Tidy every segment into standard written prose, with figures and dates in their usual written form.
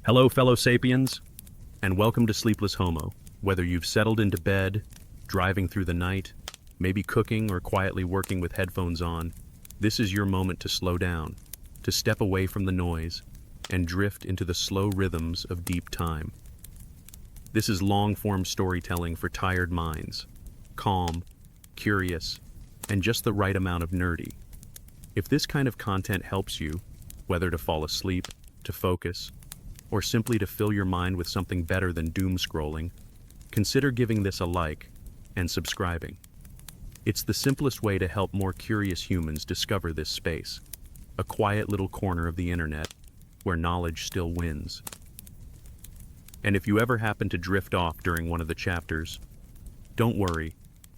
Hello, fellow sapiens, and welcome to Sleepless Homo. Whether you've settled into bed, driving through the night, maybe cooking or quietly working with headphones on, this is your moment to slow down, to step away from the noise, and drift into the slow rhythms of deep time. This is long-form storytelling for tired minds, calm, curious, and just the right amount of nerdy. If this kind of content helps you, whether to fall asleep, to focus, or simply to fill your mind with something better than doom scrolling, consider giving this a like and subscribing. It's the simplest way to help more curious humans discover this space, a quiet little corner of the internet where knowledge still wins. And if you ever happen to drift off during one of the chapters, don't worry,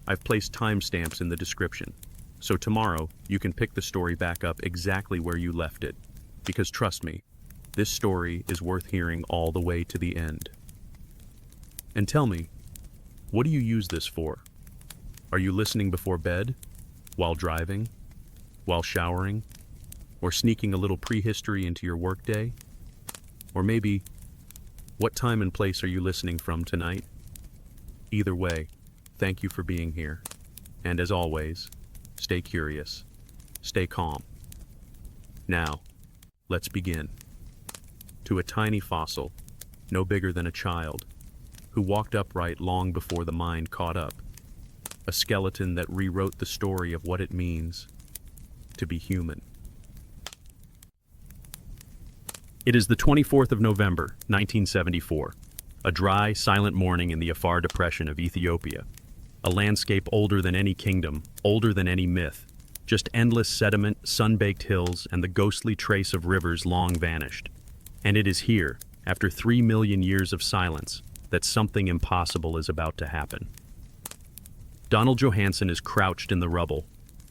I've placed timestamps in the description, so tomorrow you can pick the story back up exactly where you left it, because trust me, this story is worth hearing all the way to the end. And tell me, what do you use this for? Are you listening before bed, while driving, while showering, or sneaking a little prehistory into your workday? Or maybe, what time and place are you listening from tonight? Either way, thank you for being here. And as always, stay curious, stay calm. Now, let's begin. To a tiny fossil, no bigger than a child, who walked upright long before the mind caught up. A skeleton that rewrote the story of what it means to be human. It is the 24th of November, 1974, a dry, silent morning in the Afar Depression of Ethiopia. A landscape older than any kingdom, older than any myth, just endless sediment, sun-baked hills, and the ghostly trace of rivers long vanished. And it is here, after 3 million years of silence, that something impossible is about to happen. Donald Johanson is crouched in the rubble,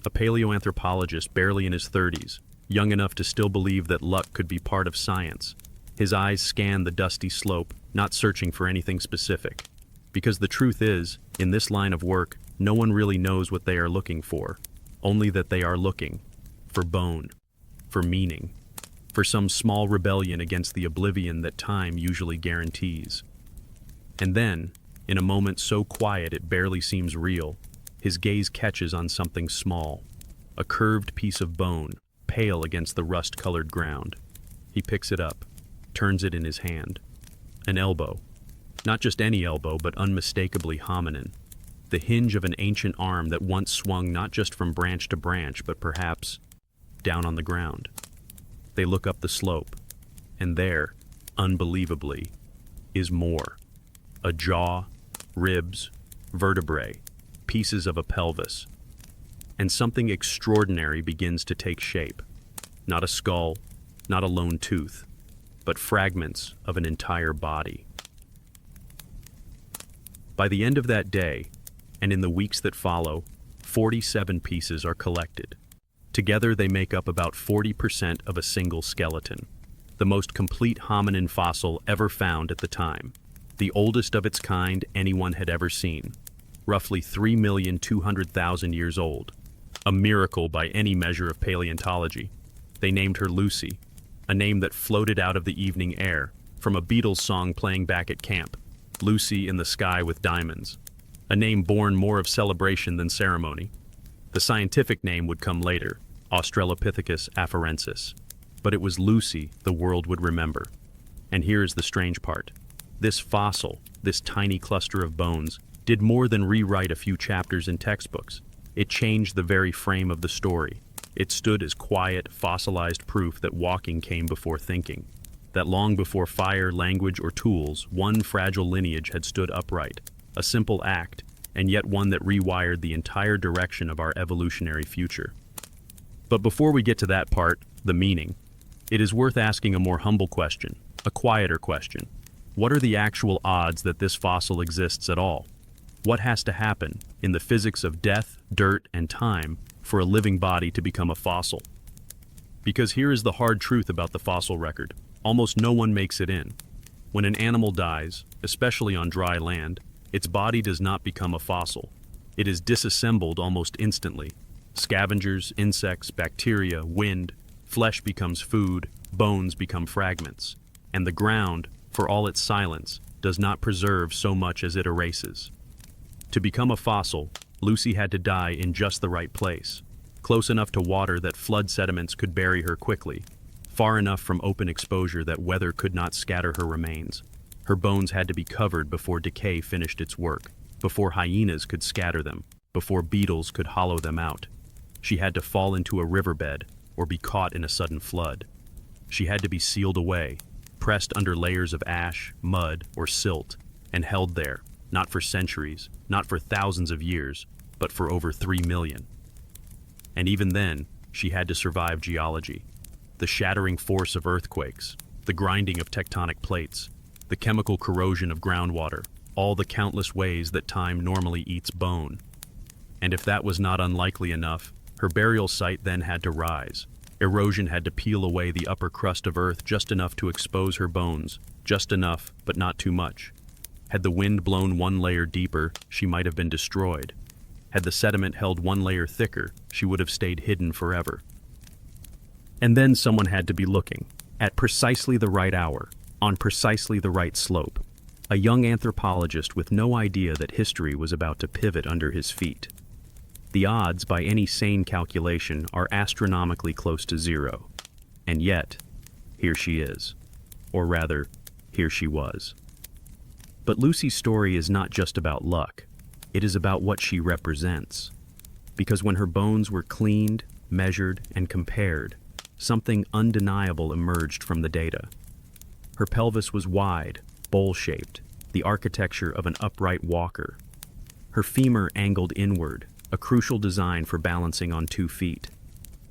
a paleoanthropologist barely in his 30s, young enough to still believe that luck could be part of science. His eyes scan the dusty slope, not searching for anything specific. Because the truth is, in this line of work, no one really knows what they are looking for, only that they are looking for bone, for meaning, for some small rebellion against the oblivion that time usually guarantees. And then, in a moment so quiet it barely seems real, his gaze catches on something small, a curved piece of bone, pale against the rust-colored ground. He picks it up, turns it in his hand. An elbow. Not just any elbow, but unmistakably hominin. The hinge of an ancient arm that once swung not just from branch to branch, but perhaps down on the ground. They look up the slope, and there, unbelievably, is more. A jaw, ribs, vertebrae, pieces of a pelvis. And something extraordinary begins to take shape. Not a skull, not a lone tooth, but fragments of an entire body. By the end of that day, and in the weeks that follow, 47 pieces are collected. Together they make up about 40% of a single skeleton, the most complete hominin fossil ever found at the time, the oldest of its kind anyone had ever seen, roughly 3,200,000 years old. A miracle by any measure of paleontology. They named her Lucy, a name that floated out of the evening air, from a Beatles song playing back at camp, Lucy in the Sky with Diamonds, a name born more of celebration than ceremony. The scientific name would come later, Australopithecus afarensis, but it was Lucy the world would remember. And here is the strange part. This fossil, this tiny cluster of bones, did more than rewrite a few chapters in textbooks. It changed the very frame of the story. It stood as quiet, fossilized proof that walking came before thinking, that long before fire, language, or tools, one fragile lineage had stood upright, a simple act, and yet one that rewired the entire direction of our evolutionary future. But before we get to that part, the meaning, it is worth asking a more humble question, a quieter question. What are the actual odds that this fossil exists at all? What has to happen in the physics of death, dirt, and time for a living body to become a fossil? Because here is the hard truth about the fossil record. Almost no one makes it in. When an animal dies, especially on dry land, its body does not become a fossil. It is disassembled almost instantly. Scavengers, insects, bacteria, wind, flesh becomes food, bones become fragments. And the ground, for all its silence, does not preserve so much as it erases. To become a fossil, Lucy had to die in just the right place, close enough to water that flood sediments could bury her quickly, far enough from open exposure that weather could not scatter her remains. Her bones had to be covered before decay finished its work, before hyenas could scatter them, before beetles could hollow them out. She had to fall into a riverbed or be caught in a sudden flood. She had to be sealed away, pressed under layers of ash, mud, or silt, and held there, not for centuries, not for thousands of years, but for over 3 million. And even then, she had to survive geology, the shattering force of earthquakes, the grinding of tectonic plates, the chemical corrosion of groundwater, all the countless ways that time normally eats bone. And if that was not unlikely enough, her burial site then had to rise. Erosion had to peel away the upper crust of earth just enough to expose her bones, just enough, but not too much. Had the wind blown one layer deeper, she might have been destroyed. Had the sediment held one layer thicker, she would have stayed hidden forever. And then someone had to be looking, at precisely the right hour, on precisely the right slope. A young anthropologist with no idea that history was about to pivot under his feet. The odds, by any sane calculation, are astronomically close to zero. And yet, here she is. Or rather, here she was. But Lucy's story is not just about luck. It is about what she represents. Because when her bones were cleaned, measured, and compared, something undeniable emerged from the data. Her pelvis was wide, bowl-shaped, the architecture of an upright walker. Her femur angled inward, a crucial design for balancing on 2 feet.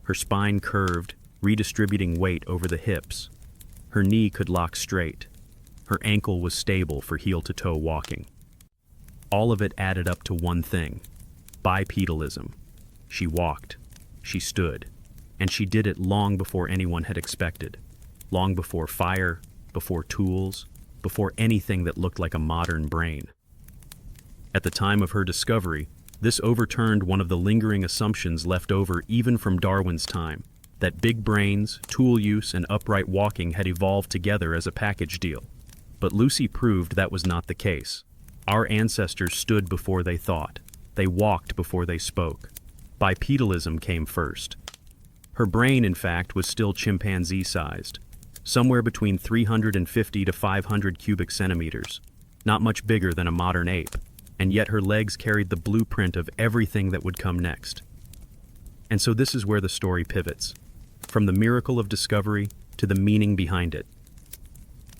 Her spine curved, redistributing weight over the hips. Her knee could lock straight. Her ankle was stable for heel-to-toe walking. All of it added up to one thing: bipedalism. She walked, she stood, and she did it long before anyone had expected, long before fire, before tools, before anything that looked like a modern brain. At the time of her discovery, this overturned one of the lingering assumptions left over even from Darwin's time, that big brains, tool use, and upright walking had evolved together as a package deal. But Lucy proved that was not the case. Our ancestors stood before they thought. They walked before they spoke. Bipedalism came first. Her brain, in fact, was still chimpanzee-sized, somewhere between 350 to 500 cubic centimeters, not much bigger than a modern ape, and yet her legs carried the blueprint of everything that would come next. And so this is where the story pivots, from the miracle of discovery to the meaning behind it.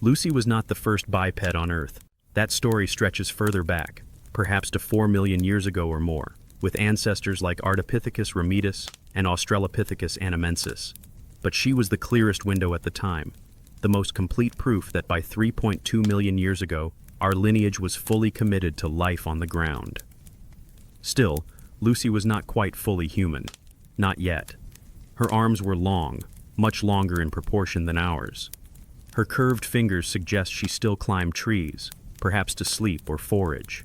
Lucy was not the first biped on Earth. That story stretches further back, perhaps to 4 million years ago or more, with ancestors like Ardipithecus ramidus and Australopithecus anamensis. But she was the clearest window at the time, the most complete proof that by 3.2 million years ago, our lineage was fully committed to life on the ground. Still, Lucy was not quite fully human. Not yet. Her arms were long, much longer in proportion than ours. Her curved fingers suggest she still climbed trees, perhaps to sleep or forage.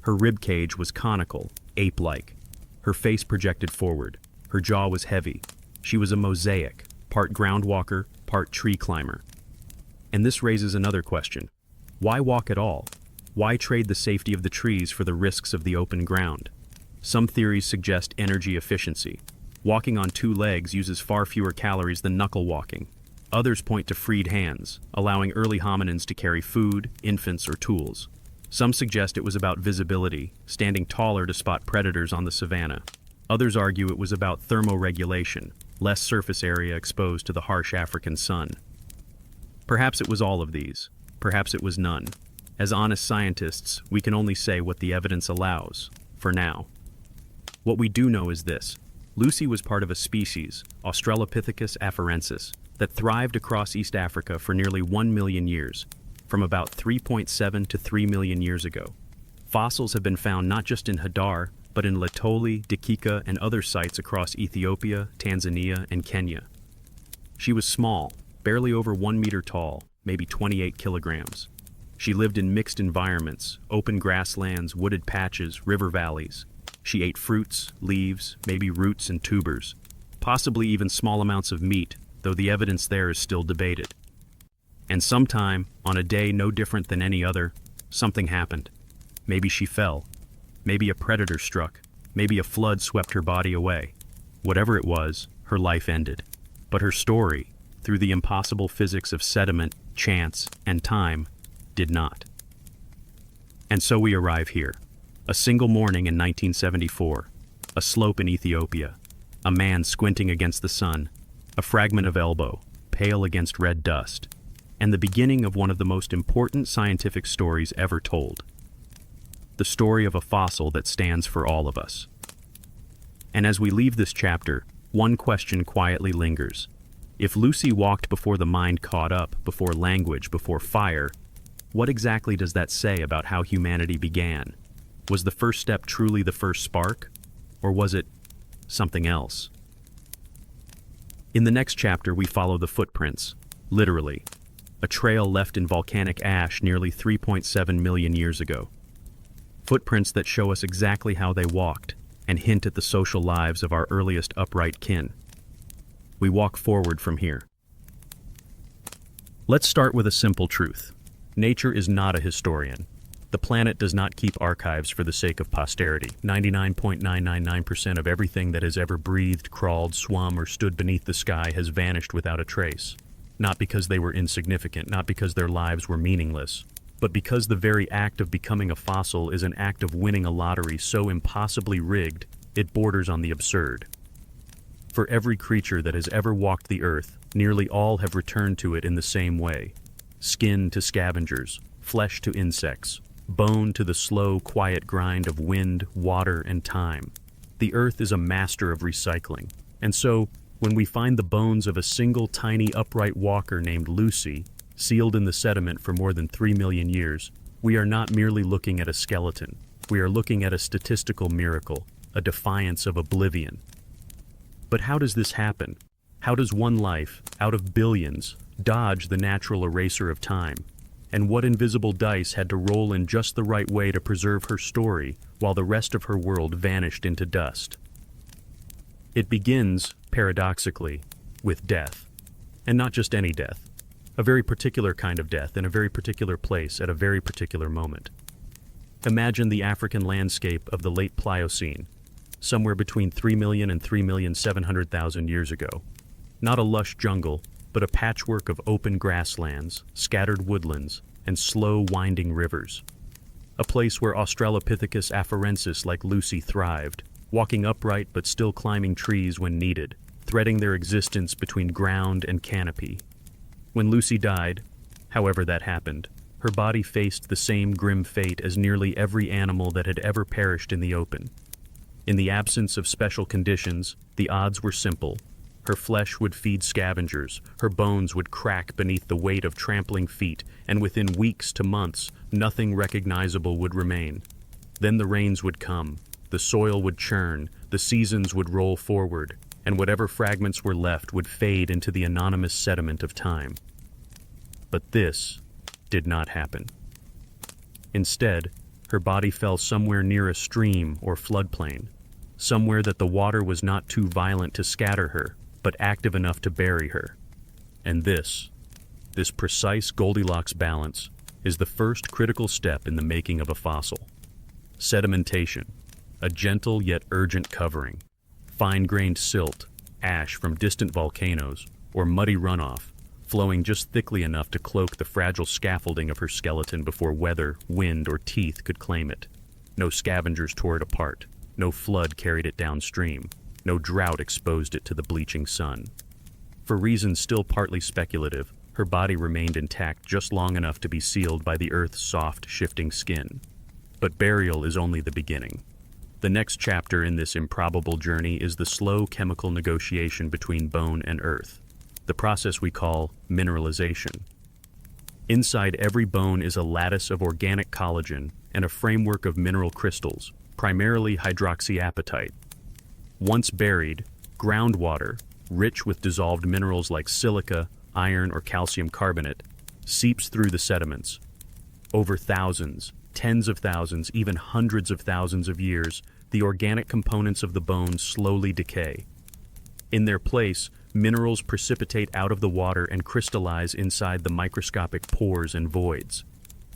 Her rib cage was conical, ape-like. Her face projected forward. Her jaw was heavy. She was a mosaic, part groundwalker, part tree climber. And this raises another question. Why walk at all? Why trade the safety of the trees for the risks of the open ground? Some theories suggest energy efficiency. Walking on 2 legs uses far fewer calories than knuckle walking. Others point to freed hands, allowing early hominins to carry food, infants, or tools. Some suggest it was about visibility, standing taller to spot predators on the savanna. Others argue it was about thermoregulation, less surface area exposed to the harsh African sun. Perhaps it was all of these. Perhaps it was none. As honest scientists, we can only say what the evidence allows, for now. What we do know is this. Lucy was part of a species, Australopithecus afarensis, that thrived across East Africa for nearly 1 million years, from about 3.7 to 3 million years ago. Fossils have been found not just in Hadar, but in Latoli, Dikika, and other sites across Ethiopia, Tanzania, and Kenya. She was small, barely over 1 meter tall, maybe 28 kilograms. She lived in mixed environments, open grasslands, wooded patches, river valleys. She ate fruits, leaves, maybe roots and tubers, possibly even small amounts of meat, though the evidence there is still debated. And sometime, on a day no different than any other, something happened. Maybe she fell. Maybe a predator struck. Maybe a flood swept her body away. Whatever it was, her life ended. But her story, through the impossible physics of sediment, chance, and time, did not. And so we arrive here. A single morning in 1974. A slope in Ethiopia. A man squinting against the sun. A fragment of elbow, pale against red dust. And the beginning of one of the most important scientific stories ever told. The story of a fossil that stands for all of us. And as we leave this chapter, one question quietly lingers. If Lucy walked before the mind caught up, before language, before fire, what exactly does that say about how humanity began? Was the first step truly the first spark? Or was it something else? In the next chapter, we follow the footprints, literally. A trail left in volcanic ash nearly 3.7 million years ago. Footprints that show us exactly how they walked and hint at the social lives of our earliest upright kin. We walk forward from here. Let's start with a simple truth. Nature is not a historian. The planet does not keep archives for the sake of posterity. 99.999% of everything that has ever breathed, crawled, swum, or stood beneath the sky has vanished without a trace. Not because they were insignificant, not because their lives were meaningless, but because the very act of becoming a fossil is an act of winning a lottery so impossibly rigged, it borders on the absurd. For every creature that has ever walked the earth, nearly all have returned to it in the same way. Skin to scavengers, flesh to insects, bone to the slow, quiet grind of wind, water, and time. The earth is a master of recycling, and so, when we find the bones of a single tiny upright walker named Lucy, sealed in the sediment for more than 3 million years, we are not merely looking at a skeleton. We are looking at a statistical miracle, a defiance of oblivion. But how does this happen? How does one life, out of billions, dodge the natural eraser of time? And what invisible dice had to roll in just the right way to preserve her story while the rest of her world vanished into dust? It begins, paradoxically, with death. And not just any death. A very particular kind of death in a very particular place at a very particular moment. Imagine the African landscape of the late Pliocene, somewhere between 3 million and 3,700,000 years ago. Not a lush jungle, but a patchwork of open grasslands, scattered woodlands, and slow winding rivers. A place where Australopithecus afarensis like Lucy thrived, walking upright but still climbing trees when needed, threading their existence between ground and canopy. When Lucy died, however that happened, her body faced the same grim fate as nearly every animal that had ever perished in the open. In the absence of special conditions, the odds were simple. Her flesh would feed scavengers, her bones would crack beneath the weight of trampling feet, and within weeks to months, nothing recognizable would remain. Then the rains would come, the soil would churn, the seasons would roll forward, and whatever fragments were left would fade into the anonymous sediment of time. But this did not happen. Instead, her body fell somewhere near a stream or floodplain, somewhere that the water was not too violent to scatter her, but active enough to bury her. And this precise Goldilocks balance, is the first critical step in the making of a fossil. Sedimentation, a gentle yet urgent covering. Fine-grained silt, ash from distant volcanoes, or muddy runoff, flowing just thickly enough to cloak the fragile scaffolding of her skeleton before weather, wind, or teeth could claim it. No scavengers tore it apart. No flood carried it downstream. No drought exposed it to the bleaching sun. For reasons still partly speculative, her body remained intact just long enough to be sealed by the earth's soft, shifting skin. But burial is only the beginning. The next chapter in this improbable journey is the slow chemical negotiation between bone and earth, the process we call mineralization. Inside every bone is a lattice of organic collagen and a framework of mineral crystals, primarily hydroxyapatite. Once buried, groundwater, rich with dissolved minerals like silica, iron, or calcium carbonate, seeps through the sediments. Over thousands, tens of thousands, even hundreds of thousands of years, the organic components of the bone slowly decay. In their place, Minerals precipitate out of the water and crystallize inside the microscopic pores and voids.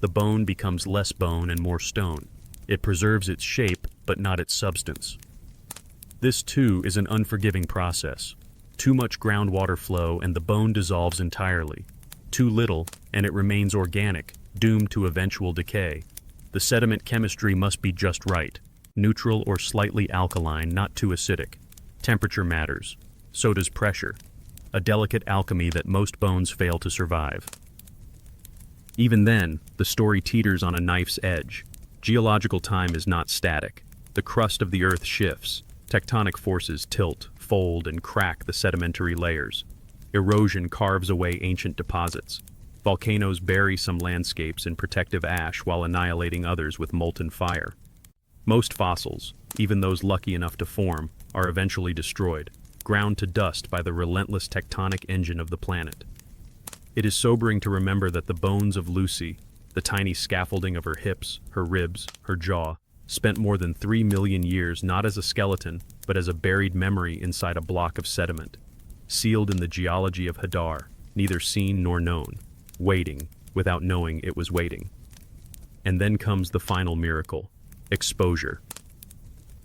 The bone becomes less bone and more stone. It preserves its shape, but not its substance. This, too, is an unforgiving process. Too much groundwater flow and the bone dissolves entirely. Too little, and it remains organic, doomed to eventual decay. The sediment chemistry must be just right. Neutral or slightly alkaline, not too acidic. Temperature matters. So does pressure. A delicate alchemy that most bones fail to survive. Even then, the story teeters on a knife's edge. Geological time is not static. The crust of the earth shifts. Tectonic forces tilt, fold, and crack the sedimentary layers. Erosion carves away ancient deposits. Volcanoes bury some landscapes in protective ash while annihilating others with molten fire. Most fossils, even those lucky enough to form, are eventually destroyed, ground to dust by the relentless tectonic engine of the planet. It is sobering to remember that the bones of Lucy, the tiny scaffolding of her hips, her ribs, her jaw, spent more than 3 million years not as a skeleton, but as a buried memory inside a block of sediment, sealed in the geology of Hadar, neither seen nor known, waiting without knowing it was waiting. And then comes the final miracle: exposure.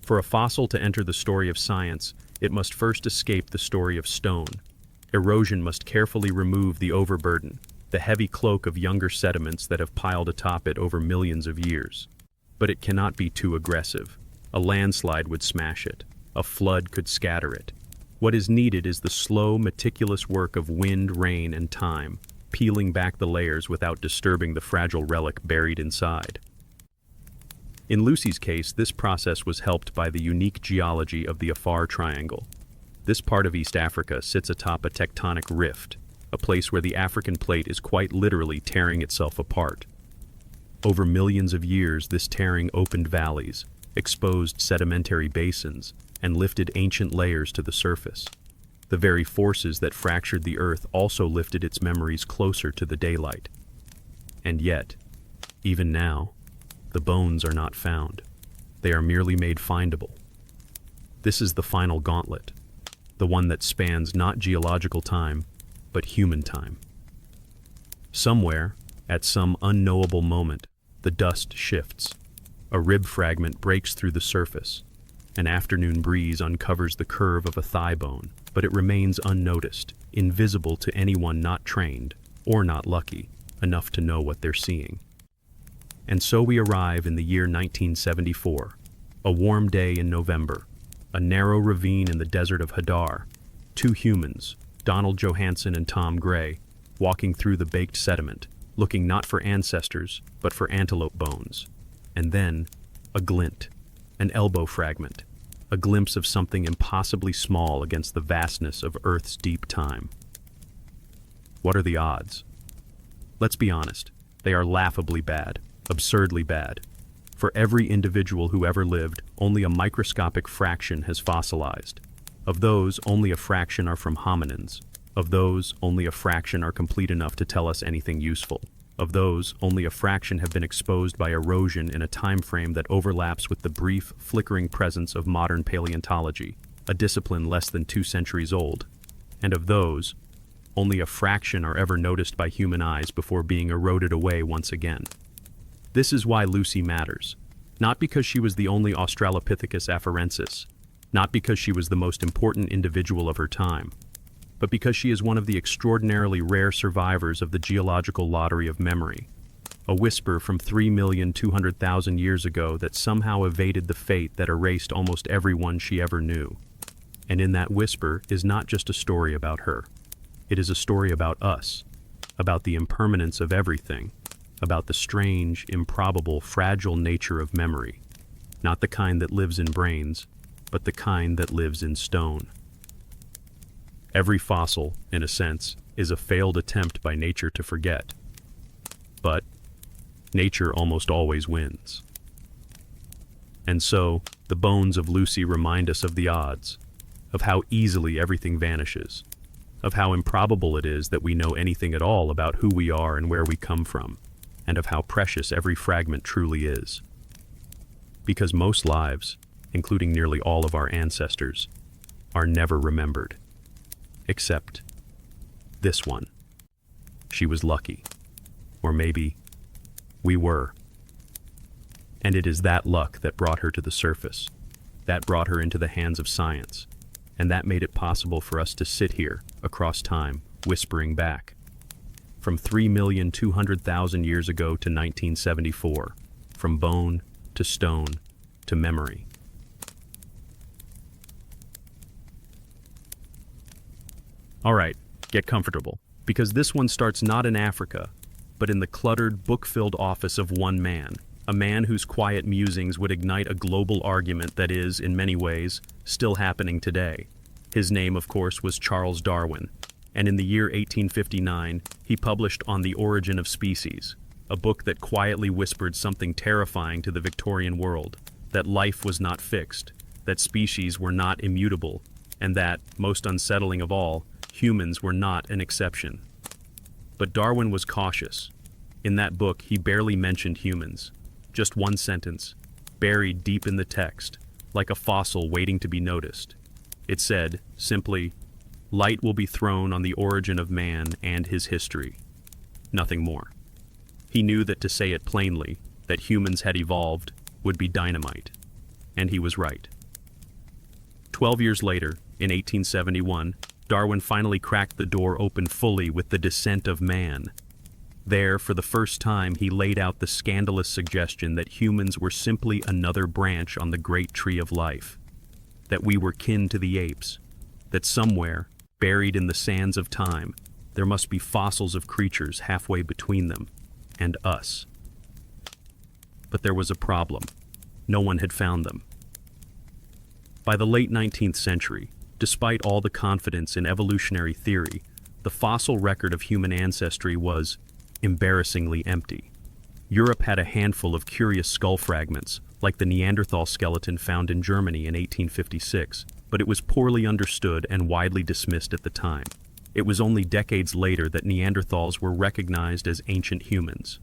For a fossil to enter the story of science, it must first escape the story of stone. Erosion must carefully remove the overburden, the heavy cloak of younger sediments that have piled atop it over millions of years. But it cannot be too aggressive. A landslide would smash it. A flood could scatter it. What is needed is the slow, meticulous work of wind, rain, and time, peeling back the layers without disturbing the fragile relic buried inside. In Lucy's case, this process was helped by the unique geology of the Afar Triangle. This part of East Africa sits atop a tectonic rift, a place where the African plate is quite literally tearing itself apart. Over millions of years, this tearing opened valleys, exposed sedimentary basins, and lifted ancient layers to the surface. The very forces that fractured the earth also lifted its memories closer to the daylight. And yet, even now, the bones are not found. They are merely made findable. This is the final gauntlet, the one that spans not geological time, but human time. Somewhere, at some unknowable moment, the dust shifts. A rib fragment breaks through the surface. An afternoon breeze uncovers the curve of a thigh bone, but it remains unnoticed, invisible to anyone not trained, or not lucky, enough to know what they're seeing. And so we arrive in the year 1974, a warm day in November, a narrow ravine in the desert of Hadar, two humans, Donald Johanson and Tom Gray, walking through the baked sediment, looking not for ancestors, but for antelope bones. And then, a glint, an elbow fragment, a glimpse of something impossibly small against the vastness of Earth's deep time. What are the odds? Let's be honest, they are laughably bad, absurdly bad. For every individual who ever lived, only a microscopic fraction has fossilized. Of those, only a fraction are from hominins. Of those, only a fraction are complete enough to tell us anything useful. Of those, only a fraction have been exposed by erosion in a time frame that overlaps with the brief, flickering presence of modern paleontology, a discipline less than 2 centuries old. And of those, only a fraction are ever noticed by human eyes before being eroded away once again. This is why Lucy matters. Not because she was the only Australopithecus afarensis, not because she was the most important individual of her time, but because she is one of the extraordinarily rare survivors of the geological lottery of memory, a whisper from 3,200,000 years ago that somehow evaded the fate that erased almost everyone she ever knew. And in that whisper is not just a story about her. It is a story about us, about the impermanence of everything, about the strange, improbable, fragile nature of memory, not the kind that lives in brains, but the kind that lives in stone. Every fossil, in a sense, is a failed attempt by nature to forget. But nature almost always wins. And so, the bones of Lucy remind us of the odds, of how easily everything vanishes, of how improbable it is that we know anything at all about who we are and where we come from, and of how precious every fragment truly is. Because most lives, including nearly all of our ancestors, are never remembered. Except this one. She was lucky. Or maybe we were. And it is that luck that brought her to the surface, that brought her into the hands of science, and that made it possible for us to sit here, across time, whispering back. From 3,200,000 years ago to 1974, from bone to stone to memory. All right, get comfortable, because this one starts not in Africa, but in the cluttered, book-filled office of one man, a man whose quiet musings would ignite a global argument that is, in many ways, still happening today. His name, of course, was Charles Darwin, and in the year 1859, he published On the Origin of Species, a book that quietly whispered something terrifying to the Victorian world, that life was not fixed, that species were not immutable, and that, most unsettling of all, humans were not an exception. But Darwin was cautious. In that book, he barely mentioned humans. Just one sentence, buried deep in the text, like a fossil waiting to be noticed. It said, simply, "Light will be thrown on the origin of man and his history." Nothing more. He knew that to say it plainly, that humans had evolved, would be dynamite. And he was right. 12 years later, in 1871, Darwin finally cracked the door open fully with The Descent of Man. There, for the first time, he laid out the scandalous suggestion that humans were simply another branch on the great tree of life, that we were kin to the apes, that somewhere, buried in the sands of time, there must be fossils of creatures halfway between them and us. But there was a problem. No one had found them. By the late 19th century, despite all the confidence in evolutionary theory, the fossil record of human ancestry was embarrassingly empty. Europe had a handful of curious skull fragments, like the Neanderthal skeleton found in Germany in 1856, but it was poorly understood and widely dismissed at the time. It was only decades later that Neanderthals were recognized as ancient humans.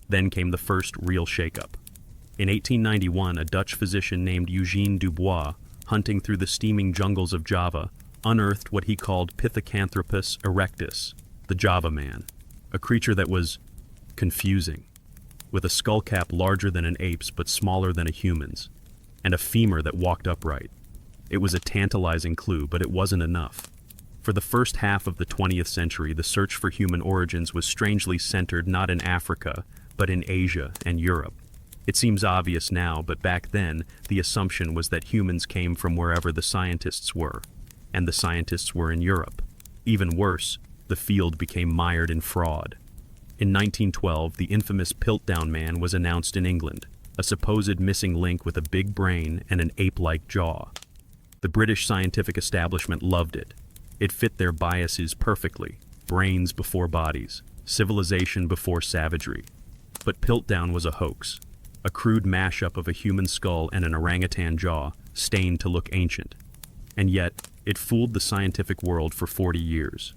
Then came the first real shakeup. In 1891, a Dutch physician named Eugène Dubois, hunting through the steaming jungles of Java, unearthed what he called Pithecanthropus erectus, the Java man, a creature that was confusing, with a skull cap larger than an ape's but smaller than a human's, and a femur that walked upright. It was a tantalizing clue, but it wasn't enough. For the first half of the 20th century, the search for human origins was strangely centered not in Africa, but in Asia and Europe. It seems obvious now, but back then, the assumption was that humans came from wherever the scientists were, and the scientists were in Europe. Even worse, the field became mired in fraud. In 1912, the infamous Piltdown Man was announced in England, a supposed missing link with a big brain and an ape-like jaw. The British scientific establishment loved it. It fit their biases perfectly: brains before bodies, civilization before savagery. But Piltdown was a hoax. A crude mashup of a human skull and an orangutan jaw, stained to look ancient. And yet, it fooled the scientific world for 40 years.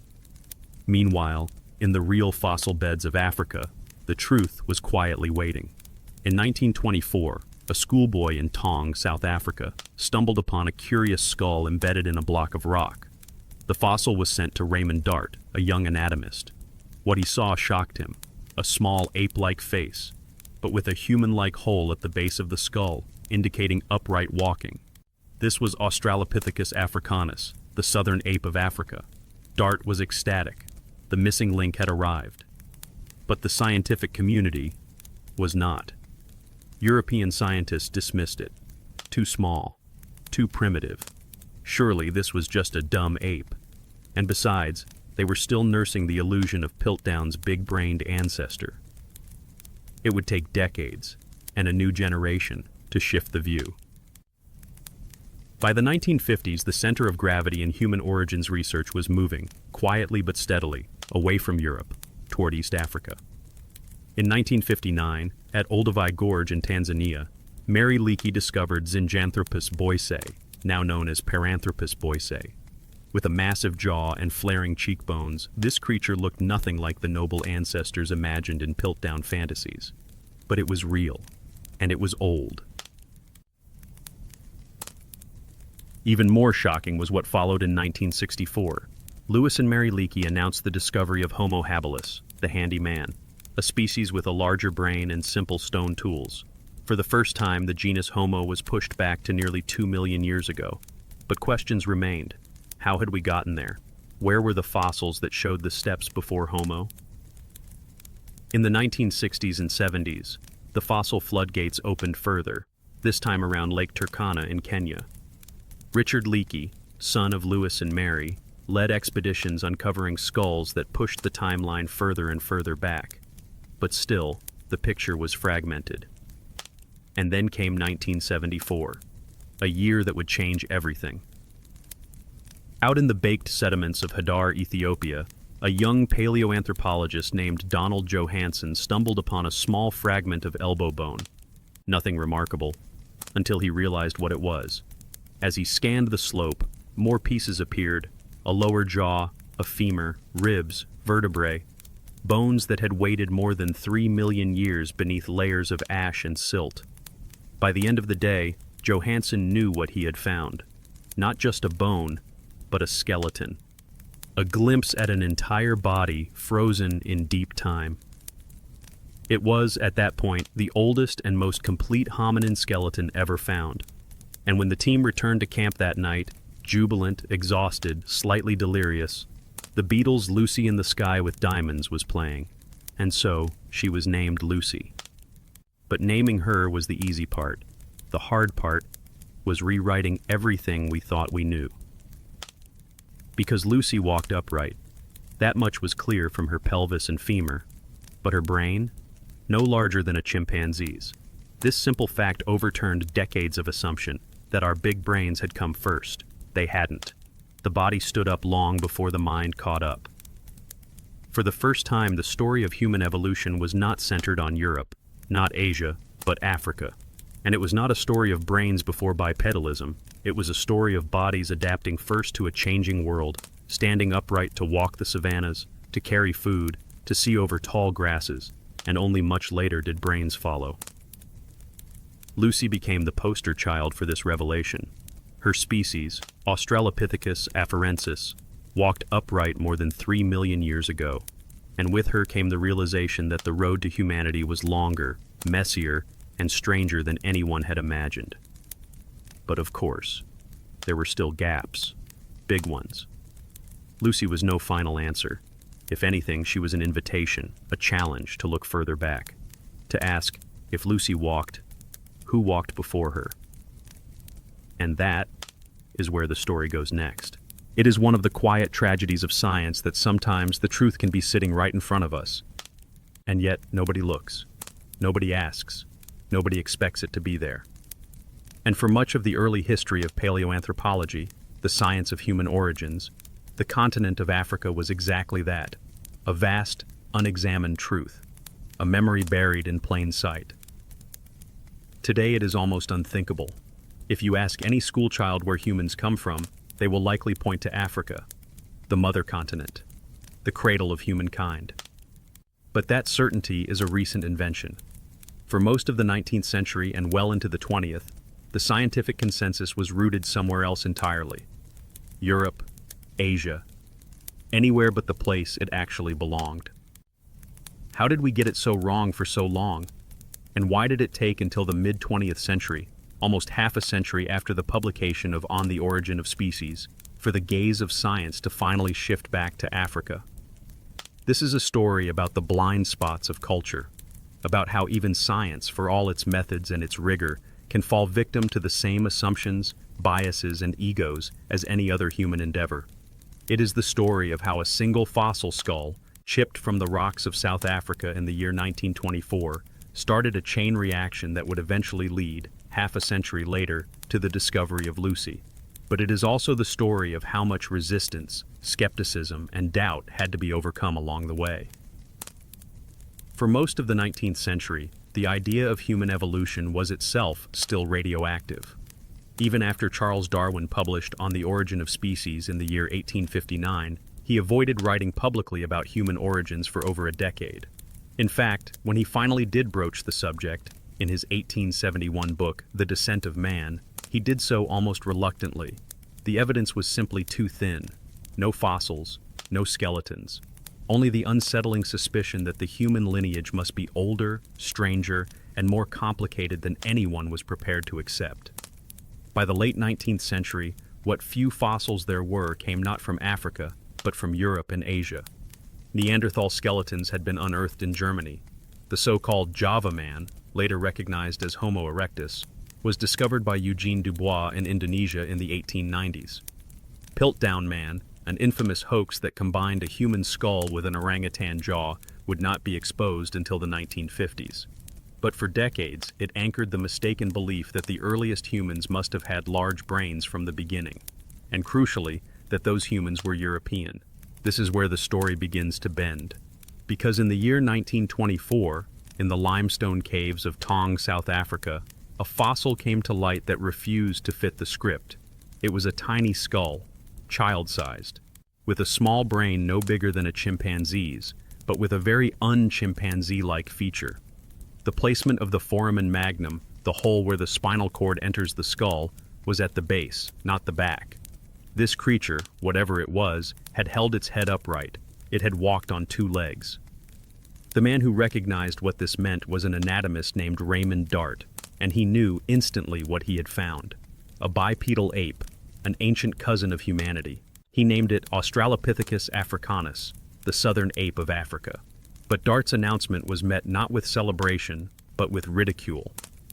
Meanwhile, in the real fossil beds of Africa, the truth was quietly waiting. In 1924, a schoolboy in Tong, South Africa, stumbled upon a curious skull embedded in a block of rock. The fossil was sent to Raymond Dart, a young anatomist. What he saw shocked him: a small ape-like face, but with a human-like hole at the base of the skull, indicating upright walking. This was Australopithecus africanus, the southern ape of Africa. Dart was ecstatic. The missing link had arrived. But the scientific community was not. European scientists dismissed it. Too small. Too primitive. Surely this was just a dumb ape. And besides, they were still nursing the illusion of Piltdown's big-brained ancestor. It would take decades, and a new generation, to shift the view. By the 1950s, the center of gravity in human origins research was moving, quietly but steadily, away from Europe, toward East Africa. In 1959, at Olduvai Gorge in Tanzania, Mary Leakey discovered Zinjanthropus boisei, now known as Paranthropus boisei. With a massive jaw and flaring cheekbones, this creature looked nothing like the noble ancestors imagined in Piltdown fantasies. But it was real, and it was old. Even more shocking was what followed in 1964. Lewis and Mary Leakey announced the discovery of Homo habilis, the handy man, a species with a larger brain and simple stone tools. For the first time, the genus Homo was pushed back to nearly 2 million years ago. But questions remained. How had we gotten there? Where were the fossils that showed the steps before Homo? In the 1960s and 70s, the fossil floodgates opened further, this time around Lake Turkana in Kenya. Richard Leakey, son of Lewis and Mary, led expeditions uncovering skulls that pushed the timeline further and further back. But still, the picture was fragmented. And then came 1974, a year that would change everything. Out in the baked sediments of Hadar, Ethiopia, a young paleoanthropologist named Donald Johansen stumbled upon a small fragment of elbow bone. Nothing remarkable, until he realized what it was. As he scanned the slope, more pieces appeared: a lower jaw, a femur, ribs, vertebrae, bones that had waited more than 3 million years beneath layers of ash and silt. By the end of the day, Johansen knew what he had found. Not just a bone, but a skeleton. A glimpse at an entire body frozen in deep time. It was, at that point, the oldest and most complete hominin skeleton ever found. And when the team returned to camp that night, jubilant, exhausted, slightly delirious, the Beatles' Lucy in the Sky with Diamonds was playing, and so she was named Lucy. But naming her was the easy part. The hard part was rewriting everything we thought we knew. Because Lucy walked upright, that much was clear from her pelvis and femur, but her brain? No larger than a chimpanzee's. This simple fact overturned decades of assumption that our big brains had come first. They hadn't. The body stood up long before the mind caught up. For the first time, the story of human evolution was not centered on Europe, not Asia, but Africa. And it was not a story of brains before bipedalism. It was a story of bodies adapting first to a changing world, standing upright to walk the savannas, to carry food, to see over tall grasses, and only much later did brains follow. Lucy became the poster child for this revelation. Her species, Australopithecus afarensis, walked upright more than 3 million years ago, and with her came the realization that the road to humanity was longer, messier, and stranger than anyone had imagined. But of course, there were still gaps, big ones. Lucy was no final answer. If anything, she was an invitation, a challenge to look further back, to ask, if Lucy walked, who walked before her? And that is where the story goes next. It is one of the quiet tragedies of science that sometimes the truth can be sitting right in front of us, and yet nobody looks, nobody asks, nobody expects it to be there. And for much of the early history of paleoanthropology, the science of human origins, the continent of Africa was exactly that, a vast, unexamined truth, a memory buried in plain sight. Today it is almost unthinkable. If you ask any schoolchild where humans come from, they will likely point to Africa, the mother continent, the cradle of humankind. But that certainty is a recent invention. For most of the 19th century and well into the 20th, the scientific consensus was rooted somewhere else entirely. Europe, Asia, anywhere but the place it actually belonged. How did we get it so wrong for so long? And why did it take until the mid-20th century, almost half a century after the publication of On the Origin of Species, for the gaze of science to finally shift back to Africa? This is a story about the blind spots of culture, about how even science, for all its methods and its rigor, can fall victim to the same assumptions, biases, and egos as any other human endeavor. It is the story of how a single fossil skull, chipped from the rocks of South Africa in the year 1924, started a chain reaction that would eventually lead, half a century later, to the discovery of Lucy. But it is also the story of how much resistance, skepticism, and doubt had to be overcome along the way. For most of the 19th century, the idea of human evolution was itself still radioactive. Even after Charles Darwin published On the Origin of Species in the year 1859, he avoided writing publicly about human origins for over a decade. In fact, when he finally did broach the subject, in his 1871 book, The Descent of Man, he did so almost reluctantly. The evidence was simply too thin. No fossils, no skeletons. Only the unsettling suspicion that the human lineage must be older, stranger, and more complicated than anyone was prepared to accept. By the late 19th century, what few fossils there were came not from Africa, but from Europe and Asia. Neanderthal skeletons had been unearthed in Germany. The so-called Java man, later recognized as Homo erectus, was discovered by Eugene Dubois in Indonesia in the 1890s. Piltdown Man, an infamous hoax that combined a human skull with an orangutan jaw, would not be exposed until the 1950s. But for decades, it anchored the mistaken belief that the earliest humans must have had large brains from the beginning, and crucially, that those humans were European. This is where the story begins to bend. Because in the year 1924, in the limestone caves of Tong, South Africa, a fossil came to light that refused to fit the script. It was a tiny skull, child-sized, with a small brain no bigger than a chimpanzee's, but with a very un-chimpanzee-like feature. The placement of the foramen magnum, the hole where the spinal cord enters the skull, was at the base, not the back. This creature, whatever it was, had held its head upright. It had walked on two legs. The man who recognized what this meant was an anatomist named Raymond Dart, and he knew instantly what he had found. A bipedal ape, an ancient cousin of humanity. He named it Australopithecus africanus, the southern ape of Africa. But Dart's announcement was met not with celebration, but with ridicule.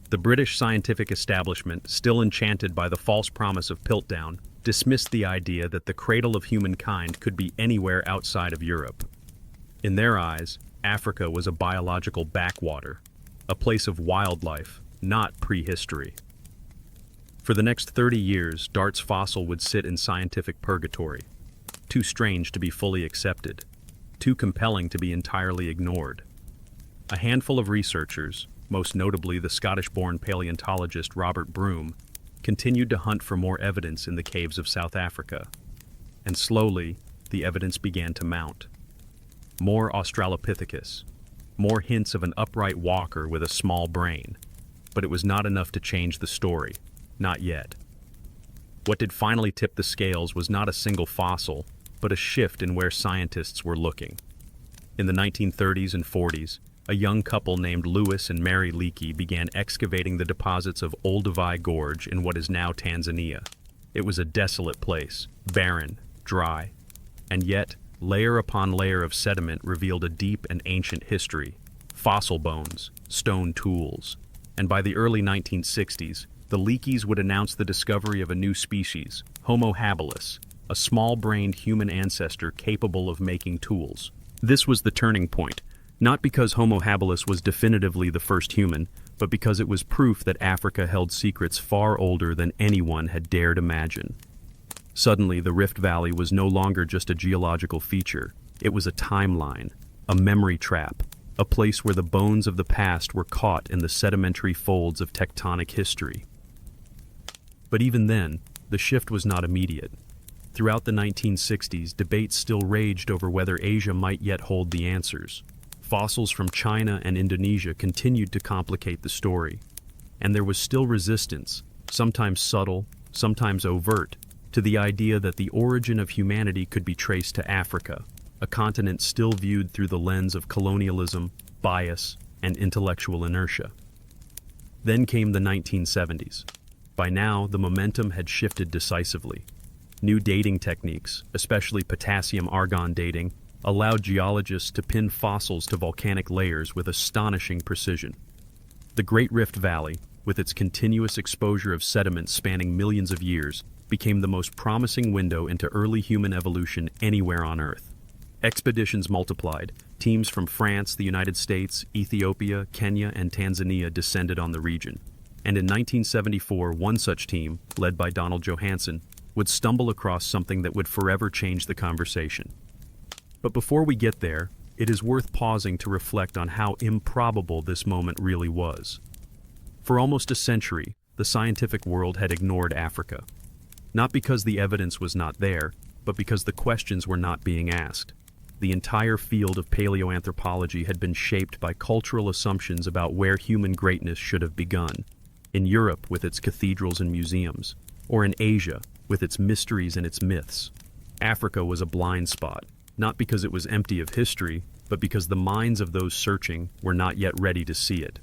The British scientific establishment, still enchanted by the false promise of Piltdown, dismissed the idea that the cradle of humankind could be anywhere outside of Europe. In their eyes, Africa was a biological backwater, a place of wildlife, not prehistory. For the next 30 years, Dart's fossil would sit in scientific purgatory, too strange to be fully accepted, too compelling to be entirely ignored. A handful of researchers, most notably the Scottish-born paleontologist Robert Broom, continued to hunt for more evidence in the caves of South Africa. And slowly, the evidence began to mount. More Australopithecus, more hints of an upright walker with a small brain. But it was not enough to change the story. Not yet. What did finally tip the scales was not a single fossil, but a shift in where scientists were looking. In the 1930s and 40s, a young couple named Louis and Mary Leakey began excavating the deposits of Olduvai Gorge in what is now Tanzania. It was a desolate place, barren, dry, and yet, layer upon layer of sediment revealed a deep and ancient history, fossil bones, stone tools, and by the early 1960s, the Leakeys would announce the discovery of a new species, Homo habilis, a small-brained human ancestor capable of making tools. This was the turning point, not because Homo habilis was definitively the first human, but because it was proof that Africa held secrets far older than anyone had dared imagine. Suddenly, the Rift Valley was no longer just a geological feature. It was a timeline, a memory trap, a place where the bones of the past were caught in the sedimentary folds of tectonic history. But even then, the shift was not immediate. Throughout the 1960s, debates still raged over whether Asia might yet hold the answers. Fossils from China and Indonesia continued to complicate the story. And there was still resistance, sometimes subtle, sometimes overt, to the idea that the origin of humanity could be traced to Africa, a continent still viewed through the lens of colonialism, bias, and intellectual inertia. Then came the 1970s. By now, the momentum had shifted decisively. New dating techniques, especially potassium-argon dating, allowed geologists to pin fossils to volcanic layers with astonishing precision. The Great Rift Valley, with its continuous exposure of sediment spanning millions of years, became the most promising window into early human evolution anywhere on Earth. Expeditions multiplied. Teams from France, the United States, Ethiopia, Kenya, and Tanzania descended on the region. And in 1974, one such team, led by Donald Johanson, would stumble across something that would forever change the conversation. But before we get there, it is worth pausing to reflect on how improbable this moment really was. For almost a century, the scientific world had ignored Africa. Not because the evidence was not there, but because the questions were not being asked. The entire field of paleoanthropology had been shaped by cultural assumptions about where human greatness should have begun. In Europe with its cathedrals and museums, or in Asia with its mysteries and its myths. Africa was a blind spot, not because it was empty of history, but because the minds of those searching were not yet ready to see it.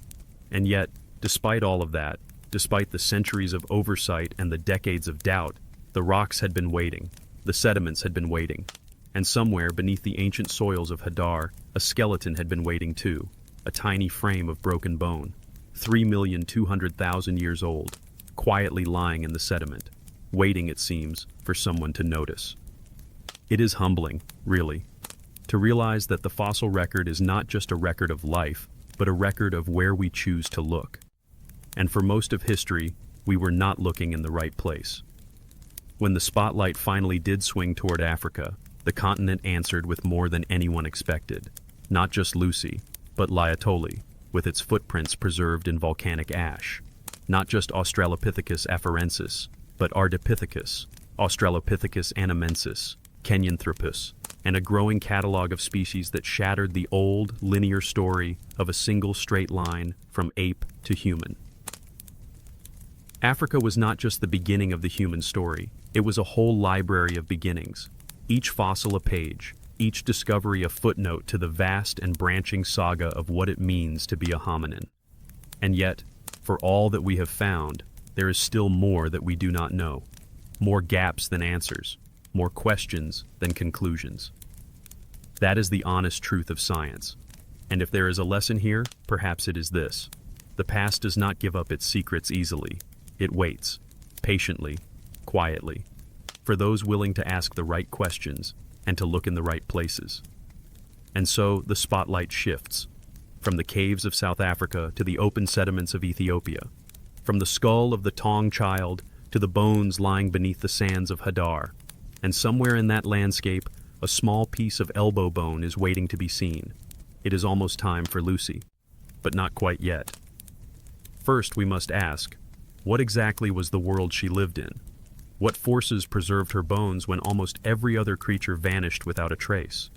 And yet, despite all of that, despite the centuries of oversight and the decades of doubt, the rocks had been waiting, the sediments had been waiting, and somewhere beneath the ancient soils of Hadar, a skeleton had been waiting too, a tiny frame of broken bone, 3,200,000 years old, quietly lying in the sediment, waiting, it seems, for someone to notice. It is humbling, really, to realize that the fossil record is not just a record of life, but a record of where we choose to look. And for most of history, we were not looking in the right place. When the spotlight finally did swing toward Africa, the continent answered with more than anyone expected. Not just Lucy, but Laetoli, with its footprints preserved in volcanic ash. Not just Australopithecus afarensis, but Ardipithecus, Australopithecus anamensis, Kenyanthropus, and a growing catalog of species that shattered the old, linear story of a single straight line from ape to human. Africa was not just the beginning of the human story, it was a whole library of beginnings, each fossil a page, each discovery a footnote to the vast and branching saga of what it means to be a hominin. And yet, for all that we have found, there is still more that we do not know, more gaps than answers, more questions than conclusions. That is the honest truth of science. And if there is a lesson here, perhaps it is this. The past does not give up its secrets easily. It waits, patiently, quietly, for those willing to ask the right questions and to look in the right places. And so the spotlight shifts, from the caves of South Africa to the open sediments of Ethiopia, from the skull of the Tong child to the bones lying beneath the sands of Hadar. And somewhere in that landscape, a small piece of elbow bone is waiting to be seen. It is almost time for Lucy, but not quite yet. First, we must ask, what exactly was the world she lived in? What forces preserved her bones when almost every other creature vanished without a trace?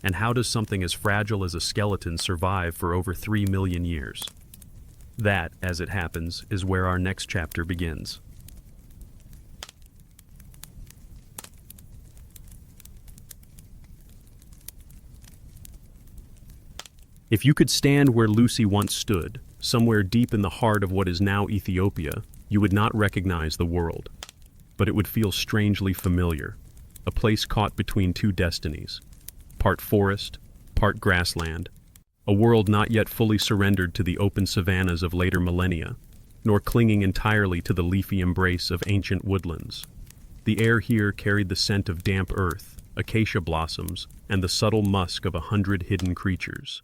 And how does something as fragile as a skeleton survive for over 3 million years? That, as it happens, is where our next chapter begins. If you could stand where Lucy once stood, somewhere deep in the heart of what is now Ethiopia, you would not recognize the world. But it would feel strangely familiar, a place caught between two destinies, part forest, part grassland, a world not yet fully surrendered to the open savannas of later millennia, nor clinging entirely to the leafy embrace of ancient woodlands. The air here carried the scent of damp earth, acacia blossoms, and the subtle musk of 100 hidden creatures.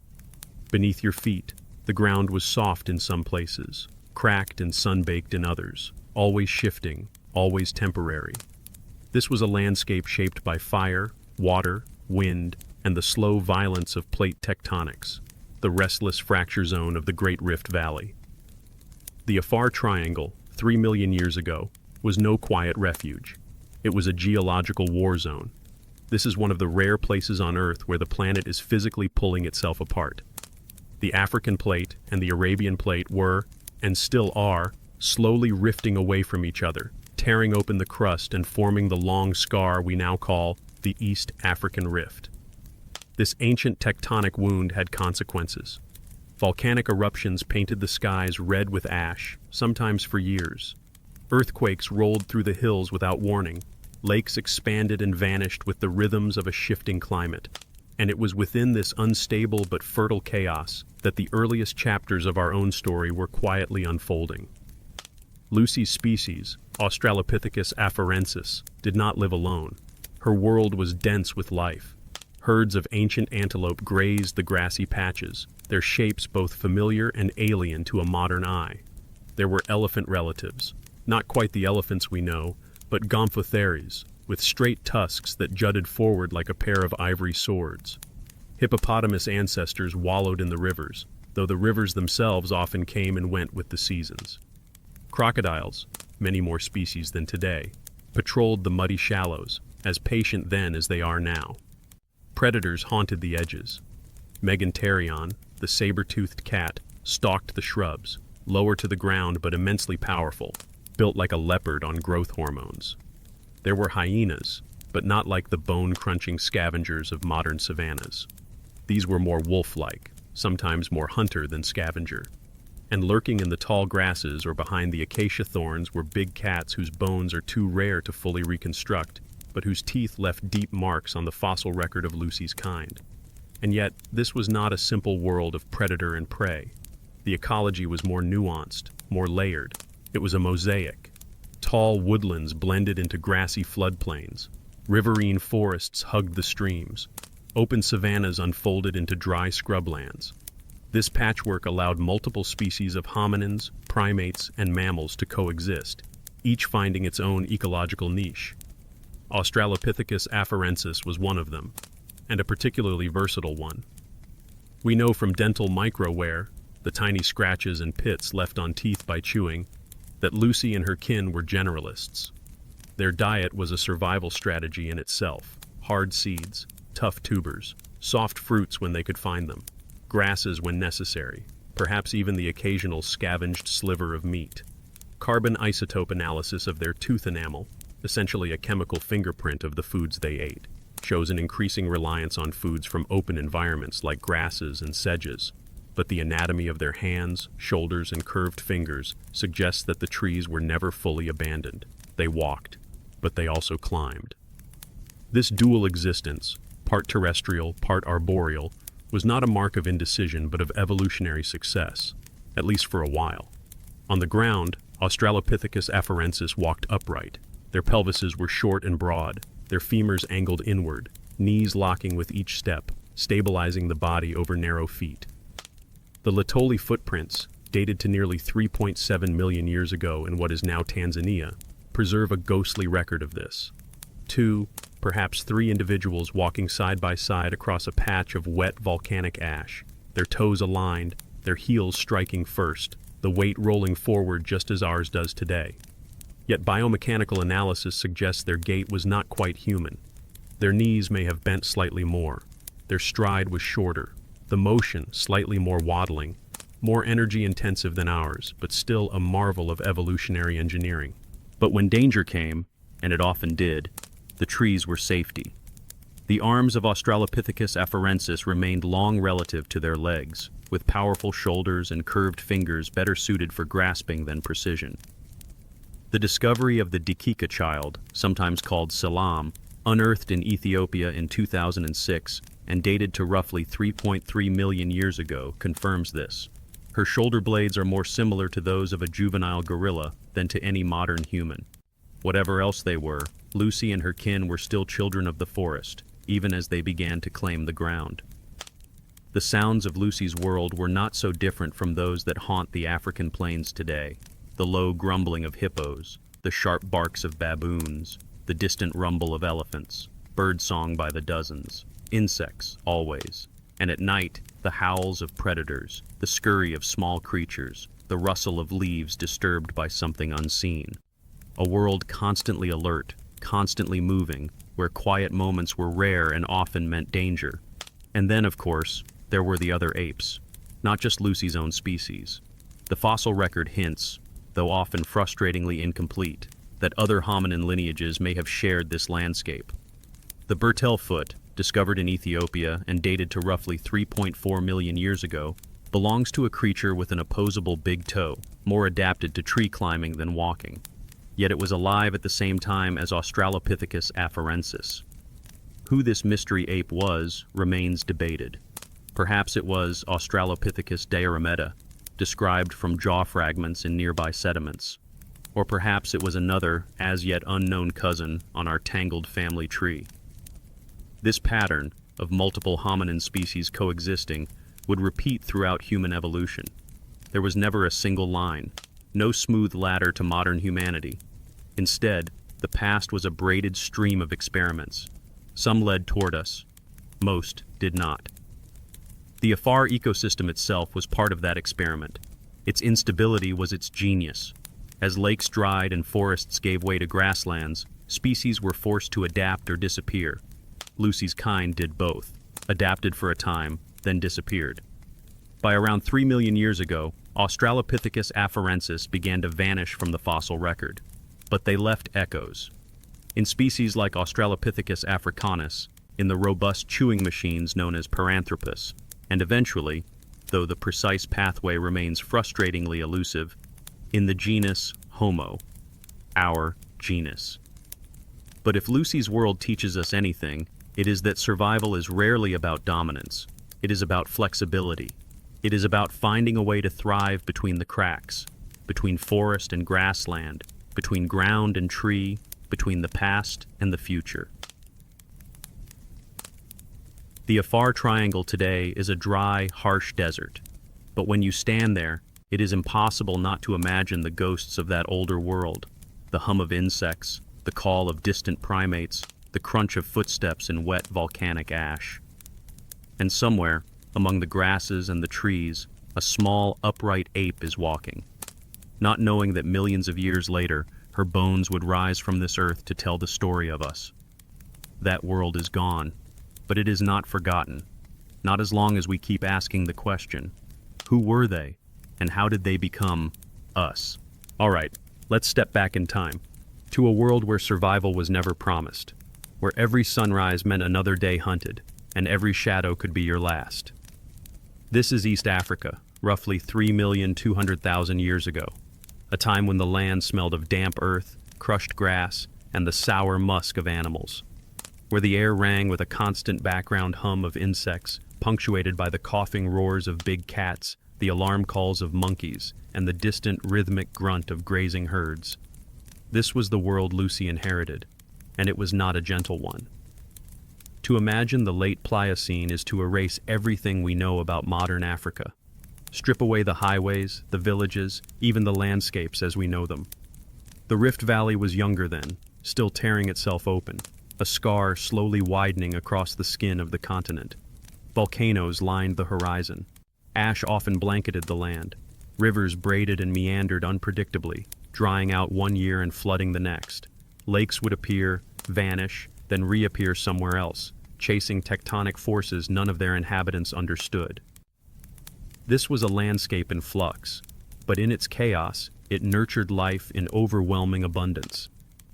Beneath your feet, the ground was soft in some places, cracked and sun-baked in others, always shifting, always temporary. This was a landscape shaped by fire, water, wind, and the slow violence of plate tectonics, the restless fracture zone of the Great Rift Valley. The Afar Triangle, 3 million years ago, was no quiet refuge. It was a geological war zone. This is one of the rare places on Earth where the planet is physically pulling itself apart. The African plate and the Arabian plate were, and still are, slowly rifting away from each other, tearing open the crust and forming the long scar we now call the East African Rift. This ancient tectonic wound had consequences. Volcanic eruptions painted the skies red with ash, sometimes for years. Earthquakes rolled through the hills without warning. Lakes expanded and vanished with the rhythms of a shifting climate. And it was within this unstable but fertile chaos that the earliest chapters of our own story were quietly unfolding. Lucy's species, Australopithecus afarensis, did not live alone. Her world was dense with life. Herds of ancient antelope grazed the grassy patches, their shapes both familiar and alien to a modern eye. There were elephant relatives, not quite the elephants we know, but gomphotheres, with straight tusks that jutted forward like a pair of ivory swords. Hippopotamus ancestors wallowed in the rivers, though the rivers themselves often came and went with the seasons. Crocodiles, many more species than today, patrolled the muddy shallows, as patient then as they are now. Predators haunted the edges. Meganterion, the saber-toothed cat, stalked the shrubs, lower to the ground but immensely powerful, built like a leopard on growth hormones. There were hyenas, but not like the bone-crunching scavengers of modern savannas. These were more wolf-like, sometimes more hunter than scavenger. And lurking in the tall grasses or behind the acacia thorns were big cats whose bones are too rare to fully reconstruct, but whose teeth left deep marks on the fossil record of Lucy's kind. And yet, this was not a simple world of predator and prey. The ecology was more nuanced, more layered. It was a mosaic. Tall woodlands blended into grassy floodplains. Riverine forests hugged the streams. Open savannas unfolded into dry scrublands. This patchwork allowed multiple species of hominins, primates, and mammals to coexist, each finding its own ecological niche. Australopithecus afarensis was one of them, and a particularly versatile one. We know from dental microwear, the tiny scratches and pits left on teeth by chewing, that Lucy and her kin were generalists. Their diet was a survival strategy in itself: hard seeds, tough tubers, soft fruits when they could find them, grasses when necessary, perhaps even the occasional scavenged sliver of meat. Carbon isotope analysis of their tooth enamel, essentially a chemical fingerprint of the foods they ate, shows an increasing reliance on foods from open environments like grasses and sedges. But the anatomy of their hands, shoulders, and curved fingers suggests that the trees were never fully abandoned. They walked, but they also climbed. This dual existence, part terrestrial, part arboreal, was not a mark of indecision but of evolutionary success, at least for a while. On the ground, Australopithecus afarensis walked upright. Their pelvises were short and broad, their femurs angled inward, knees locking with each step, stabilizing the body over narrow feet. The Laetoli footprints, dated to nearly 3.7 million years ago in what is now Tanzania, preserve a ghostly record of this. 2, perhaps 3 individuals walking side by side across a patch of wet volcanic ash, their toes aligned, their heels striking first, the weight rolling forward just as ours does today. Yet biomechanical analysis suggests their gait was not quite human. Their knees may have bent slightly more. Their stride was shorter. The motion slightly more waddling, more energy-intensive than ours, but still a marvel of evolutionary engineering. But when danger came, and it often did, the trees were safety. The arms of Australopithecus afarensis remained long relative to their legs, with powerful shoulders and curved fingers better suited for grasping than precision. The discovery of the Dikika child, sometimes called Selam, unearthed in Ethiopia in 2006 and dated to roughly 3.3 million years ago, confirms this. Her shoulder blades are more similar to those of a juvenile gorilla than to any modern human. Whatever else they were, Lucy and her kin were still children of the forest, even as they began to claim the ground. The sounds of Lucy's world were not so different from those that haunt the African plains today. The low grumbling of hippos, the sharp barks of baboons, the distant rumble of elephants, birdsong by the dozens, insects always, and at night the howls of predators, the scurry of small creatures, the rustle of leaves disturbed by something unseen. A world constantly alert, constantly moving, where quiet moments were rare and often meant danger. And then, of course, there were the other apes, not just Lucy's own species. The fossil record hints, though often frustratingly incomplete, that other hominin lineages may have shared this landscape. The Bertel foot, discovered in Ethiopia and dated to roughly 3.4 million years ago, belongs to a creature with an opposable big toe, more adapted to tree climbing than walking. Yet it was alive at the same time as Australopithecus afarensis. Who this mystery ape was remains debated. Perhaps it was Australopithecus diarymeta, described from jaw fragments in nearby sediments. Or perhaps it was another, as yet unknown cousin on our tangled family tree. This pattern of multiple hominin species coexisting would repeat throughout human evolution. There was never a single line, no smooth ladder to modern humanity. Instead, the past was a braided stream of experiments. Some led toward us, most did not. The Afar ecosystem itself was part of that experiment. Its instability was its genius. As lakes dried and forests gave way to grasslands, species were forced to adapt or disappear. Lucy's kind did both, adapted for a time, then disappeared. By around 3 million years ago, Australopithecus afarensis began to vanish from the fossil record, but they left echoes. in species like Australopithecus africanus, in the robust chewing machines known as Paranthropus, and eventually, though the precise pathway remains frustratingly elusive, in the genus Homo, our genus. But if Lucy's world teaches us anything, it is that survival is rarely about dominance. It is about flexibility. It is about finding a way to thrive between the cracks, between forest and grassland, between ground and tree, between the past and the future. The Afar Triangle today is a dry, harsh desert. But when you stand there, it is impossible not to imagine the ghosts of that older world, the hum of insects, the call of distant primates, the crunch of footsteps in wet volcanic ash. And somewhere, among the grasses and the trees, a small, upright ape is walking, not knowing that millions of years later, her bones would rise from this earth to tell the story of us. That world is gone, but it is not forgotten, not as long as we keep asking the question, who were they, and how did they become us? All right, let's step back in time, to a world where survival was never promised, where every sunrise meant another day hunted, and every shadow could be your last. This is East Africa, roughly 3,200,000 years ago, a time when the land smelled of damp earth, crushed grass, and the sour musk of animals, where the air rang with a constant background hum of insects, punctuated by the coughing roars of big cats, the alarm calls of monkeys, and the distant rhythmic grunt of grazing herds. This was the world Lucy inherited, and it was not a gentle one. To imagine the late Pliocene is to erase everything we know about modern Africa. Strip away the highways, the villages, even the landscapes as we know them. The Rift Valley was younger then, still tearing itself open, a scar slowly widening across the skin of the continent. Volcanoes lined the horizon. Ash often blanketed the land. Rivers braided and meandered unpredictably, drying out one year and flooding the next. Lakes would appear, vanish, then reappear somewhere else, chasing tectonic forces none of their inhabitants understood. This was a landscape in flux, but in its chaos, it nurtured life in overwhelming abundance.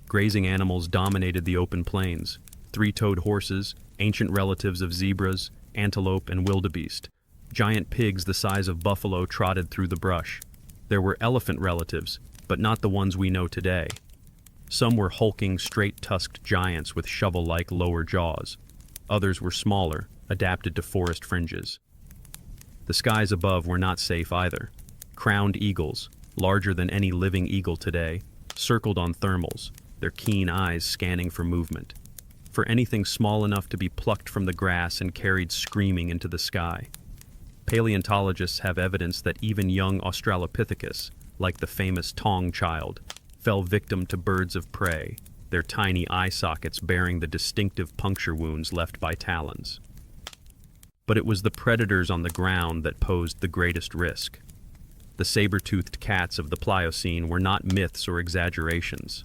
Grazing animals dominated the open plains. Three-toed horses, ancient relatives of zebras, antelope, and wildebeest. Giant pigs the size of buffalo trotted through the brush. There were elephant relatives, but not the ones we know today. Some were hulking, straight-tusked giants with shovel-like lower jaws. Others were smaller, adapted to forest fringes. The skies above were not safe either. Crowned eagles, larger than any living eagle today, circled on thermals, their keen eyes scanning for movement, for anything small enough to be plucked from the grass and carried screaming into the sky. Paleontologists have evidence that even young Australopithecus, like the famous Tong child, fell victim to birds of prey, their tiny eye sockets bearing the distinctive puncture wounds left by talons. But it was the predators on the ground that posed the greatest risk. The saber-toothed cats of the Pliocene were not myths or exaggerations.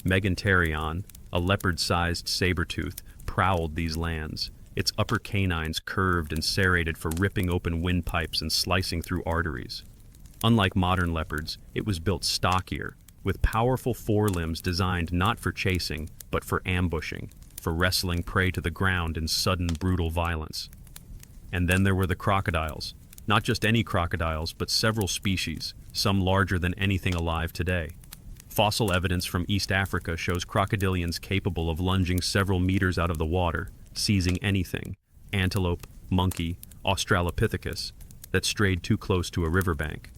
Meganterion, a leopard-sized saber-tooth, prowled these lands, its upper canines curved and serrated for ripping open windpipes and slicing through arteries. Unlike modern leopards, it was built stockier, with powerful forelimbs designed not for chasing, but for ambushing, for wrestling prey to the ground in sudden, brutal violence. And then there were the crocodiles. Not just any crocodiles, but several species, some larger than anything alive today. Fossil evidence from East Africa shows crocodilians capable of lunging several meters out of the water, seizing anything, antelope, monkey, Australopithecus, that strayed too close to a riverbank.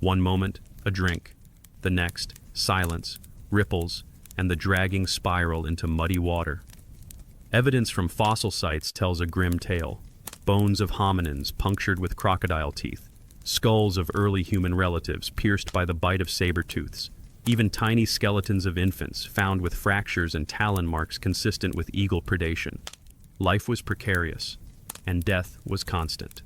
One moment, a drink. The next, silence, ripples, and the dragging spiral into muddy water. Evidence from fossil sites tells a grim tale. Bones of hominins punctured with crocodile teeth, skulls of early human relatives pierced by the bite of saber-tooths, even tiny skeletons of infants found with fractures and talon marks consistent with eagle predation. Life was precarious, and death was constant.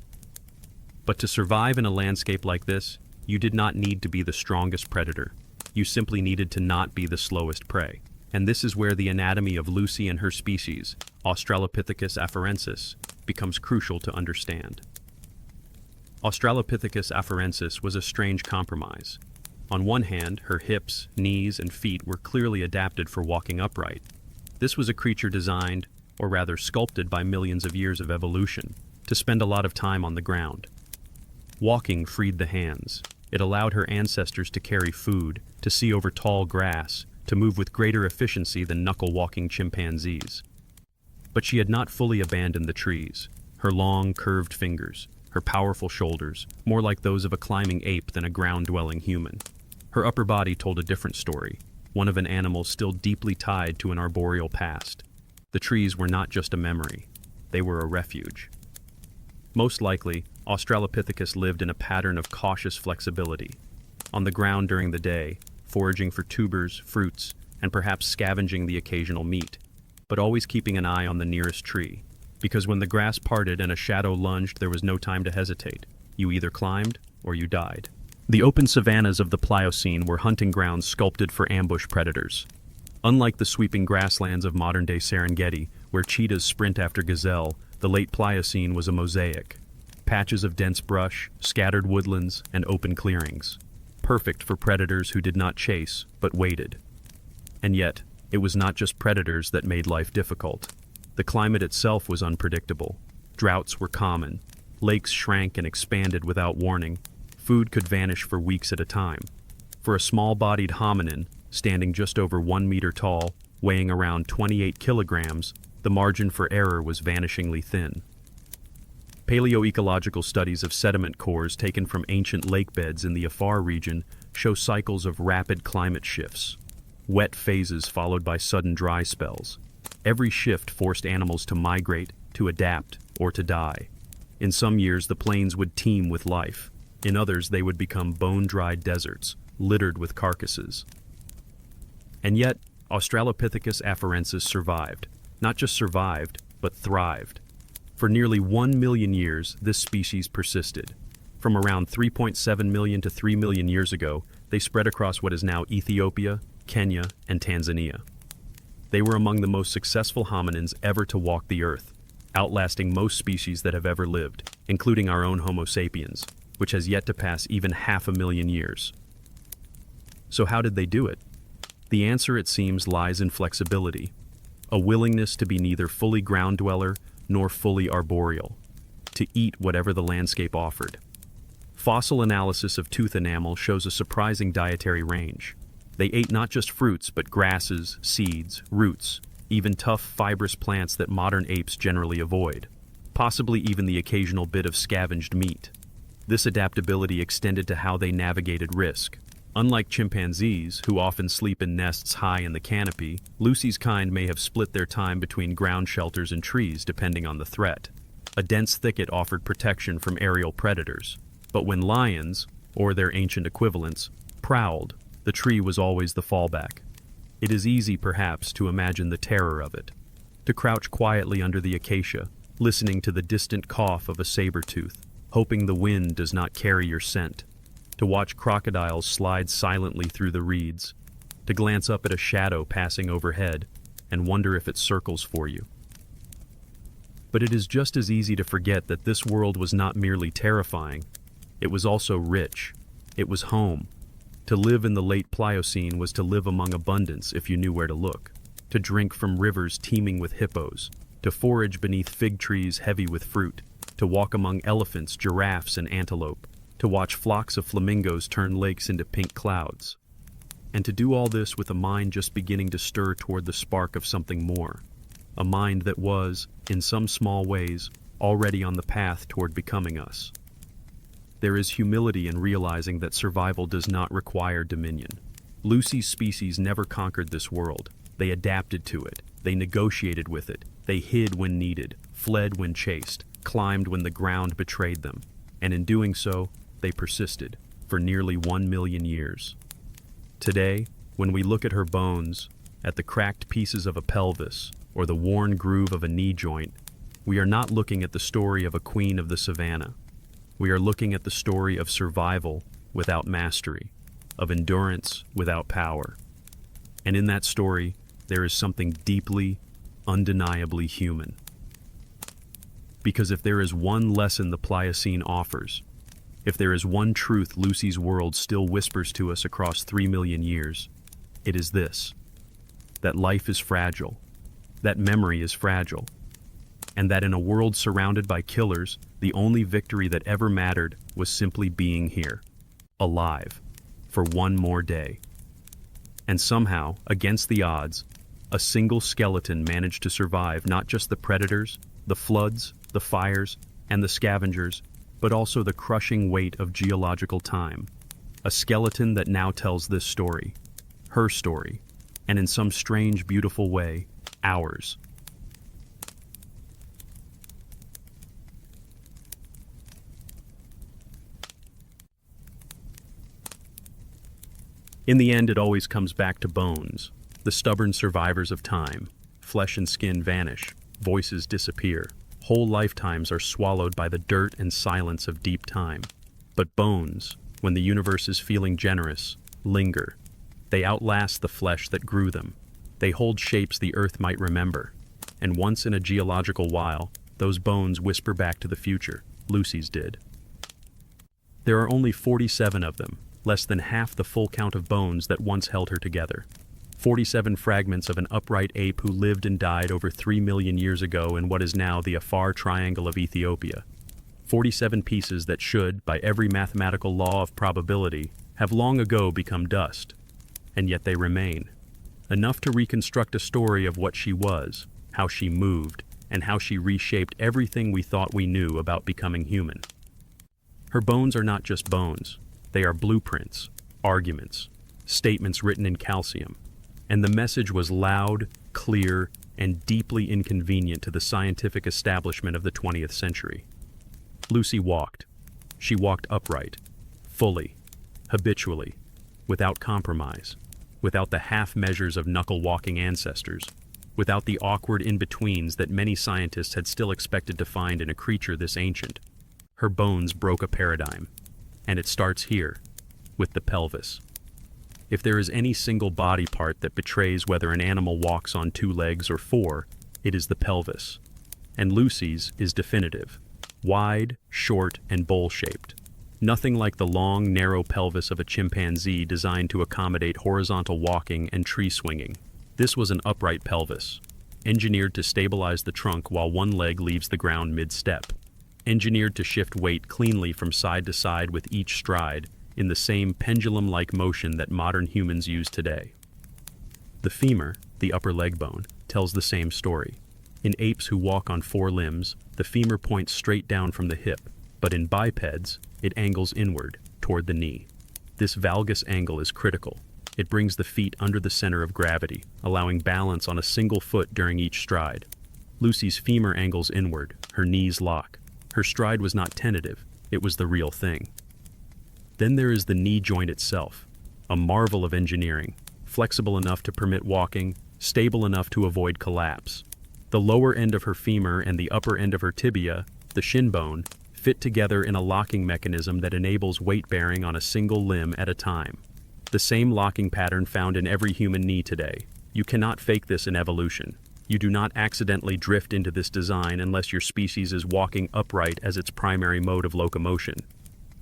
But to survive in a landscape like this, you did not need to be the strongest predator. You simply needed to not be the slowest prey. And this is where the anatomy of Lucy and her species, Australopithecus afarensis, becomes crucial to understand. Australopithecus afarensis was a strange compromise. On one hand, her hips, knees, and feet were clearly adapted for walking upright, This was a creature designed, or rather sculpted by millions of years of evolution, to spend a lot of time on the ground. Walking freed the hands. It allowed her ancestors to carry food, to see over tall grass, to move with greater efficiency than knuckle-walking chimpanzees. But she had not fully abandoned the trees. Her long, curved fingers, her powerful shoulders, more like those of a climbing ape than a ground-dwelling human. Her upper body told a different story, one of an animal still deeply tied to an arboreal past. The trees were not just a memory, they were a refuge. Most likely, Australopithecus lived in a pattern of cautious flexibility. On the ground during the day, foraging for tubers, fruits, and perhaps scavenging the occasional meat, but always keeping an eye on the nearest tree. Because when the grass parted and a shadow lunged, there was no time to hesitate. You either climbed or you died. The open savannas of the Pliocene were hunting grounds sculpted for ambush predators. Unlike the sweeping grasslands of modern-day Serengeti, where cheetahs sprint after gazelle, the late Pliocene was a mosaic. Patches of dense brush, scattered woodlands, and open clearings. Perfect for predators who did not chase, but waited. And yet, it was not just predators that made life difficult. The climate itself was unpredictable. Droughts were common. Lakes shrank and expanded without warning. Food could vanish for weeks at a time. For a small-bodied hominin, standing just over 1 meter tall, weighing around 28 kilograms, the margin for error was vanishingly thin. Paleoecological studies of sediment cores taken from ancient lake beds in the Afar region show cycles of rapid climate shifts. Wet phases followed by sudden dry spells. Every shift forced animals to migrate, to adapt, or to die. In some years, the plains would teem with life. In others, they would become bone-dried deserts, littered with carcasses. And yet, Australopithecus afarensis survived. Not just survived, but thrived. For nearly 1 million years, this species persisted. From around 3.7 million to 3 million years ago, they spread across what is now Ethiopia, Kenya, and Tanzania. They were among the most successful hominins ever to walk the earth, outlasting most species that have ever lived, including our own Homo sapiens, which has yet to pass even 500,000 years. So how did they do it? The answer, it seems, lies in flexibility, a willingness to be neither fully ground-dweller nor fully arboreal, to eat whatever the landscape offered. Fossil analysis of tooth enamel shows a surprising dietary range. They ate not just fruits, but grasses, seeds, roots, even tough, fibrous plants that modern apes generally avoid, possibly even the occasional bit of scavenged meat. This adaptability extended to how they navigated risk. Unlike chimpanzees, who often sleep in nests high in the canopy, Lucy's kind may have split their time between ground shelters and trees depending on the threat. A dense thicket offered protection from aerial predators. But when lions, or their ancient equivalents, prowled, the tree was always the fallback. It is easy, perhaps, to imagine the terror of it. To crouch quietly under the acacia, listening to the distant cough of a saber-tooth, hoping the wind does not carry your scent. To watch crocodiles slide silently through the reeds. To glance up at a shadow passing overhead and wonder if it circles for you. But it is just as easy to forget that this world was not merely terrifying. It was also rich. It was home. To live in the late Pliocene was to live among abundance if you knew where to look. To drink from rivers teeming with hippos. To forage beneath fig trees heavy with fruit. To walk among elephants, giraffes, and antelope. To watch flocks of flamingos turn lakes into pink clouds. And to do all this with a mind just beginning to stir toward the spark of something more. A mind that was, in some small ways, already on the path toward becoming us. There is humility in realizing that survival does not require dominion. Lucy's species never conquered this world. They adapted to it. They negotiated with it. They hid when needed, fled when chased, climbed when the ground betrayed them. And in doing so, they persisted for nearly 1 million years. Today, when we look at her bones, at the cracked pieces of a pelvis, or the worn groove of a knee joint, we are not looking at the story of a queen of the savannah. We are looking at the story of survival without mastery, of endurance without power. And in that story, there is something deeply, undeniably human. Because if there is one lesson the Pliocene offers, if there is one truth Lucy's world still whispers to us across 3 million years, it is this: that life is fragile, that memory is fragile, and that in a world surrounded by killers, the only victory that ever mattered was simply being here, alive, for one more day. And somehow, against the odds, a single skeleton managed to survive not just the predators, the floods, the fires, and the scavengers, but also the crushing weight of geological time. A skeleton that now tells this story, her story, and in some strange, beautiful way, ours. In the end, it always comes back to bones, the stubborn survivors of time. Flesh and skin vanish, voices disappear, whole lifetimes are swallowed by the dirt and silence of deep time. But bones, when the universe is feeling generous, linger. They outlast the flesh that grew them. They hold shapes the earth might remember. And once in a geological while, those bones whisper back to the future. Lucy's did. There are only 47 of them, less than half the full count of bones that once held her together. 47 fragments of an upright ape who lived and died over 3 million years ago in what is now the Afar Triangle of Ethiopia. 47 pieces that should, by every mathematical law of probability, have long ago become dust. And yet they remain. Enough to reconstruct a story of what she was, how she moved, and how she reshaped everything we thought we knew about becoming human. Her bones are not just bones. They are blueprints, arguments, statements written in calcium. And the message was loud, clear, and deeply inconvenient to the scientific establishment of the 20th century. Lucy walked. She walked upright, fully, habitually, without compromise, without the half measures of knuckle-walking ancestors, without the awkward in-betweens that many scientists had still expected to find in a creature this ancient. Her bones broke a paradigm. And it starts here, with the pelvis. If there is any single body part that betrays whether an animal walks on 2 legs or 4, it is the pelvis. And Lucy's is definitive. Wide, short, and bowl-shaped. Nothing like the long, narrow pelvis of a chimpanzee designed to accommodate horizontal walking and tree swinging. This was an upright pelvis, engineered to stabilize the trunk while one leg leaves the ground mid-step. Engineered to shift weight cleanly from side to side with each stride in the same pendulum-like motion that modern humans use today. The femur, the upper leg bone, tells the same story. In apes who walk on 4 limbs, the femur points straight down from the hip, but in bipeds, it angles inward, toward the knee. This valgus angle is critical. It brings the feet under the center of gravity, allowing balance on a single foot during each stride. Lucy's femur angles inward, her knees lock. Her stride was not tentative, it was the real thing. Then there is the knee joint itself, a marvel of engineering, flexible enough to permit walking, stable enough to avoid collapse. The lower end of her femur and the upper end of her tibia, the shin bone, fit together in a locking mechanism that enables weight bearing on a single limb at a time. The same locking pattern found in every human knee today. You cannot fake this in evolution. You do not accidentally drift into this design unless your species is walking upright as its primary mode of locomotion.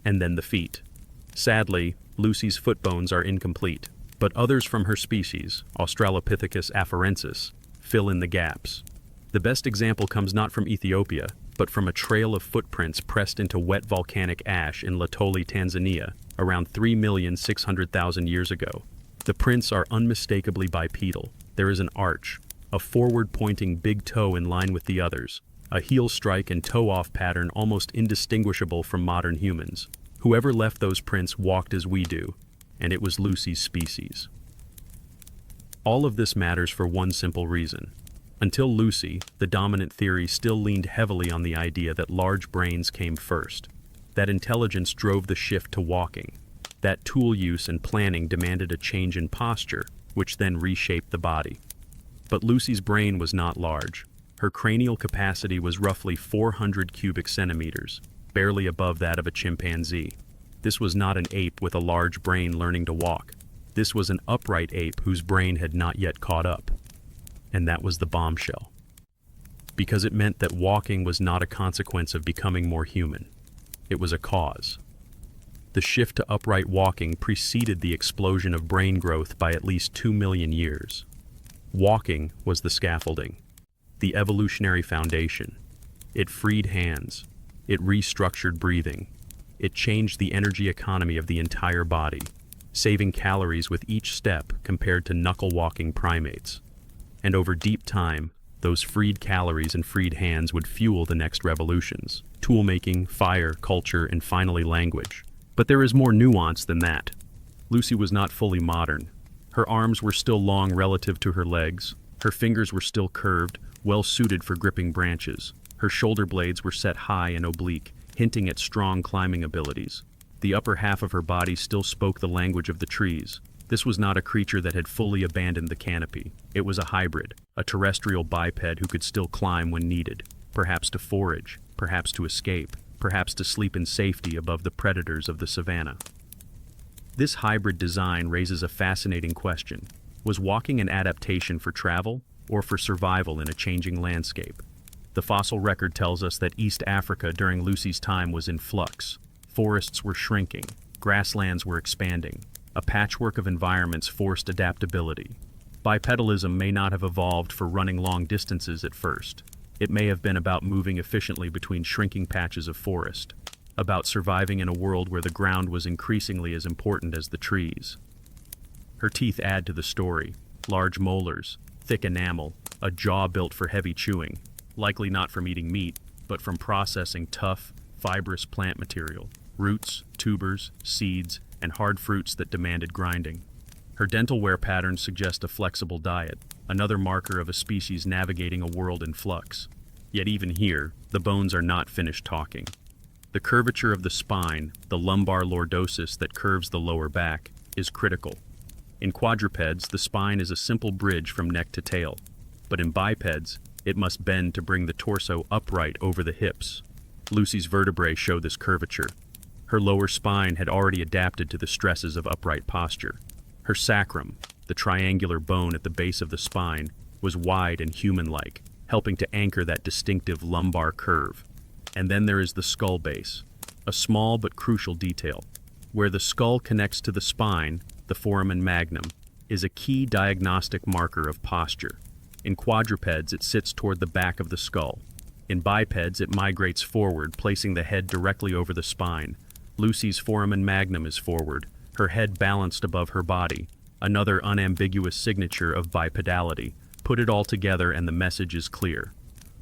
And then the feet. Sadly, Lucy's foot bones are incomplete, but others from her species, Australopithecus afarensis, fill in the gaps. The best example comes not from Ethiopia, but from a trail of footprints pressed into wet volcanic ash in Latoli, Tanzania, around 3,600,000 years ago. The prints are unmistakably bipedal. There is an arch, a forward-pointing big toe in line with the others, a heel strike and toe-off pattern almost indistinguishable from modern humans. Whoever left those prints walked as we do, and it was Lucy's species. All of this matters for one simple reason. Until Lucy, the dominant theory still leaned heavily on the idea that large brains came first, that intelligence drove the shift to walking, that tool use and planning demanded a change in posture, which then reshaped the body. But Lucy's brain was not large. Her cranial capacity was roughly 400 cubic centimeters, barely above that of a chimpanzee. This was not an ape with a large brain learning to walk. This was an upright ape whose brain had not yet caught up. And that was the bombshell. Because it meant that walking was not a consequence of becoming more human. It was a cause. The shift to upright walking preceded the explosion of brain growth by at least 2 million years. Walking was the scaffolding. the evolutionary foundation. It freed hands. It restructured breathing. It changed the energy economy of the entire body, saving calories with each step compared to knuckle-walking primates. And over deep time, those freed calories and freed hands would fuel the next revolutions: toolmaking, fire, culture, and finally language. But there is more nuance than that. Lucy was not fully modern. Her arms were still long relative to her legs. Her fingers were still curved, well suited for gripping branches. Her shoulder blades were set high and oblique, hinting at strong climbing abilities. The upper half of her body still spoke the language of the trees. This was not a creature that had fully abandoned the canopy. It was a hybrid, a terrestrial biped who could still climb when needed, perhaps to forage, perhaps to escape, perhaps to sleep in safety above the predators of the savanna. This hybrid design raises a fascinating question. Was walking an adaptation for travel or for survival in a changing landscape? The fossil record tells us that East Africa during Lucy's time was in flux. Forests were shrinking, grasslands were expanding. A patchwork of environments forced adaptability. Bipedalism may not have evolved for running long distances at first. It may have been about moving efficiently between shrinking patches of forest, about surviving in a world where the ground was increasingly as important as the trees. Her teeth add to the story: large molars, thick enamel, a jaw built for heavy chewing, likely not from eating meat, but from processing tough, fibrous plant material, roots, tubers, seeds, and hard fruits that demanded grinding. Her dental wear patterns suggest a flexible diet, another marker of a species navigating a world in flux. Yet even here, the bones are not finished talking. The curvature of the spine, the lumbar lordosis that curves the lower back, is critical. In quadrupeds, the spine is a simple bridge from neck to tail, but in bipeds, it must bend to bring the torso upright over the hips. Lucy's vertebrae show this curvature. Her lower spine had already adapted to the stresses of upright posture. Her sacrum, the triangular bone at the base of the spine, was wide and human-like, helping to anchor that distinctive lumbar curve. And then there is the skull base, a small but crucial detail. Where the skull connects to the spine, the foramen magnum, is a key diagnostic marker of posture. In quadrupeds, it sits toward the back of the skull. In bipeds, it migrates forward, placing the head directly over the spine. Lucy's foramen magnum is forward, her head balanced above her body, another unambiguous signature of bipedality. Put it all together and the message is clear.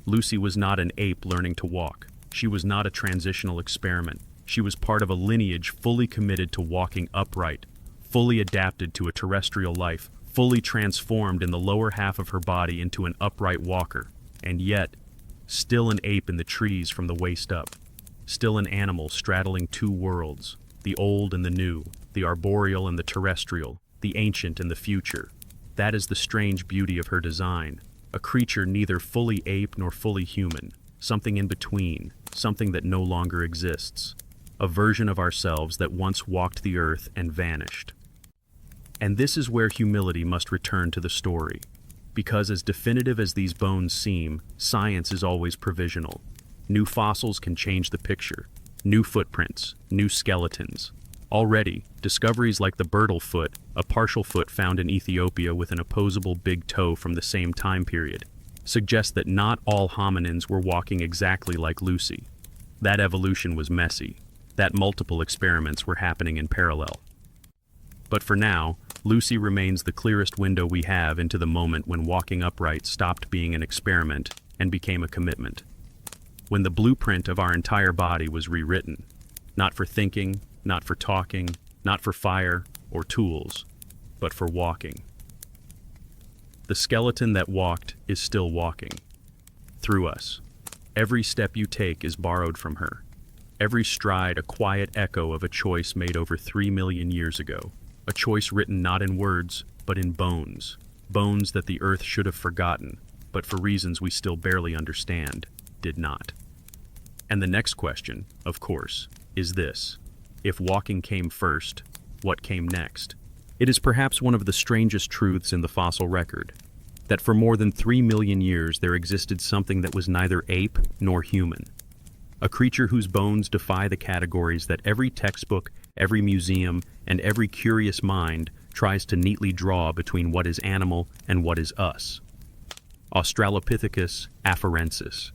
Lucy was not an ape learning to walk. She was not a transitional experiment. She was part of a lineage fully committed to walking upright, fully adapted to a terrestrial life, fully transformed in the lower half of her body into an upright walker, and yet, still an ape in the trees from the waist up. Still an animal straddling two worlds, the old and the new, the arboreal and the terrestrial, the ancient and the future. That is the strange beauty of her design, a creature neither fully ape nor fully human, something in between, something that no longer exists, a version of ourselves that once walked the earth and vanished. And this is where humility must return to the story, because as definitive as these bones seem, science is always provisional. New fossils can change the picture. New footprints, new skeletons. Already, discoveries like the Bertel foot, a partial foot found in Ethiopia with an opposable big toe from the same time period, suggest that not all hominins were walking exactly like Lucy. That evolution was messy. That multiple experiments were happening in parallel. But for now, Lucy remains the clearest window we have into the moment when walking upright stopped being an experiment and became a commitment. When the blueprint of our entire body was rewritten, not for thinking, not for talking, not for fire or tools, but for walking. The skeleton that walked is still walking. Through us. Every step you take is borrowed from her. Every stride a quiet echo of a choice made over 3 million years ago. A choice written not in words, but in bones. Bones that the earth should have forgotten, but for reasons we still barely understand, did not. And the next question, of course, is this. If walking came first, what came next? It is perhaps one of the strangest truths in the fossil record, that for more than 3 million years there existed something that was neither ape nor human. A creature whose bones defy the categories that every textbook, every museum, and every curious mind tries to neatly draw between what is animal and what is us. Australopithecus afarensis,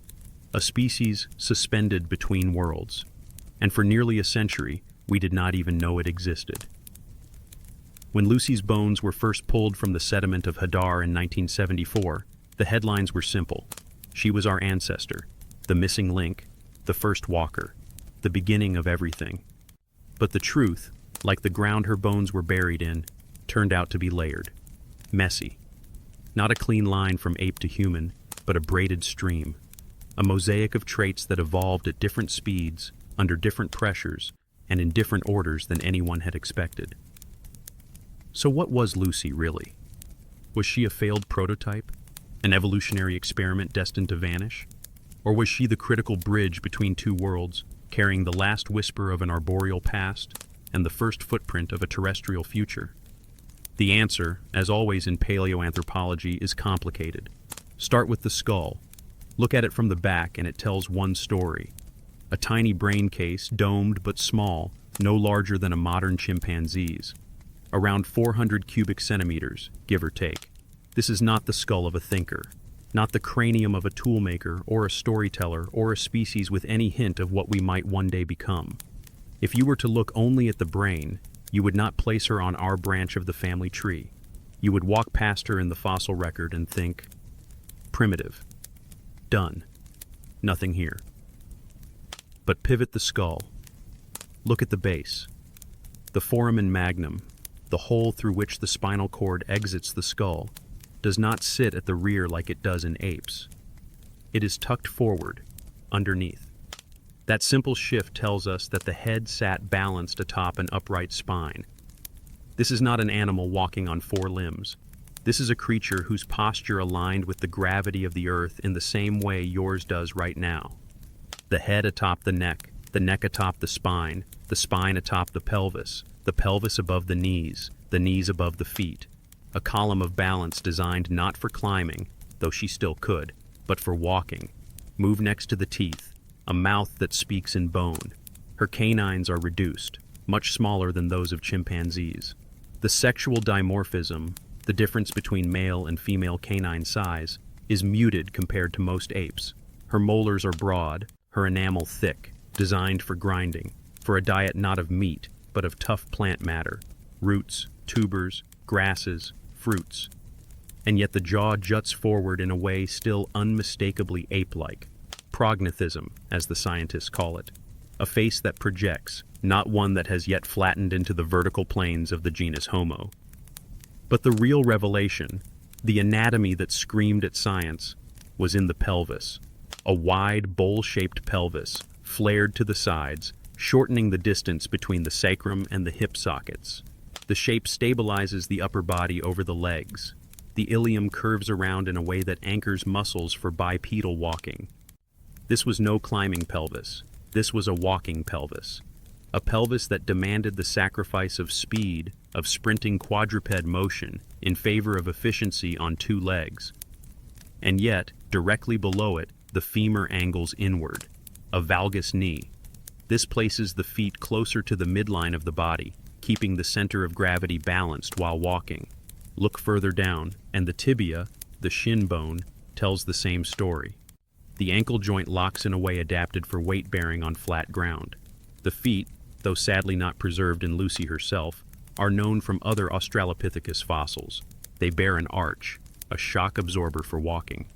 a species suspended between worlds, and for nearly a century we did not even know it existed. When Lucy's bones were first pulled from the sediment of Hadar in 1974, the headlines were simple. She was our ancestor, the missing link, the first walker, the beginning of everything. But the truth, like the ground her bones were buried in, turned out to be layered, messy. Not a clean line from ape to human, but a braided stream, a mosaic of traits that evolved at different speeds, under different pressures, and in different orders than anyone had expected. So what was Lucy really? Was she a failed prototype? An evolutionary experiment destined to vanish? Or was she the critical bridge between two worlds, carrying the last whisper of an arboreal past and the first footprint of a terrestrial future? The answer, as always in paleoanthropology, is complicated. Start with the skull. Look at it from the back and it tells one story. A tiny brain case, domed but small, no larger than a modern chimpanzee's. Around 400 cubic centimeters, give or take. This is not the skull of a thinker, not the cranium of a toolmaker or a storyteller or a species with any hint of what we might one day become. If you were to look only at the brain, you would not place her on our branch of the family tree. You would walk past her in the fossil record and think, primitive. Done. Nothing here. But pivot the skull. Look at the base. The foramen magnum, the hole through which the spinal cord exits the skull, does not sit at the rear like it does in apes. It is tucked forward, underneath. That simple shift tells us that the head sat balanced atop an upright spine. This is not an animal walking on four limbs. This is a creature whose posture aligned with the gravity of the earth in the same way yours does right now. The head atop the neck atop the spine atop the pelvis above the knees above the feet. A column of balance designed not for climbing, though she still could, but for walking. Move next to the teeth, a mouth that speaks in bone. Her canines are reduced, much smaller than those of chimpanzees. The sexual dimorphism, the difference between male and female canine size, is muted compared to most apes. Her molars are broad, her enamel thick, designed for grinding, for a diet not of meat, but of tough plant matter, roots, tubers, grasses, fruits. And yet the jaw juts forward in a way still unmistakably ape-like. Prognathism, as the scientists call it. A face that projects, not one that has yet flattened into the vertical planes of the genus Homo. But the real revelation, the anatomy that screamed at science, was in the pelvis. A wide, bowl-shaped pelvis, flared to the sides, shortening the distance between the sacrum and the hip sockets. The shape stabilizes the upper body over the legs. The ilium curves around in a way that anchors muscles for bipedal walking. This was no climbing pelvis. This was a walking pelvis. A pelvis that demanded the sacrifice of speed, of sprinting quadruped motion, in favor of efficiency on two legs. And yet, directly below it, the femur angles inward, a valgus knee. This places the feet closer to the midline of the body, keeping the center of gravity balanced while walking. Look further down, and the tibia, the shin bone, tells the same story. The ankle joint locks in a way adapted for weight bearing on flat ground. The feet, though sadly not preserved in Lucy herself, are known from other Australopithecus fossils. They bear an arch, a shock absorber for walking,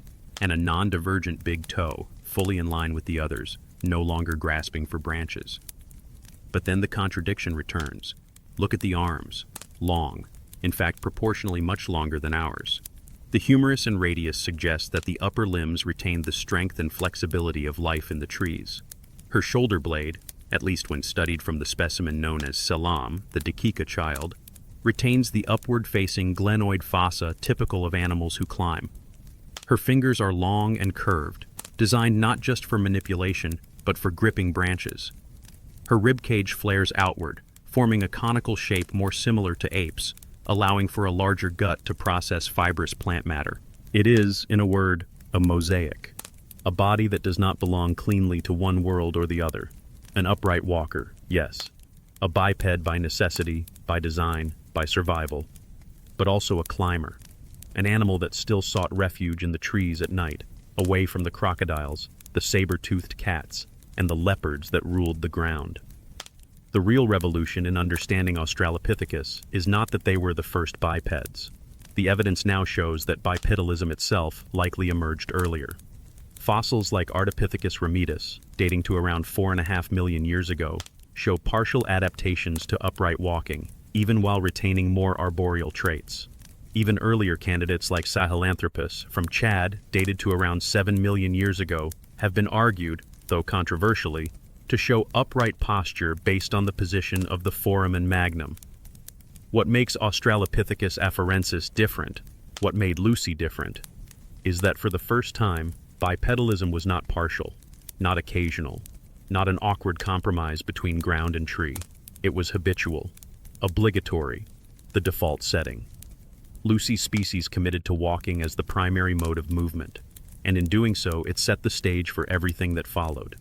and a non-divergent big toe, fully in line with the others, no longer grasping for branches. But then the contradiction returns. Look at the arms, long, in fact proportionally much longer than ours. The humerus and radius suggest that the upper limbs retain the strength and flexibility of life in the trees. Her shoulder blade, at least when studied from the specimen known as Selam, the Dakika child, retains the upward-facing glenoid fossa typical of animals who climb. Her fingers are long and curved, designed not just for manipulation, but for gripping branches. Her ribcage flares outward, forming a conical shape more similar to apes, allowing for a larger gut to process fibrous plant matter. It is, in a word, a mosaic. A body that does not belong cleanly to one world or the other. An upright walker, yes. A biped by necessity, by design, by survival. But also a climber. an animal that still sought refuge in the trees at night, away from the crocodiles, the saber-toothed cats, and the leopards that ruled the ground. The real revolution in understanding Australopithecus is not that they were the first bipeds. The evidence now shows that bipedalism itself likely emerged earlier. Fossils like Ardipithecus ramidus, dating to around 4.5 million years ago, show partial adaptations to upright walking, even while retaining more arboreal traits. Even earlier candidates like Sahelanthropus from Chad, dated to around 7 million years ago, have been argued, though controversially, to show upright posture based on the position of the foramen magnum. What makes Australopithecus afarensis different, what made Lucy different, is that for the first time, bipedalism was not partial, not occasional, not an awkward compromise between ground and tree. It was habitual, obligatory, the default setting. Lucy's species committed to walking as the primary mode of movement, and in doing so, it set the stage for everything that followed.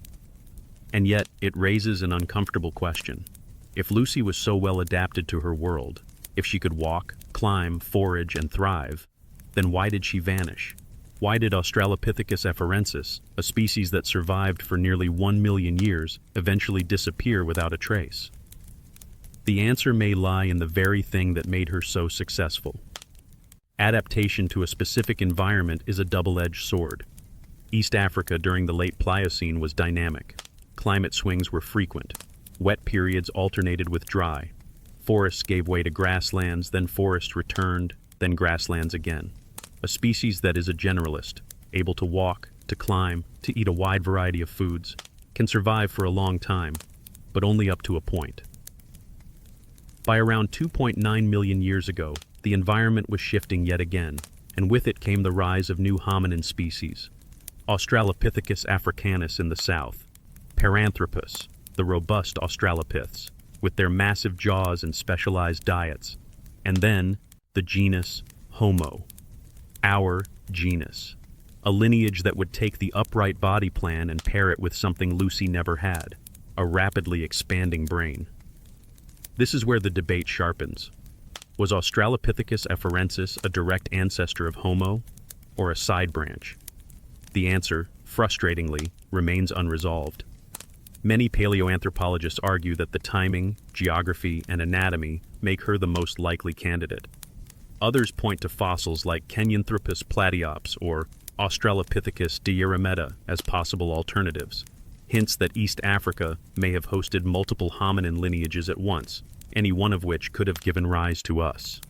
And yet, it raises an uncomfortable question. If Lucy was so well adapted to her world, if she could walk, climb, forage, and thrive, then why did she vanish? Why did Australopithecus afarensis, a species that survived for nearly 1 million years, eventually disappear without a trace? The answer may lie in the very thing that made her so successful. Adaptation to a specific environment is a double-edged sword. East Africa during the late Pliocene was dynamic. Climate swings were frequent. Wet periods alternated with dry. Forests gave way to grasslands, then forests returned, then grasslands again. A species that is a generalist, able to walk, to climb, to eat a wide variety of foods, can survive for a long time, but only up to a point. By around 2.9 million years ago, the environment was shifting yet again, and with it came the rise of new hominin species. Australopithecus africanus in the south, Paranthropus, the robust Australopiths, with their massive jaws and specialized diets, and then the genus Homo, our genus, a lineage that would take the upright body plan and pair it with something Lucy never had, a rapidly expanding brain. This is where the debate sharpens. Was Australopithecus afarensis a direct ancestor of Homo, or a side branch? The answer, frustratingly, remains unresolved. Many paleoanthropologists argue that the timing, geography, and anatomy make her the most likely candidate. Others point to fossils like Kenyanthropus platyops or Australopithecus diarrhemeta as possible alternatives, hints that East Africa may have hosted multiple hominin lineages at once, any one of which could have given rise to us.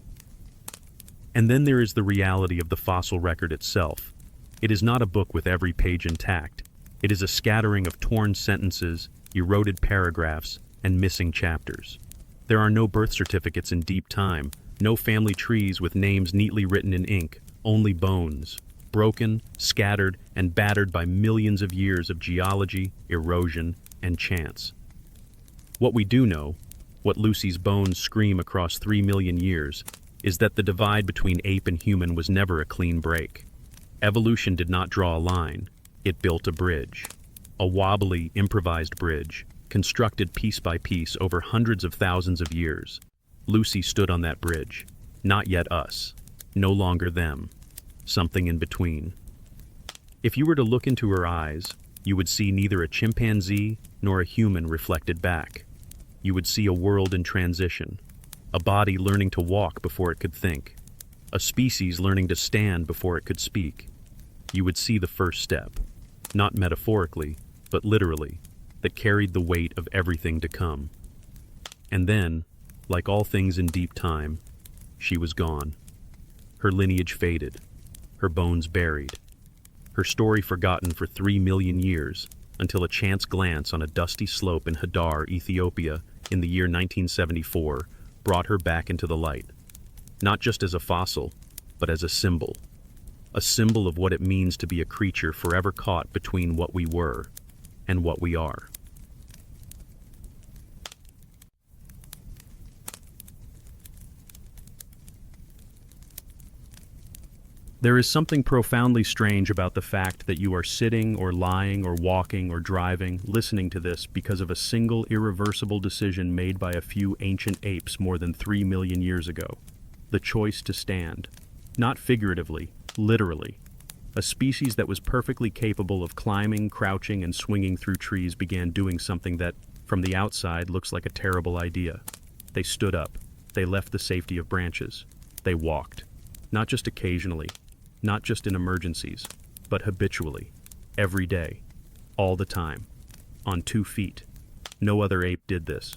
And then there is the reality of the fossil record itself. It is not a book with every page intact. It is a scattering of torn sentences, eroded paragraphs, and missing chapters. There are no birth certificates in deep time, no family trees with names neatly written in ink, only bones, broken, scattered, and battered by millions of years of geology, erosion, and chance. What we do know, what Lucy's bones scream across 3 million years, is that the divide between ape and human was never a clean break. Evolution did not draw a line. It built a bridge, a wobbly, improvised bridge, constructed piece by piece over hundreds of thousands of years. Lucy stood on that bridge, not yet us, no longer them, something in between. If you were to look into her eyes, you would see neither a chimpanzee nor a human reflected back. You would see a world in transition, a body learning to walk before it could think, a species learning to stand before it could speak. You would see the first step, not metaphorically, but literally, that carried the weight of everything to come. And then, like all things in deep time, she was gone. Her lineage faded, her bones buried, her story forgotten for 3 million years, until a chance glance on a dusty slope in Hadar, Ethiopia, in the year 1974, brought her back into the light. Not just as a fossil, but as a symbol of what it means to be a creature forever caught between what we were and what we are. There is something profoundly strange about the fact that you are sitting or lying or walking or driving, listening to this because of a single irreversible decision made by a few ancient apes more than 3 million years ago. The choice to stand. Not figuratively, literally. A species that was perfectly capable of climbing, crouching, and swinging through trees began doing something that, from the outside, looks like a terrible idea. They stood up. They left the safety of branches. They walked. Not just occasionally, not just in emergencies, but habitually, every day, all the time, on 2 feet. No other ape did this.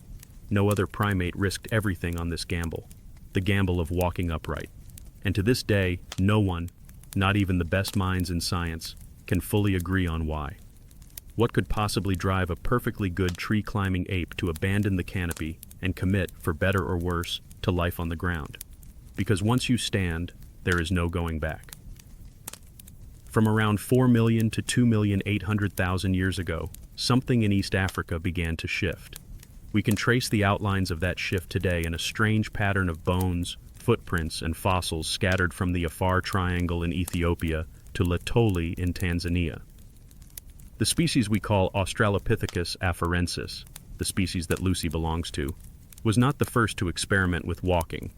No other primate risked everything on this gamble, the gamble of walking upright. And to this day, no one, not even the best minds in science, can fully agree on why. What could possibly drive a perfectly good tree-climbing ape to abandon the canopy and commit, for better or worse, to life on the ground? Because once you stand, there is no going back. From around 4 million to 2,800,000 years ago, something in East Africa began to shift. We can trace the outlines of that shift today in a strange pattern of bones, footprints, and fossils scattered from the Afar Triangle in Ethiopia to Latoli in Tanzania. The species we call Australopithecus afarensis, the species that Lucy belongs to, was not the first to experiment with walking,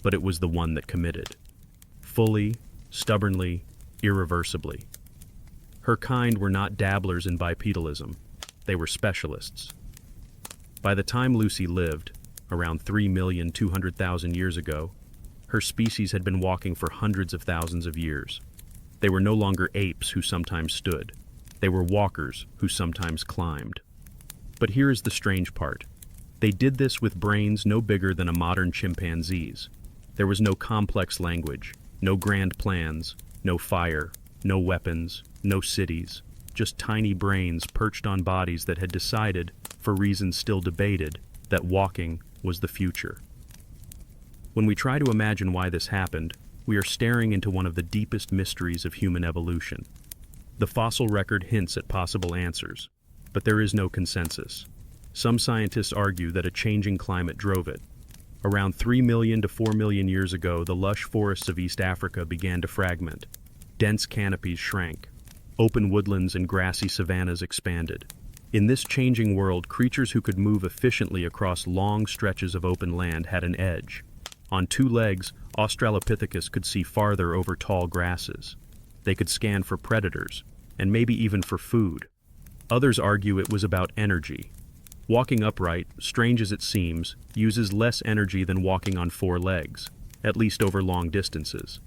but it was the one that committed. Fully, stubbornly, irreversibly. Her kind were not dabblers in bipedalism. They were specialists. By the time Lucy lived, around 3,200,000 years ago, her species had been walking for hundreds of thousands of years. They were no longer apes who sometimes stood. They were walkers who sometimes climbed. But here is the strange part. They did this with brains no bigger than a modern chimpanzee's. There was no complex language, no grand plans, no fire, no weapons, no cities, just tiny brains perched on bodies that had decided, for reasons still debated, that walking was the future. When we try to imagine why this happened, we are staring into one of the deepest mysteries of human evolution. The fossil record hints at possible answers, but there is no consensus. Some scientists argue that a changing climate drove it. Around 3 million to 4 million years ago, the lush forests of East Africa began to fragment. Dense canopies shrank. Open woodlands and grassy savannas expanded. In this changing world, creatures who could move efficiently across long stretches of open land had an edge. On 2 legs, Australopithecus could see farther over tall grasses. They could scan for predators, and maybe even for food. Others argue it was about energy. Walking upright, strange as it seems, uses less energy than walking on 4 legs, at least over long distances.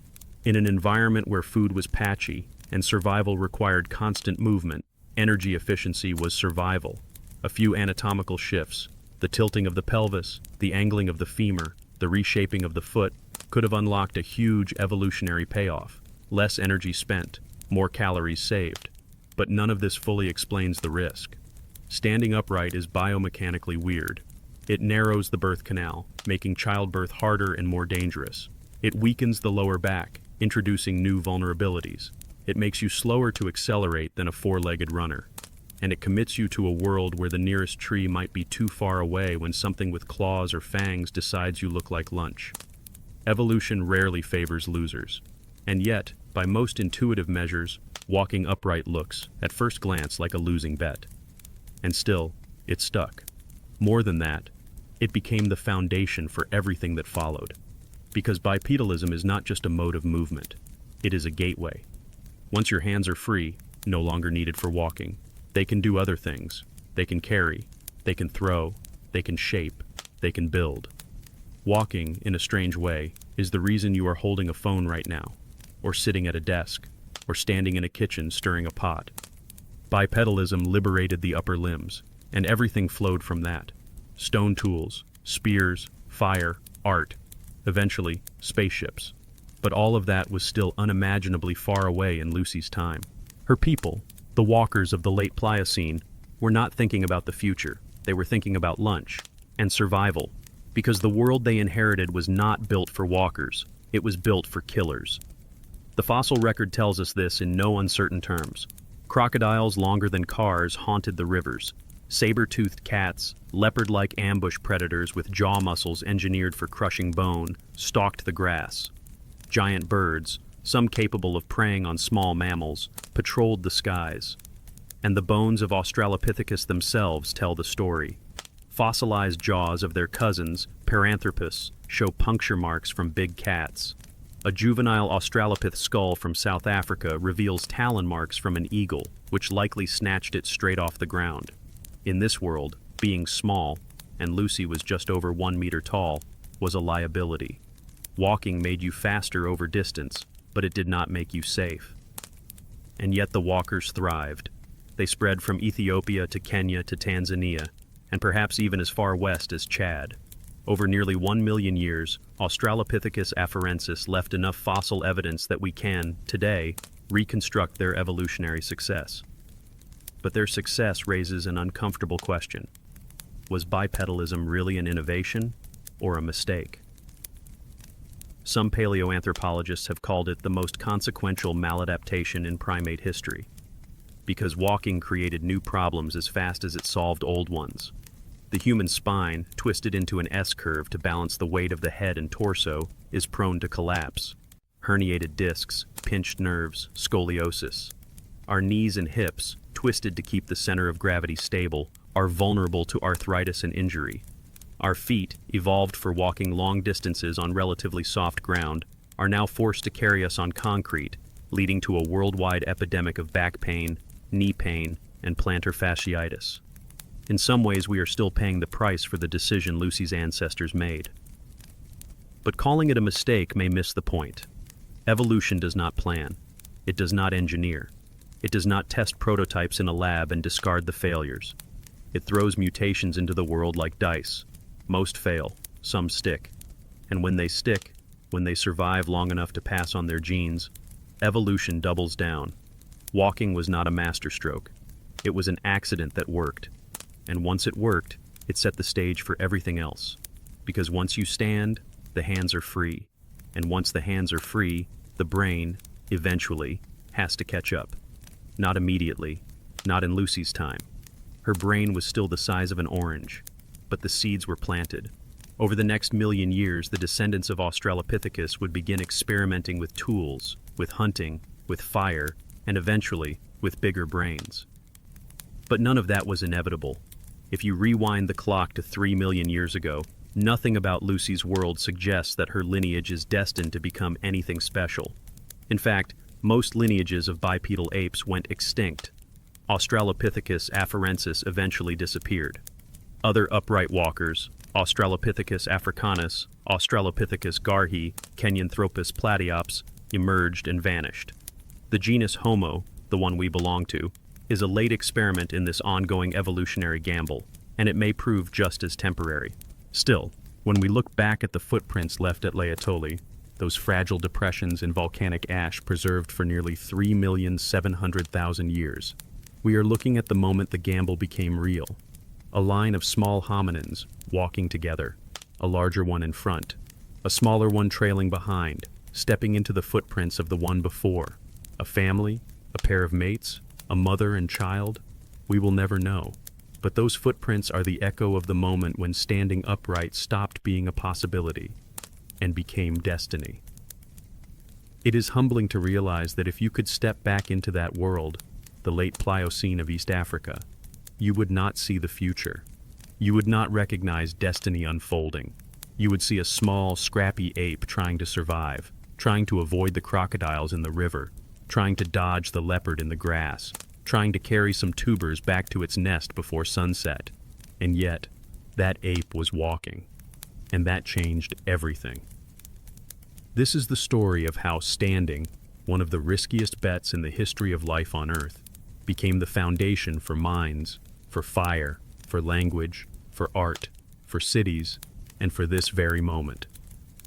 In an environment where food was patchy and survival required constant movement, energy efficiency was survival. A few anatomical shifts, the tilting of the pelvis, the angling of the femur, the reshaping of the foot, could have unlocked a huge evolutionary payoff. Less energy spent, more calories saved. But none of this fully explains the risk. Standing upright is biomechanically weird. It narrows the birth canal, making childbirth harder and more dangerous. It weakens the lower back, introducing new vulnerabilities. It makes you slower to accelerate than a 4-legged runner. And it commits you to a world where the nearest tree might be too far away when something with claws or fangs decides you look like lunch. Evolution rarely favors losers. And yet, by most intuitive measures, walking upright looks, at first glance, like a losing bet. And still, it stuck. More than that, it became the foundation for everything that followed. Because bipedalism is not just a mode of movement, it is a gateway. Once your hands are free, no longer needed for walking, they can do other things. They can carry, they can throw, they can shape, they can build. Walking, in a strange way, is the reason you are holding a phone right now, or sitting at a desk, or standing in a kitchen stirring a pot. Bipedalism liberated the upper limbs, and everything flowed from that. Stone tools, spears, fire, art, eventually, spaceships. But all of that was still unimaginably far away in Lucy's time. Her people, the walkers of the late Pliocene, were not thinking about the future. They were thinking about lunch and survival, because the world they inherited was not built for walkers. It was built for killers. The fossil record tells us this in no uncertain terms. Crocodiles longer than cars haunted the rivers. Saber-toothed cats, leopard-like ambush predators with jaw muscles engineered for crushing bone, stalked the grass. Giant birds, some capable of preying on small mammals, patrolled the skies. And the bones of Australopithecus themselves tell the story. Fossilized jaws of their cousins, Paranthropus, show puncture marks from big cats. A juvenile Australopith skull from South Africa reveals talon marks from an eagle, which likely snatched it straight off the ground. In this world, being small, and Lucy was just over 1 meter tall, was a liability. Walking made you faster over distance, but it did not make you safe. And yet the walkers thrived. They spread from Ethiopia to Kenya to Tanzania, and perhaps even as far west as Chad. Over nearly 1 million years, Australopithecus afarensis left enough fossil evidence that we can, today, reconstruct their evolutionary success. But their success raises an uncomfortable question. Was bipedalism really an innovation or a mistake? Some paleoanthropologists have called it the most consequential maladaptation in primate history, because walking created new problems as fast as it solved old ones. The human spine, twisted into an S-curve to balance the weight of the head and torso, is prone to collapse. Herniated discs, pinched nerves, scoliosis. Our knees and hips, twisted to keep the center of gravity stable, are vulnerable to arthritis and injury. Our feet, evolved for walking long distances on relatively soft ground, are now forced to carry us on concrete, leading to a worldwide epidemic of back pain, knee pain, and plantar fasciitis. In some ways, we are still paying the price for the decision Lucy's ancestors made. But calling it a mistake may miss the point. Evolution does not plan. It does not engineer. It does not test prototypes in a lab and discard the failures. It throws mutations into the world like dice. Most fail, some stick. And when they stick, when they survive long enough to pass on their genes, evolution doubles down. Walking was not a masterstroke. It was an accident that worked. And once it worked, it set the stage for everything else. Because once you stand, the hands are free. And once the hands are free, the brain, eventually, has to catch up. Not immediately, not in Lucy's time. Her brain was still the size of an orange, but the seeds were planted. Over the next million years, the descendants of Australopithecus would begin experimenting with tools, with hunting, with fire, and eventually, with bigger brains. But none of that was inevitable. If you rewind the clock to 3 million years ago, nothing about Lucy's world suggests that her lineage is destined to become anything special. In fact, most lineages of bipedal apes went extinct. Australopithecus afarensis eventually disappeared. Other upright walkers, Australopithecus africanus, Australopithecus garhi, Kenyanthropus platyops, emerged and vanished. The genus Homo, the one we belong to, is a late experiment in this ongoing evolutionary gamble, and it may prove just as temporary. Still, when we look back at the footprints left at Laetoli, those fragile depressions in volcanic ash preserved for nearly 3,700,000 years, we are looking at the moment the gamble became real. A line of small hominins walking together, a larger one in front, a smaller one trailing behind, stepping into the footprints of the one before. A family, a pair of mates, a mother and child, we will never know. But those footprints are the echo of the moment when standing upright stopped being a possibility and became destiny. It is humbling to realize that if you could step back into that world, the late Pliocene of East Africa, you would not see the future. You would not recognize destiny unfolding. You would see a small, scrappy ape trying to survive, trying to avoid the crocodiles in the river, trying to dodge the leopard in the grass, trying to carry some tubers back to its nest before sunset. And yet, that ape was walking. And that changed everything. This is the story of how standing, one of the riskiest bets in the history of life on Earth, became the foundation for minds, for fire, for language, for art, for cities, and for this very moment,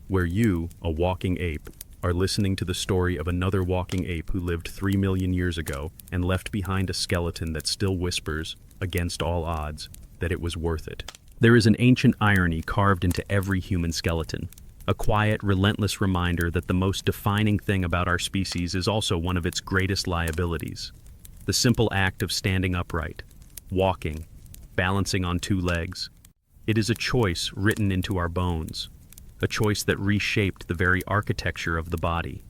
where you, a walking ape, are listening to the story of another walking ape who lived 3 million years ago and left behind a skeleton that still whispers, against all odds, that it was worth it. There is an ancient irony carved into every human skeleton, a quiet, relentless reminder that the most defining thing about our species is also one of its greatest liabilities. The simple act of standing upright, walking, balancing on 2 legs. It is a choice written into our bones, a choice that reshaped the very architecture of the body,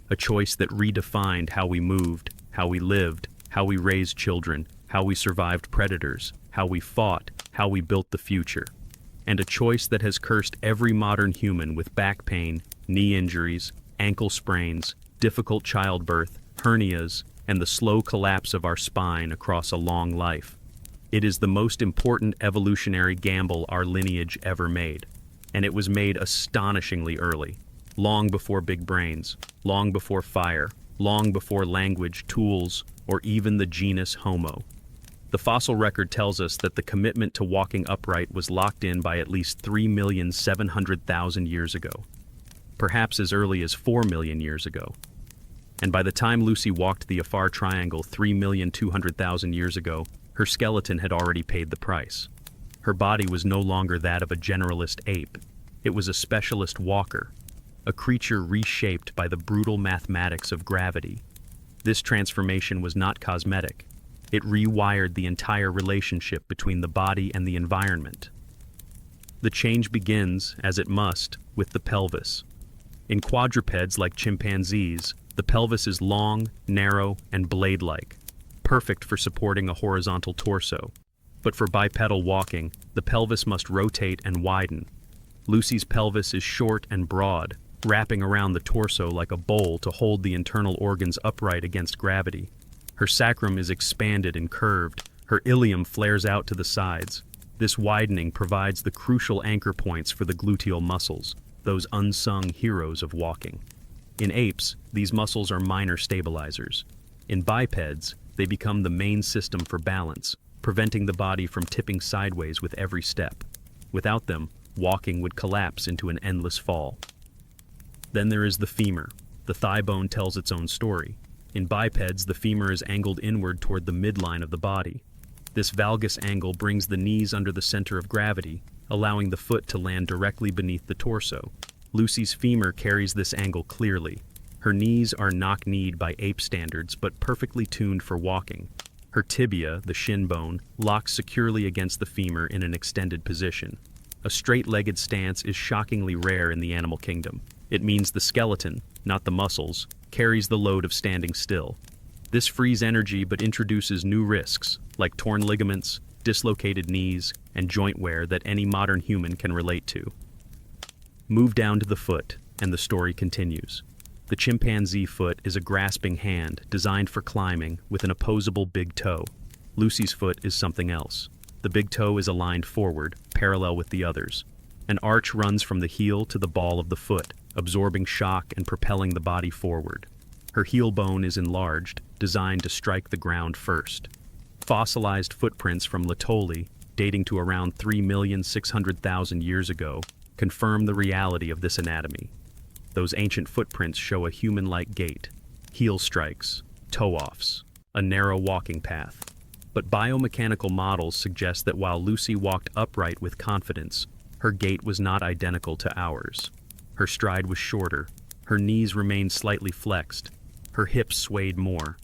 a choice that redefined how we moved, how we lived, how we raised children, how we survived predators, how we fought, how we built the future, and a choice that has cursed every modern human with back pain, knee injuries, ankle sprains, difficult childbirth, hernias, and the slow collapse of our spine across a long life. It is the most important evolutionary gamble our lineage ever made, and it was made astonishingly early, long before big brains, long before fire, long before language, tools, or even the genus Homo. The fossil record tells us that the commitment to walking upright was locked in by at least 3,700,000 years ago, perhaps as early as 4 million years ago. And by the time Lucy walked the Afar Triangle 3,200,000 years ago, her skeleton had already paid the price. Her body was no longer that of a generalist ape. It was a specialist walker, a creature reshaped by the brutal mathematics of gravity. This transformation was not cosmetic. It rewired the entire relationship between the body and the environment. The change begins, as it must, with the pelvis. In quadrupeds like chimpanzees, the pelvis is long, narrow, and blade-like, perfect for supporting a horizontal torso. But for bipedal walking, the pelvis must rotate and widen. Lucy's pelvis is short and broad, wrapping around the torso like a bowl to hold the internal organs upright against gravity. Her sacrum is expanded and curved. Her ilium flares out to the sides. This widening provides the crucial anchor points for the gluteal muscles, those unsung heroes of walking. In apes, these muscles are minor stabilizers. In bipeds, they become the main system for balance, preventing the body from tipping sideways with every step. Without them, walking would collapse into an endless fall. Then there is the femur. The thigh bone tells its own story. In bipeds, the femur is angled inward toward the midline of the body. This valgus angle brings the knees under the center of gravity, allowing the foot to land directly beneath the torso. Lucy's femur carries this angle clearly. Her knees are knock-kneed by ape standards, but perfectly tuned for walking. Her tibia, the shin bone, locks securely against the femur in an extended position. A straight-legged stance is shockingly rare in the animal kingdom. It means the skeleton, not the muscles, carries the load of standing still. This frees energy but introduces new risks, like torn ligaments, dislocated knees, and joint wear that any modern human can relate to. Move down to the foot, and the story continues. The chimpanzee foot is a grasping hand designed for climbing with an opposable big toe. Lucy's foot is something else. The big toe is aligned forward, parallel with the others. An arch runs from the heel to the ball of the foot, absorbing shock and propelling the body forward. Her heel bone is enlarged, designed to strike the ground first. Fossilized footprints from Laetoli, dating to around 3,600,000 years ago, confirm the reality of this anatomy. Those ancient footprints show a human-like gait, heel strikes, toe-offs, a narrow walking path. But biomechanical models suggest that while Lucy walked upright with confidence, her gait was not identical to ours. Her stride was shorter, her knees remained slightly flexed, her hips swayed more.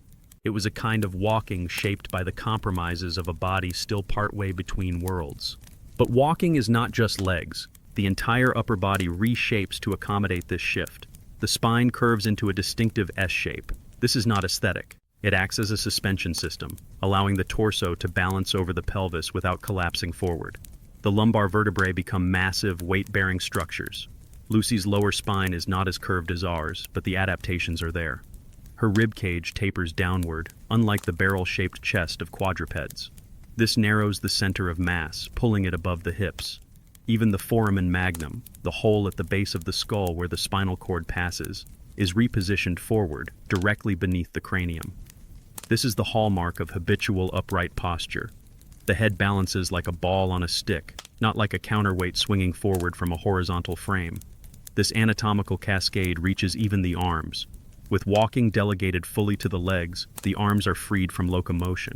It was a kind of walking shaped by the compromises of a body still partway between worlds. But walking is not just legs. The entire upper body reshapes to accommodate this shift. The spine curves into a distinctive S shape. This is not aesthetic. It acts as a suspension system, allowing the torso to balance over the pelvis without collapsing forward. The lumbar vertebrae become massive, weight-bearing structures. Lucy's lower spine is not as curved as ours, but the adaptations are there. Her rib cage tapers downward, unlike the barrel-shaped chest of quadrupeds. This narrows the center of mass, pulling it above the hips. Even the foramen magnum, the hole at the base of the skull where the spinal cord passes, is repositioned forward, directly beneath the cranium. This is the hallmark of habitual upright posture. The head balances like a ball on a stick, not like a counterweight swinging forward from a horizontal frame. This anatomical cascade reaches even the arms. With walking delegated fully to the legs, the arms are freed from locomotion.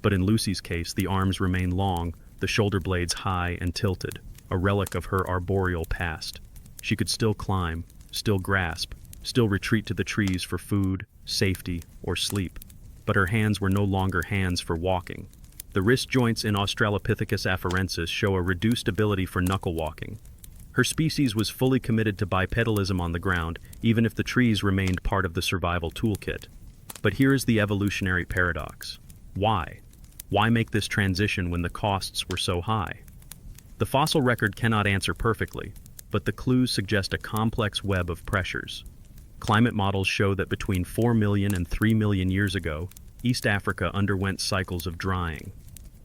But in Lucy's case, the arms remain long, the shoulder blades high and tilted, a relic of her arboreal past. She could still climb, still grasp, still retreat to the trees for food, safety, or sleep. But her hands were no longer hands for walking. The wrist joints in Australopithecus afarensis show a reduced ability for knuckle walking. Her species was fully committed to bipedalism on the ground, even if the trees remained part of the survival toolkit. But here is the evolutionary paradox. Why? Why make this transition when the costs were so high? The fossil record cannot answer perfectly, but the clues suggest a complex web of pressures. Climate models show that between 4 million and 3 million years ago, East Africa underwent cycles of drying.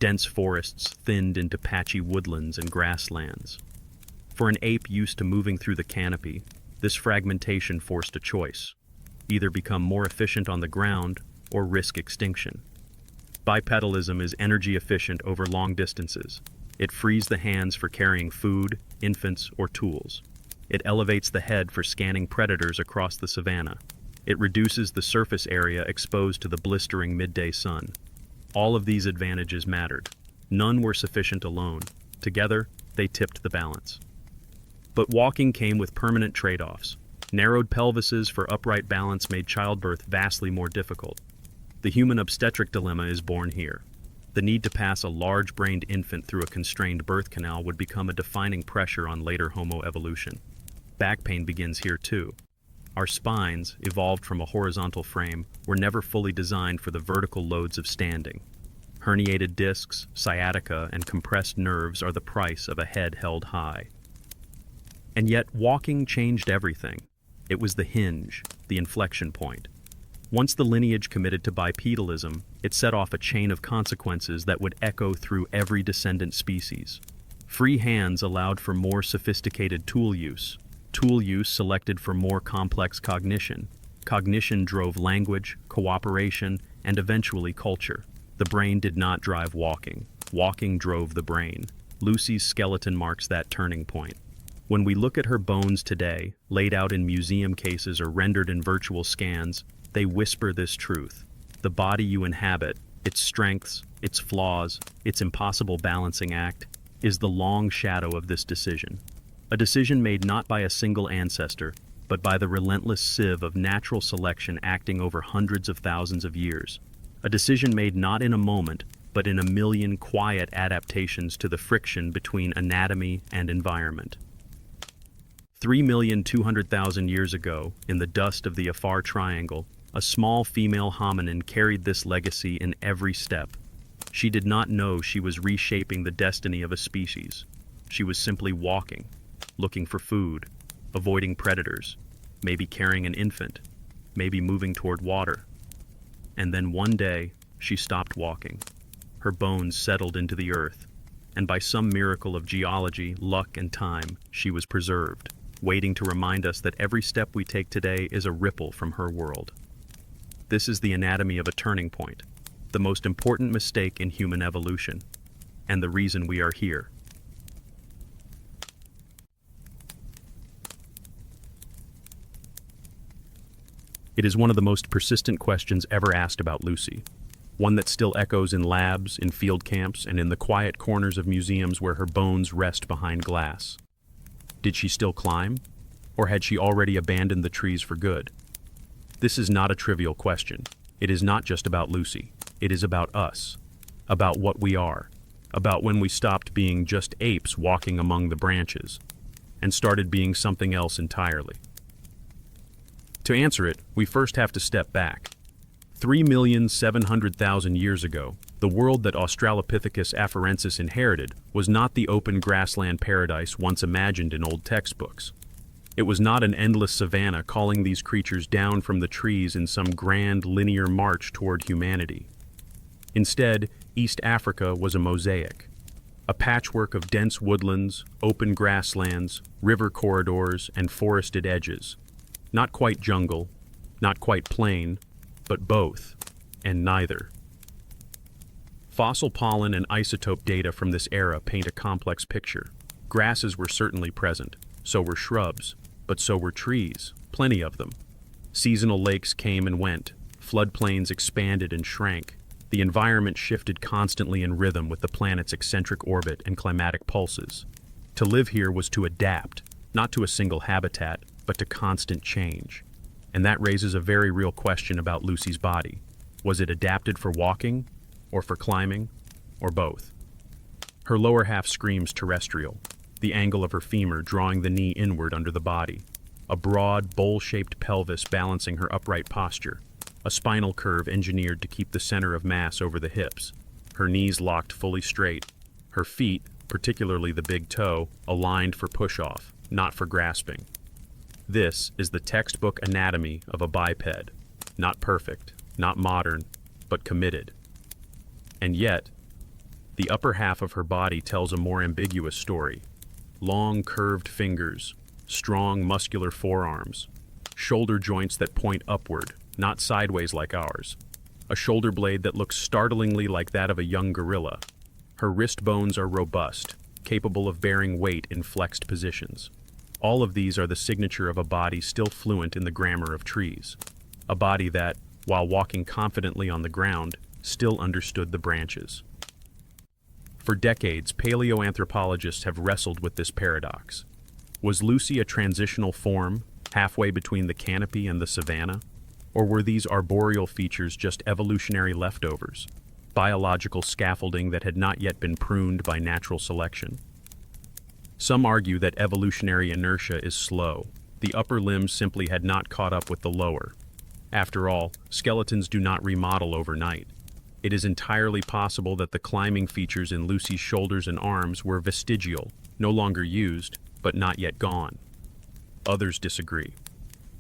Dense forests thinned into patchy woodlands and grasslands. For an ape used to moving through the canopy, this fragmentation forced a choice: either become more efficient on the ground or risk extinction. Bipedalism is energy efficient over long distances. It frees the hands for carrying food, infants, or tools. It elevates the head for scanning predators across the savanna. It reduces the surface area exposed to the blistering midday sun. All of these advantages mattered. None were sufficient alone. Together, they tipped the balance. But walking came with permanent trade-offs. Narrowed pelvises for upright balance made childbirth vastly more difficult. The human obstetric dilemma is born here. The need to pass a large-brained infant through a constrained birth canal would become a defining pressure on later Homo evolution. Back pain begins here too. Our spines, evolved from a horizontal frame, were never fully designed for the vertical loads of standing. Herniated discs, sciatica, and compressed nerves are the price of a head held high. And yet, walking changed everything. It was the hinge, the inflection point. Once the lineage committed to bipedalism, it set off a chain of consequences that would echo through every descendant species. Free hands allowed for more sophisticated tool use selected for more complex cognition. Cognition drove language, cooperation, and eventually culture. The brain did not drive walking. Walking drove the brain. Lucy's skeleton marks that turning point. When we look at her bones today, laid out in museum cases or rendered in virtual scans, they whisper this truth. The body you inhabit, its strengths, its flaws, its impossible balancing act, is the long shadow of this decision. A decision made not by a single ancestor, but by the relentless sieve of natural selection acting over hundreds of thousands of years. A decision made not in a moment, but in a million quiet adaptations to the friction between anatomy and environment. 3,200,000 years ago, in the dust of the Afar Triangle, a small female hominin carried this legacy in every step. She did not know she was reshaping the destiny of a species. She was simply walking, looking for food, avoiding predators, maybe carrying an infant, maybe moving toward water. And then one day, she stopped walking. Her bones settled into the earth, and by some miracle of geology, luck, and time, she was preserved, waiting to remind us that every step we take today is a ripple from her world. This is the anatomy of a turning point, the most important mistake in human evolution, and the reason we are here. It is one of the most persistent questions ever asked about Lucy, one that still echoes in labs, in field camps, and in the quiet corners of museums where her bones rest behind glass. Did she still climb? Or had she already abandoned the trees for good? This is not a trivial question. It is not just about Lucy. It is about us, about what we are, about when we stopped being just apes walking among the branches, and started being something else entirely. To answer it, we first have to step back. 3,700,000 years ago, the world that Australopithecus afarensis inherited was not the open grassland paradise once imagined in old textbooks. It was not an endless savanna calling these creatures down from the trees in some grand linear march toward humanity. Instead, East Africa was a mosaic, a patchwork of dense woodlands, open grasslands, river corridors, and forested edges. Not quite jungle, not quite plain, but both, and neither. Fossil pollen and isotope data from this era paint a complex picture. Grasses were certainly present, so were shrubs, but so were trees, plenty of them. Seasonal lakes came and went, floodplains expanded and shrank. The environment shifted constantly in rhythm with the planet's eccentric orbit and climatic pulses. To live here was to adapt, not to a single habitat, but to constant change. And that raises a very real question about Lucy's body. Was it adapted for walking, or for climbing, or both? Her lower half screams terrestrial, the angle of her femur drawing the knee inward under the body, a broad, bowl-shaped pelvis balancing her upright posture, a spinal curve engineered to keep the center of mass over the hips, her knees locked fully straight, her feet, particularly the big toe, aligned for push-off, not for grasping. This is the textbook anatomy of a biped. Not perfect, not modern, but committed. And yet, the upper half of her body tells a more ambiguous story. Long, curved fingers, strong, muscular forearms, shoulder joints that point upward, not sideways like ours, a shoulder blade that looks startlingly like that of a young gorilla. Her wrist bones are robust, capable of bearing weight in flexed positions. All of these are the signature of a body still fluent in the grammar of trees. A body that, while walking confidently on the ground, still understood the branches. For decades, paleoanthropologists have wrestled with this paradox. Was Lucy a transitional form, halfway between the canopy and the savanna? Or were these arboreal features just evolutionary leftovers, biological scaffolding that had not yet been pruned by natural selection? Some argue that evolutionary inertia is slow. The upper limbs simply had not caught up with the lower. After all, skeletons do not remodel overnight. It is entirely possible that the climbing features in Lucy's shoulders and arms were vestigial, no longer used, but not yet gone. Others disagree.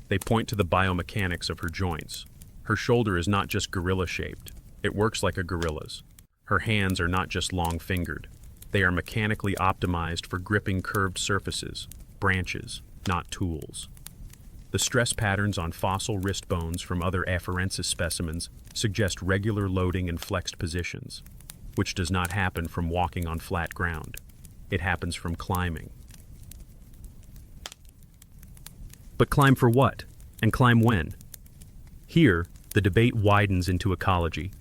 They point to the biomechanics of her joints. Her shoulder is not just gorilla-shaped. It works like a gorilla's. Her hands are not just long-fingered. They are mechanically optimized for gripping curved surfaces, branches, not tools. The stress patterns on fossil wrist bones from other afarensis specimens suggest regular loading in flexed positions, which does not happen from walking on flat ground. It happens from climbing. But climb for what? And climb when? Here, the debate widens into ecology.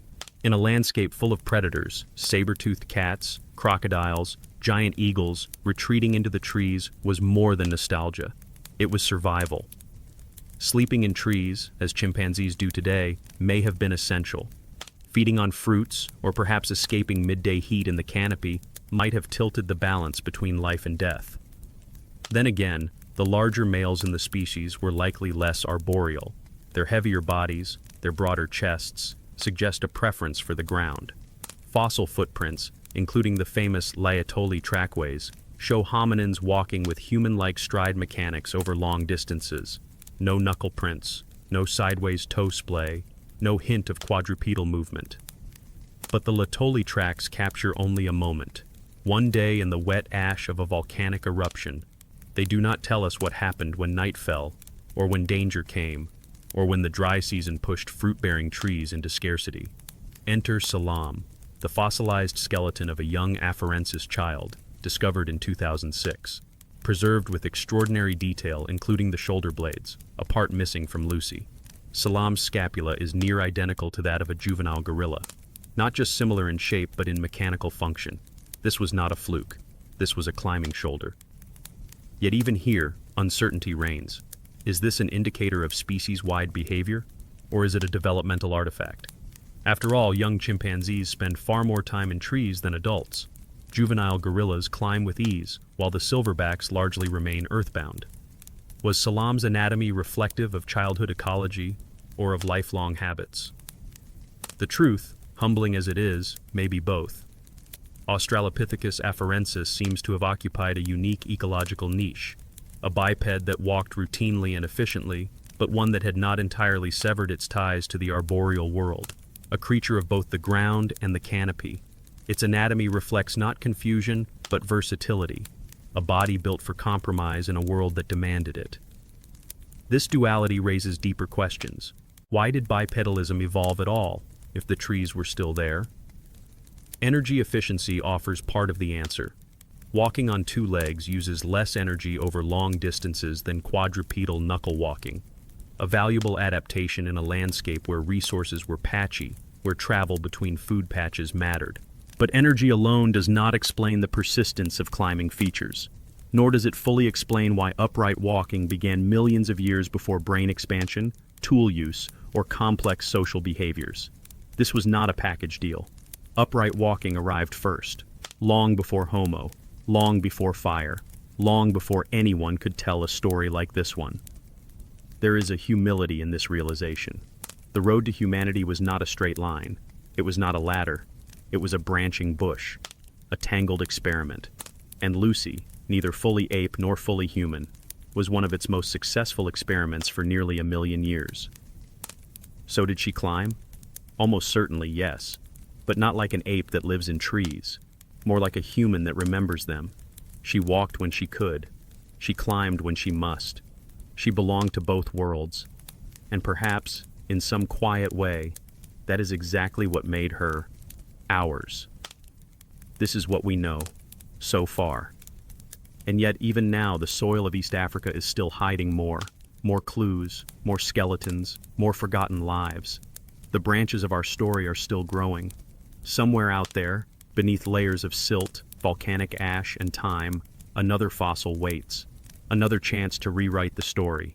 In a landscape full of predators, saber-toothed cats, crocodiles, giant eagles, retreating into the trees was more than nostalgia. It was survival. Sleeping in trees, as chimpanzees do today, may have been essential. Feeding on fruits, or perhaps escaping midday heat in the canopy, might have tilted the balance between life and death. Then again, the larger males in the species were likely less arboreal. Their heavier bodies, their broader chests, suggest a preference for the ground. Fossil footprints, including the famous Laetoli trackways, show hominins walking with human-like stride mechanics over long distances. No knuckle prints, no sideways toe splay, no hint of quadrupedal movement. But the Laetoli tracks capture only a moment. One day in the wet ash of a volcanic eruption. They do not tell us what happened when night fell, or when danger came, or when the dry season pushed fruit-bearing trees into scarcity. Enter Salam, the fossilized skeleton of a young afarensis child, discovered in 2006. Preserved with extraordinary detail, including the shoulder blades, a part missing from Lucy. Salam's scapula is near identical to that of a juvenile gorilla. Not just similar in shape, but in mechanical function. This was not a fluke. This was a climbing shoulder. Yet even here, uncertainty reigns. Is this an indicator of species-wide behavior, or is it a developmental artifact? After all, young chimpanzees spend far more time in trees than adults. Juvenile gorillas climb with ease, while the silverbacks largely remain earthbound. Was Salam's anatomy reflective of childhood ecology or of lifelong habits? The truth, humbling as it is, may be both. Australopithecus afarensis seems to have occupied a unique ecological niche, a biped that walked routinely and efficiently, but one that had not entirely severed its ties to the arboreal world, a creature of both the ground and the canopy. Its anatomy reflects not confusion, but versatility, a body built for compromise in a world that demanded it. This duality raises deeper questions. Why did bipedalism evolve at all, if the trees were still there? Energy efficiency offers part of the answer. Walking on two legs uses less energy over long distances than quadrupedal knuckle walking, a valuable adaptation in a landscape where resources were patchy, where travel between food patches mattered. But energy alone does not explain the persistence of climbing features, nor does it fully explain why upright walking began millions of years before brain expansion, tool use, or complex social behaviors. This was not a package deal. Upright walking arrived first, long before Homo, long before fire, long before anyone could tell a story like this one. There is a humility in this realization. The road to humanity was not a straight line. It was not a ladder. It was a branching bush, a tangled experiment. And Lucy, neither fully ape nor fully human, was one of its most successful experiments for nearly 1 million years. So did she climb? Almost certainly yes, but not like an ape that lives in trees, more like a human that remembers them. She walked when she could. She climbed when she must. She belonged to both worlds. And perhaps, in some quiet way, that is exactly what made her ours. This is what we know, so far. And yet, even now, the soil of East Africa is still hiding more clues, more skeletons, more forgotten lives. The branches of our story are still growing. Somewhere out there, beneath layers of silt, volcanic ash, and time, another fossil waits. Another chance to rewrite the story.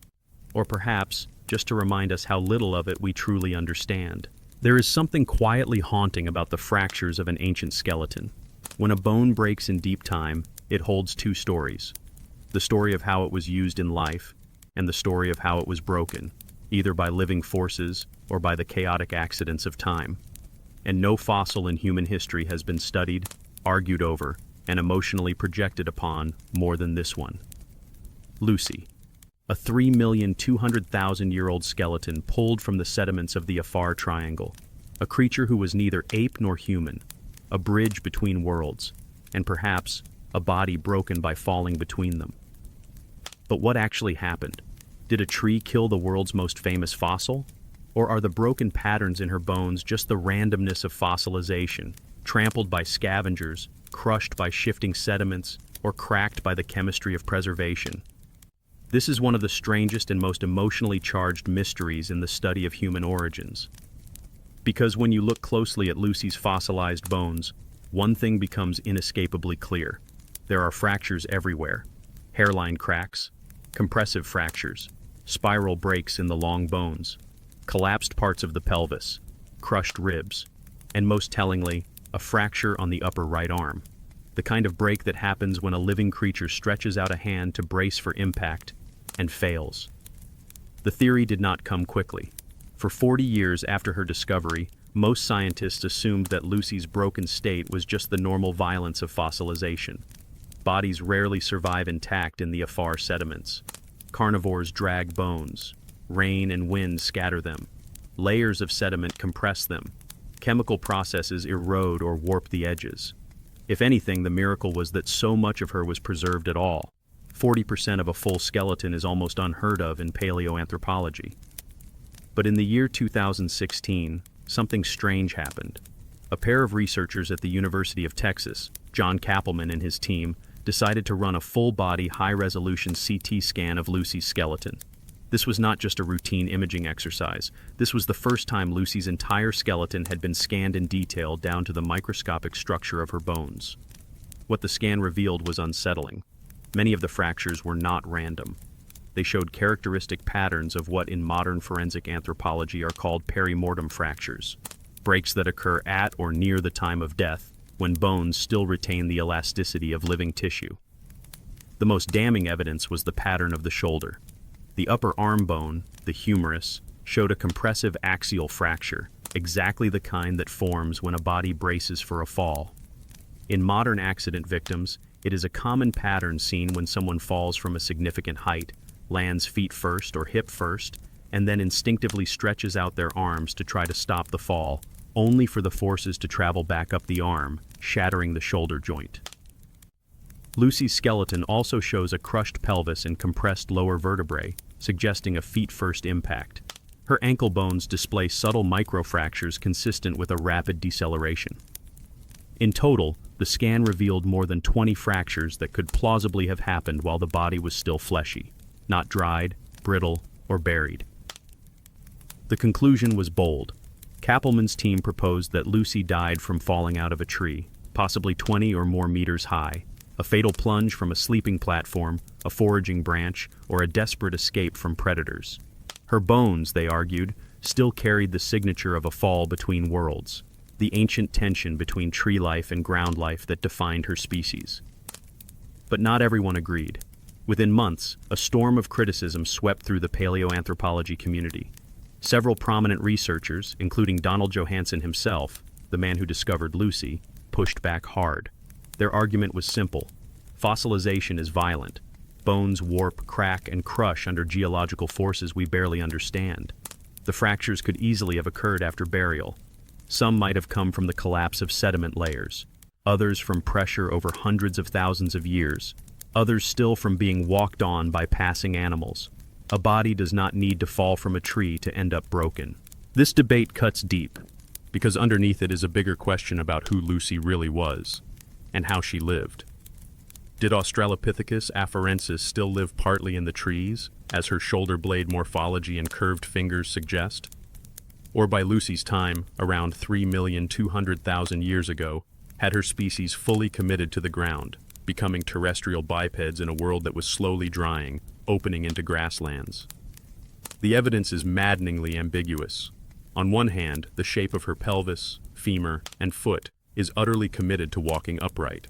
Or perhaps, just to remind us how little of it we truly understand. There is something quietly haunting about the fractures of an ancient skeleton. When a bone breaks in deep time, it holds two stories. The story of how it was used in life, and the story of how it was broken, either by living forces or by the chaotic accidents of time. And no fossil in human history has been studied, argued over, and emotionally projected upon more than this one. Lucy, a 3,200,000-year-old skeleton pulled from the sediments of the Afar Triangle, a creature who was neither ape nor human, a bridge between worlds, and perhaps a body broken by falling between them. But what actually happened? Did a tree kill the world's most famous fossil? Or are the broken patterns in her bones just the randomness of fossilization, trampled by scavengers, crushed by shifting sediments, or cracked by the chemistry of preservation? This is one of the strangest and most emotionally charged mysteries in the study of human origins. Because when you look closely at Lucy's fossilized bones, one thing becomes inescapably clear. There are fractures everywhere. Hairline cracks, compressive fractures, spiral breaks in the long bones, collapsed parts of the pelvis, crushed ribs, and most tellingly, a fracture on the upper right arm. The kind of break that happens when a living creature stretches out a hand to brace for impact and fails. The theory did not come quickly. For 40 years after her discovery, most scientists assumed that Lucy's broken state was just the normal violence of fossilization. Bodies rarely survive intact in the Afar sediments. Carnivores drag bones. Rain and wind scatter them. Layers of sediment compress them. Chemical processes erode or warp the edges. If anything, the miracle was that so much of her was preserved at all. 40% of a full skeleton is almost unheard of in paleoanthropology. But in the year 2016, something strange happened. A pair of researchers at the University of Texas, John Kappelman and his team, decided to run a full-body, high-resolution CT scan of Lucy's skeleton. This was not just a routine imaging exercise. This was the first time Lucy's entire skeleton had been scanned in detail down to the microscopic structure of her bones. What the scan revealed was unsettling. Many of the fractures were not random. They showed characteristic patterns of what in modern forensic anthropology are called perimortem fractures, breaks that occur at or near the time of death, when bones still retain the elasticity of living tissue. The most damning evidence was the pattern of the shoulder. The upper arm bone, the humerus, showed a compressive axial fracture, exactly the kind that forms when a body braces for a fall. In modern accident victims, it is a common pattern seen when someone falls from a significant height, lands feet first or hip first, and then instinctively stretches out their arms to try to stop the fall, only for the forces to travel back up the arm, shattering the shoulder joint. Lucy's skeleton also shows a crushed pelvis and compressed lower vertebrae, suggesting a feet-first impact. Her ankle bones display subtle microfractures consistent with a rapid deceleration. In total, the scan revealed more than 20 fractures that could plausibly have happened while the body was still fleshy, not dried, brittle, or buried. The conclusion was bold. Kappelman's team proposed that Lucy died from falling out of a tree, possibly 20 or more meters high, a fatal plunge from a sleeping platform, a foraging branch, or a desperate escape from predators. Her bones, they argued, still carried the signature of a fall between worlds, the ancient tension between tree life and ground life that defined her species. But not everyone agreed. Within months, a storm of criticism swept through the paleoanthropology community. Several prominent researchers, including Donald Johanson himself, the man who discovered Lucy, pushed back hard. Their argument was simple. Fossilization is violent. Bones warp, crack, and crush under geological forces we barely understand. The fractures could easily have occurred after burial. Some might have come from the collapse of sediment layers, others from pressure over hundreds of thousands of years, others still from being walked on by passing animals. A body does not need to fall from a tree to end up broken. This debate cuts deep, because underneath it is a bigger question about who Lucy really was, and how she lived. Did Australopithecus afarensis still live partly in the trees, as her shoulder blade morphology and curved fingers suggest? Or by Lucy's time, around 3,200,000 years ago, had her species fully committed to the ground, becoming terrestrial bipeds in a world that was slowly drying, opening into grasslands? The evidence is maddeningly ambiguous. On one hand, the shape of her pelvis, femur, and foot is utterly committed to walking upright.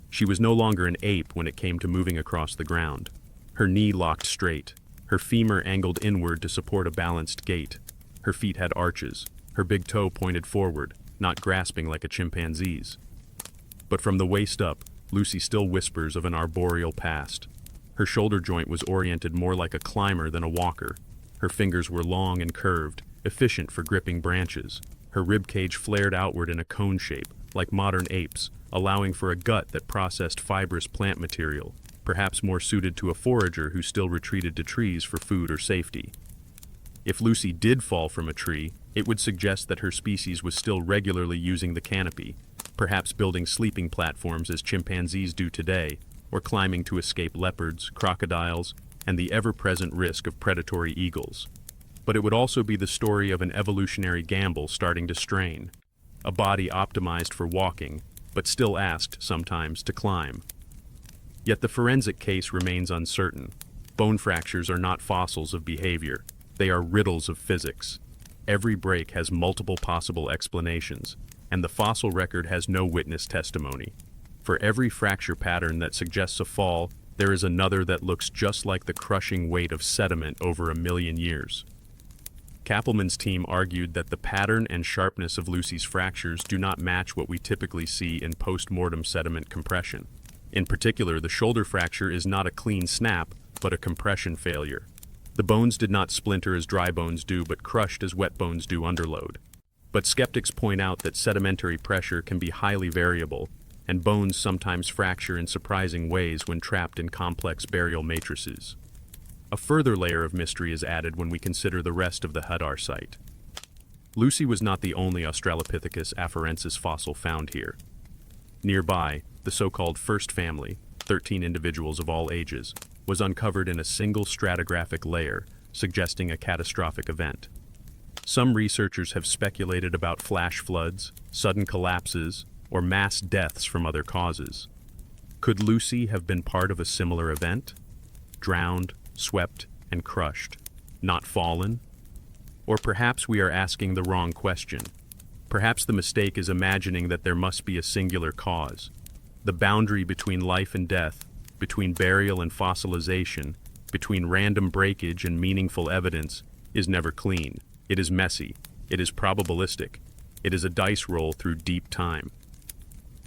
She was no longer an ape when it came to moving across the ground. Her knee locked straight, her femur angled inward to support a balanced gait. Her feet had arches, her big toe pointed forward, not grasping like a chimpanzee's. But from the waist up, Lucy still whispers of an arboreal past. Her shoulder joint was oriented more like a climber than a walker. Her fingers were long and curved, efficient for gripping branches. Her ribcage flared outward in a cone shape, like modern apes, allowing for a gut that processed fibrous plant material, perhaps more suited to a forager who still retreated to trees for food or safety. If Lucy did fall from a tree, it would suggest that her species was still regularly using the canopy, perhaps building sleeping platforms as chimpanzees do today, or climbing to escape leopards, crocodiles, and the ever-present risk of predatory eagles. But it would also be the story of an evolutionary gamble starting to strain, a body optimized for walking, but still asked, sometimes, to climb. Yet the forensic case remains uncertain. Bone fractures are not fossils of behavior. They are riddles of physics. Every break has multiple possible explanations, and the fossil record has no witness testimony. For every fracture pattern that suggests a fall, there is another that looks just like the crushing weight of sediment over a million years. Kappelman's team argued that the pattern and sharpness of Lucy's fractures do not match what we typically see in post-mortem sediment compression. In particular, the shoulder fracture is not a clean snap, but a compression failure. The bones did not splinter as dry bones do, but crushed as wet bones do under load. But skeptics point out that sedimentary pressure can be highly variable, and bones sometimes fracture in surprising ways when trapped in complex burial matrices. A further layer of mystery is added when we consider the rest of the Hadar site. Lucy was not the only Australopithecus afarensis fossil found here. Nearby, the so-called first family, 13 individuals of all ages, was uncovered in a single stratigraphic layer, suggesting a catastrophic event. Some researchers have speculated about flash floods, sudden collapses, or mass deaths from other causes. Could Lucy have been part of a similar event? Drowned, swept, and crushed, not fallen? Or perhaps we are asking the wrong question. Perhaps the mistake is imagining that there must be a singular cause. The boundary between life and death, between burial and fossilization, between random breakage and meaningful evidence, is never clean. It is messy. It is probabilistic. It is a dice roll through deep time.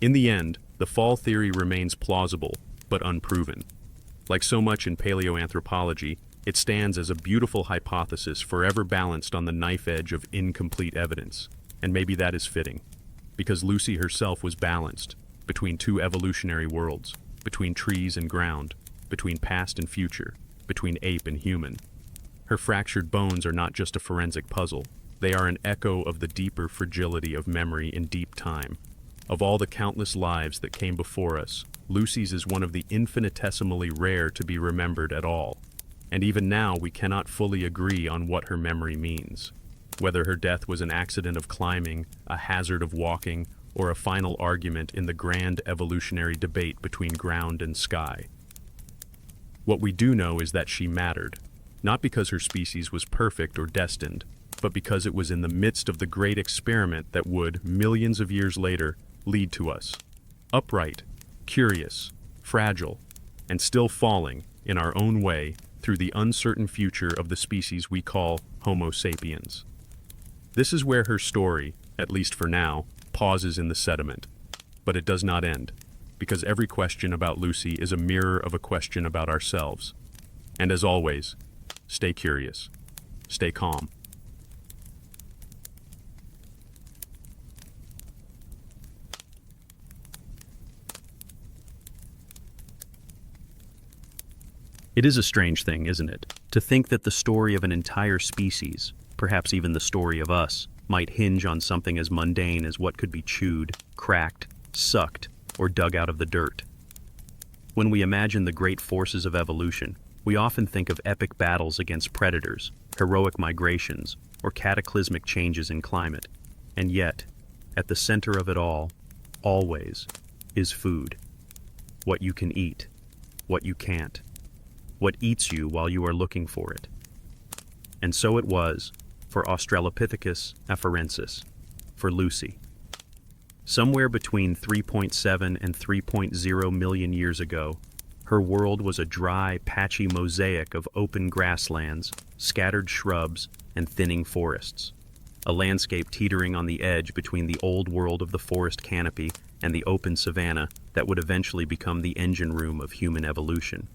In the end, the fall theory remains plausible, but unproven. Like so much in paleoanthropology, it stands as a beautiful hypothesis forever balanced on the knife edge of incomplete evidence. And maybe that is fitting, because Lucy herself was balanced between two evolutionary worlds, between trees and ground, between past and future, between ape and human. Her fractured bones are not just a forensic puzzle. They are an echo of the deeper fragility of memory in deep time. Of all the countless lives that came before us, Lucy's is one of the infinitesimally rare to be remembered at all. And even now we cannot fully agree on what her memory means. Whether her death was an accident of climbing, a hazard of walking, or a final argument in the grand evolutionary debate between ground and sky. What we do know is that she mattered, not because her species was perfect or destined, but because it was in the midst of the great experiment that would, millions of years later, lead to us. Upright, curious, fragile, and still falling, in our own way, through the uncertain future of the species we call Homo sapiens. This is where her story, at least for now, pauses in the sediment. But it does not end. because every question about Lucy is a mirror of a question about ourselves. And as always, stay curious, stay calm. It is a strange thing, isn't it, to think that the story of an entire species, perhaps even the story of us, might hinge on something as mundane as what could be chewed, cracked, sucked, or dug out of the dirt. When we imagine the great forces of evolution, we often think of epic battles against predators, heroic migrations, or cataclysmic changes in climate. And yet, at the center of it all, always, is food. What you can eat, what you can't, what eats you while you are looking for it. And so it was for Australopithecus afarensis, for Lucy. Somewhere between 3.7 and 3.0 million years ago, her world was a dry, patchy mosaic of open grasslands, scattered shrubs, and thinning forests. A landscape teetering on the edge between the old world of the forest canopy and the open savanna that would eventually become the engine room of human evolution.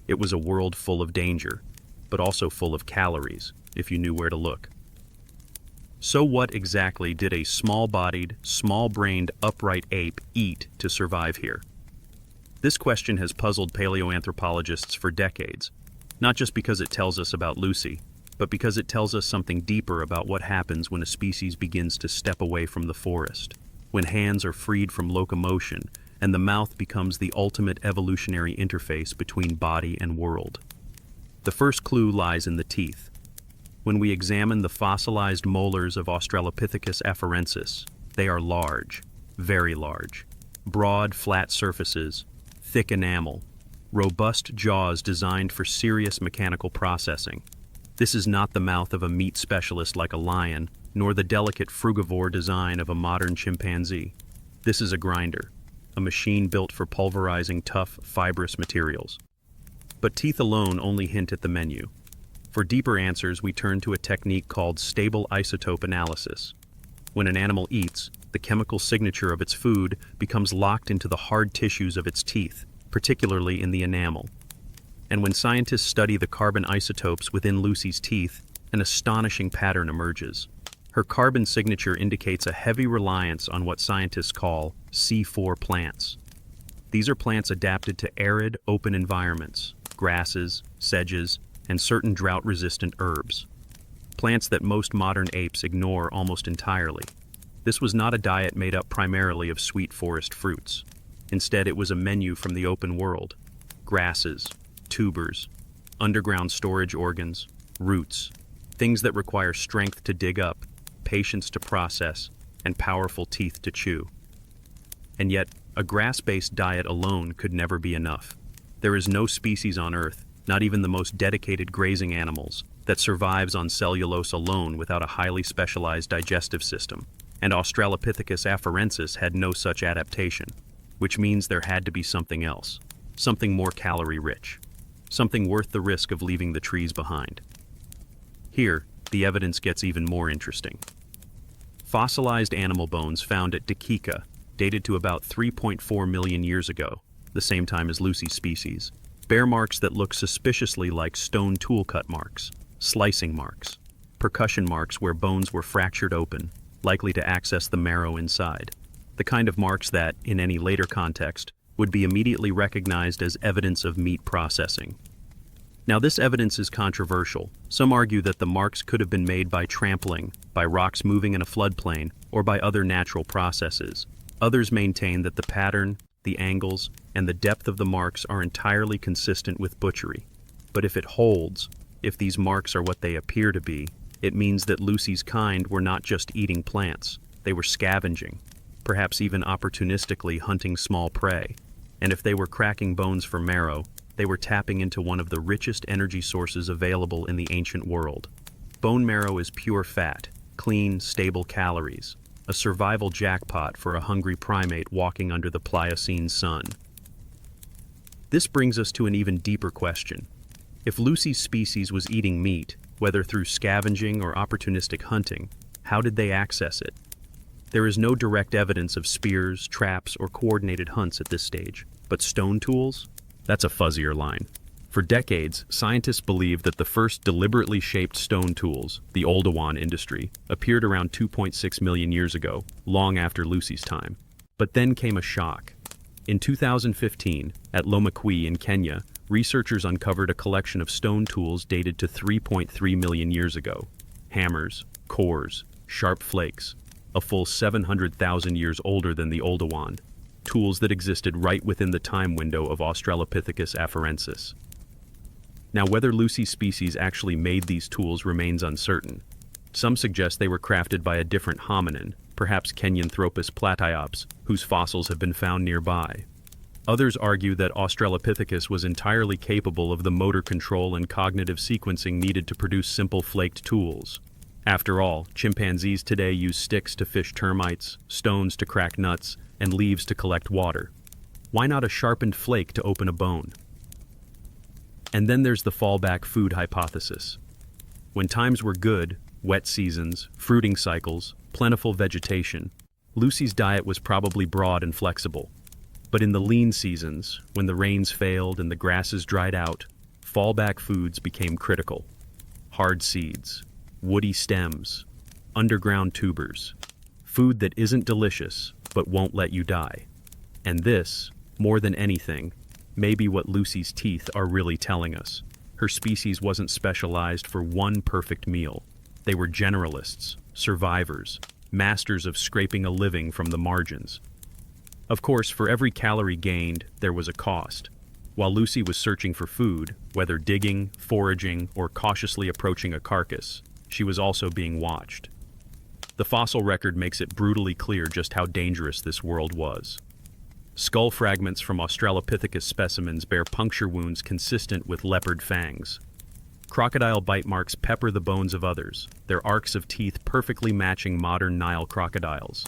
It was a world full of danger, but also full of calories, if you knew where to look. So what exactly did a small-bodied, small-brained, upright ape eat to survive here? This question has puzzled paleoanthropologists for decades, not just because it tells us about Lucy, but because it tells us something deeper about what happens when a species begins to step away from the forest, when hands are freed from locomotion, and the mouth becomes the ultimate evolutionary interface between body and world. The first clue lies in the teeth. When we examine the fossilized molars of Australopithecus afarensis, they are large, very large. Broad, flat surfaces, thick enamel, robust jaws designed for serious mechanical processing. This is not the mouth of a meat specialist like a lion, nor the delicate frugivore design of a modern chimpanzee. This is a grinder, a machine built for pulverizing tough, fibrous materials. But teeth alone only hint at the menu. For deeper answers, we turn to a technique called stable isotope analysis. When an animal eats, the chemical signature of its food becomes locked into the hard tissues of its teeth, particularly in the enamel. And when scientists study the carbon isotopes within Lucy's teeth, an astonishing pattern emerges. Her carbon signature indicates a heavy reliance on what scientists call C4 plants. These are plants adapted to arid, open environments, grasses, sedges, and certain drought-resistant herbs. Plants that most modern apes ignore almost entirely. This was not a diet made up primarily of sweet forest fruits. Instead, it was a menu from the open world. Grasses, tubers, underground storage organs, roots, things that require strength to dig up, patience to process, and powerful teeth to chew. And yet, a grass-based diet alone could never be enough. There is no species on Earth, not even the most dedicated grazing animals, that survives on cellulose alone without a highly specialized digestive system. And Australopithecus afarensis had no such adaptation, which means there had to be something else, something more calorie-rich, something worth the risk of leaving the trees behind. Here, the evidence gets even more interesting. Fossilized animal bones found at Dakika, dated to about 3.4 million years ago, the same time as Lucy's species, bear marks that look suspiciously like stone tool cut marks, slicing marks, percussion marks where bones were fractured open, likely to access the marrow inside, the kind of marks that, in any later context, would be immediately recognized as evidence of meat processing. Now, this evidence is controversial. Some argue that the marks could have been made by trampling, by rocks moving in a floodplain, or by other natural processes. Others maintain that the pattern, the angles, and the depth of the marks are entirely consistent with butchery. But if it holds, if these marks are what they appear to be, it means that Lucy's kind were not just eating plants, they were scavenging, perhaps even opportunistically hunting small prey. And if they were cracking bones for marrow, they were tapping into one of the richest energy sources available in the ancient world. Bone marrow is pure fat, clean, stable calories, a survival jackpot for a hungry primate walking under the Pliocene sun. This brings us to an even deeper question. If Lucy's species was eating meat, whether through scavenging or opportunistic hunting, how did they access it? There is no direct evidence of spears, traps, or coordinated hunts at this stage, but stone tools? That's a fuzzier line. For decades, scientists believed that the first deliberately shaped stone tools, the Oldowan industry, appeared around 2.6 million years ago, long after Lucy's time. But then came a shock. In 2015, at Lomakwi in Kenya, researchers uncovered a collection of stone tools dated to 3.3 million years ago. Hammers, cores, sharp flakes, a full 700,000 years older than the Oldowan, tools that existed right within the time window of Australopithecus afarensis. Now, whether Lucy's species actually made these tools remains uncertain. Some suggest they were crafted by a different hominin, perhaps Kenyanthropus platyops, whose fossils have been found nearby. Others argue that Australopithecus was entirely capable of the motor control and cognitive sequencing needed to produce simple flaked tools. After all, chimpanzees today use sticks to fish termites, stones to crack nuts, and leaves to collect water. Why not a sharpened flake to open a bone? And then there's the fallback food hypothesis. When times were good, wet seasons, fruiting cycles, plentiful vegetation, Lucy's diet was probably broad and flexible. But in the lean seasons, when the rains failed and the grasses dried out, fallback foods became critical. Hard seeds, woody stems, underground tubers, food that isn't delicious but won't let you die. And this, more than anything, may be what Lucy's teeth are really telling us. Her species wasn't specialized for one perfect meal. They were generalists, survivors, masters of scraping a living from the margins. Of course, for every calorie gained, there was a cost. While Lucy was searching for food, whether digging, foraging, or cautiously approaching a carcass, she was also being watched. The fossil record makes it brutally clear just how dangerous this world was. Skull fragments from Australopithecus specimens bear puncture wounds consistent with leopard fangs. Crocodile bite marks pepper the bones of others, their arcs of teeth perfectly matching modern Nile crocodiles.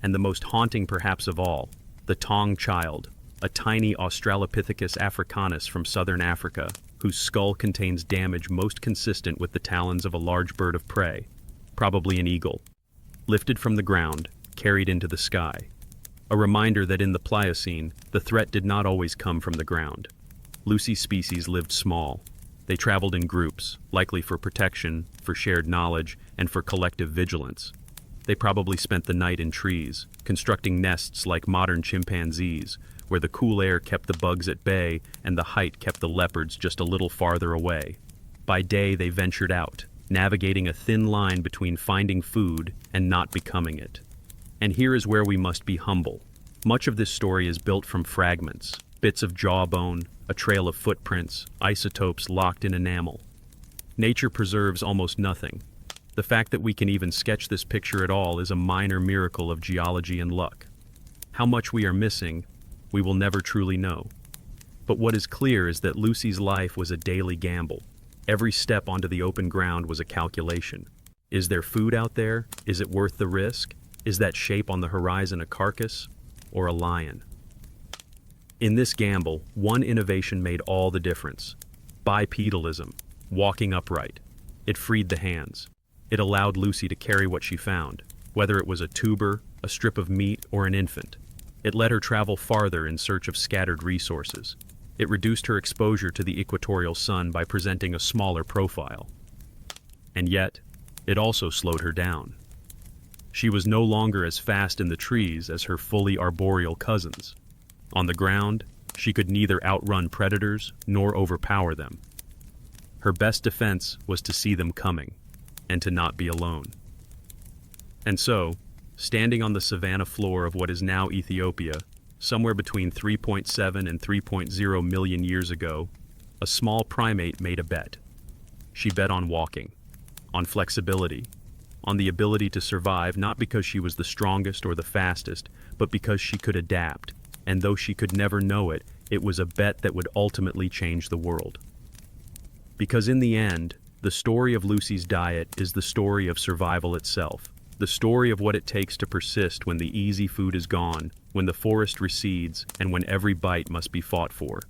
And the most haunting perhaps of all, the Tong child, a tiny Australopithecus africanus from southern Africa, whose skull contains damage most consistent with the talons of a large bird of prey, probably an eagle. Lifted from the ground, carried into the sky. A reminder that in the Pliocene, the threat did not always come from the ground. Lucy's species lived small. They traveled in groups, likely for protection, for shared knowledge, and for collective vigilance. They probably spent the night in trees, constructing nests like modern chimpanzees, where the cool air kept the bugs at bay and the height kept the leopards just a little farther away. By day, they ventured out, navigating a thin line between finding food and not becoming it. And here is where we must be humble. Much of this story is built from fragments, bits of jawbone, a trail of footprints, isotopes locked in enamel. Nature preserves almost nothing. The fact that we can even sketch this picture at all is a minor miracle of geology and luck. How much we are missing, we will never truly know. But what is clear is that Lucy's life was a daily gamble. Every step onto the open ground was a calculation. Is there food out there? Is it worth the risk? Is that shape on the horizon a carcass or a lion? In this gamble, one innovation made all the difference. Bipedalism, walking upright. It freed the hands. It allowed Lucy to carry what she found, whether it was a tuber, a strip of meat, or an infant. It let her travel farther in search of scattered resources. It reduced her exposure to the equatorial sun by presenting a smaller profile. And yet, it also slowed her down. She was no longer as fast in the trees as her fully arboreal cousins. On the ground, she could neither outrun predators nor overpower them. Her best defense was to see them coming, and to not be alone. And so, standing on the savanna floor of what is now Ethiopia, somewhere between 3.7 and 3.0 million years ago, a small primate made a bet. She bet on walking, on flexibility, on the ability to survive not because she was the strongest or the fastest, but because she could adapt, and though she could never know it, it was a bet that would ultimately change the world. Because in the end, the story of Lucy's diet is the story of survival itself, the story of what it takes to persist when the easy food is gone, when the forest recedes, and when every bite must be fought for.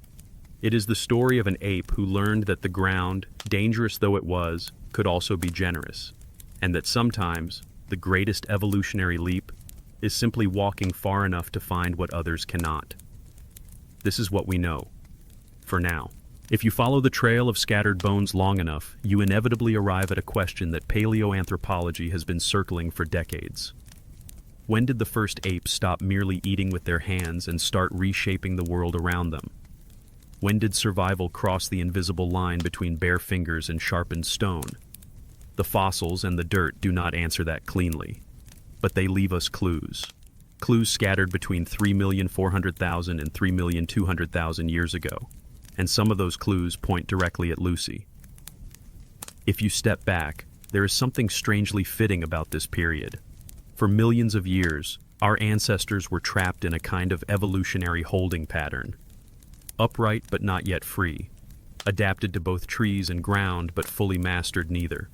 It is the story of an ape who learned that the ground, dangerous though it was, could also be generous, and that sometimes the greatest evolutionary leap is simply walking far enough to find what others cannot. This is what we know, for now. If you follow the trail of scattered bones long enough, you inevitably arrive at a question that paleoanthropology has been circling for decades. When did the first apes stop merely eating with their hands and start reshaping the world around them? When did survival cross the invisible line between bare fingers and sharpened stone? The fossils and the dirt do not answer that cleanly, but they leave us clues. Clues scattered between 3,400,000 and 3,200,000 years ago, and some of those clues point directly at Lucy. If you step back, there is something strangely fitting about this period. For millions of years, our ancestors were trapped in a kind of evolutionary holding pattern. Upright but not yet free, adapted to both trees and ground but fully mastered neither.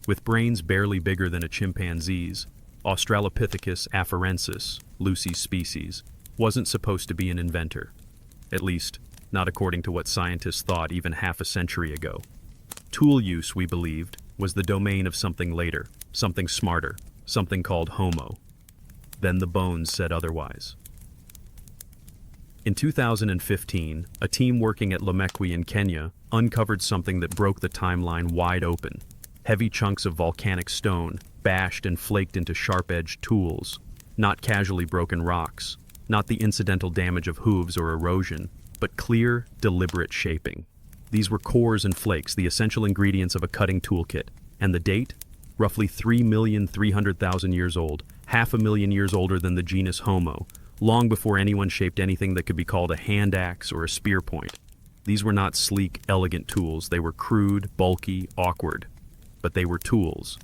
With brains barely bigger than a chimpanzee's, Australopithecus afarensis, Lucy's species, wasn't supposed to be an inventor. At least, not according to what scientists thought even half a century ago. Tool use, we believed, was the domain of something later, something smarter, something called Homo. Then the bones said otherwise. In 2015, a team working at Lomekwi in Kenya uncovered something that broke the timeline wide open. Heavy chunks of volcanic stone, bashed and flaked into sharp-edged tools, not casually broken rocks, not the incidental damage of hooves or erosion, but clear, deliberate shaping. These were cores and flakes, the essential ingredients of a cutting toolkit. And the date? Roughly 3,300,000 years old, 500,000 years older than the genus Homo, long before anyone shaped anything that could be called a hand axe or a spear point. These were not sleek, elegant tools. They were crude, bulky, awkward. But they were tools.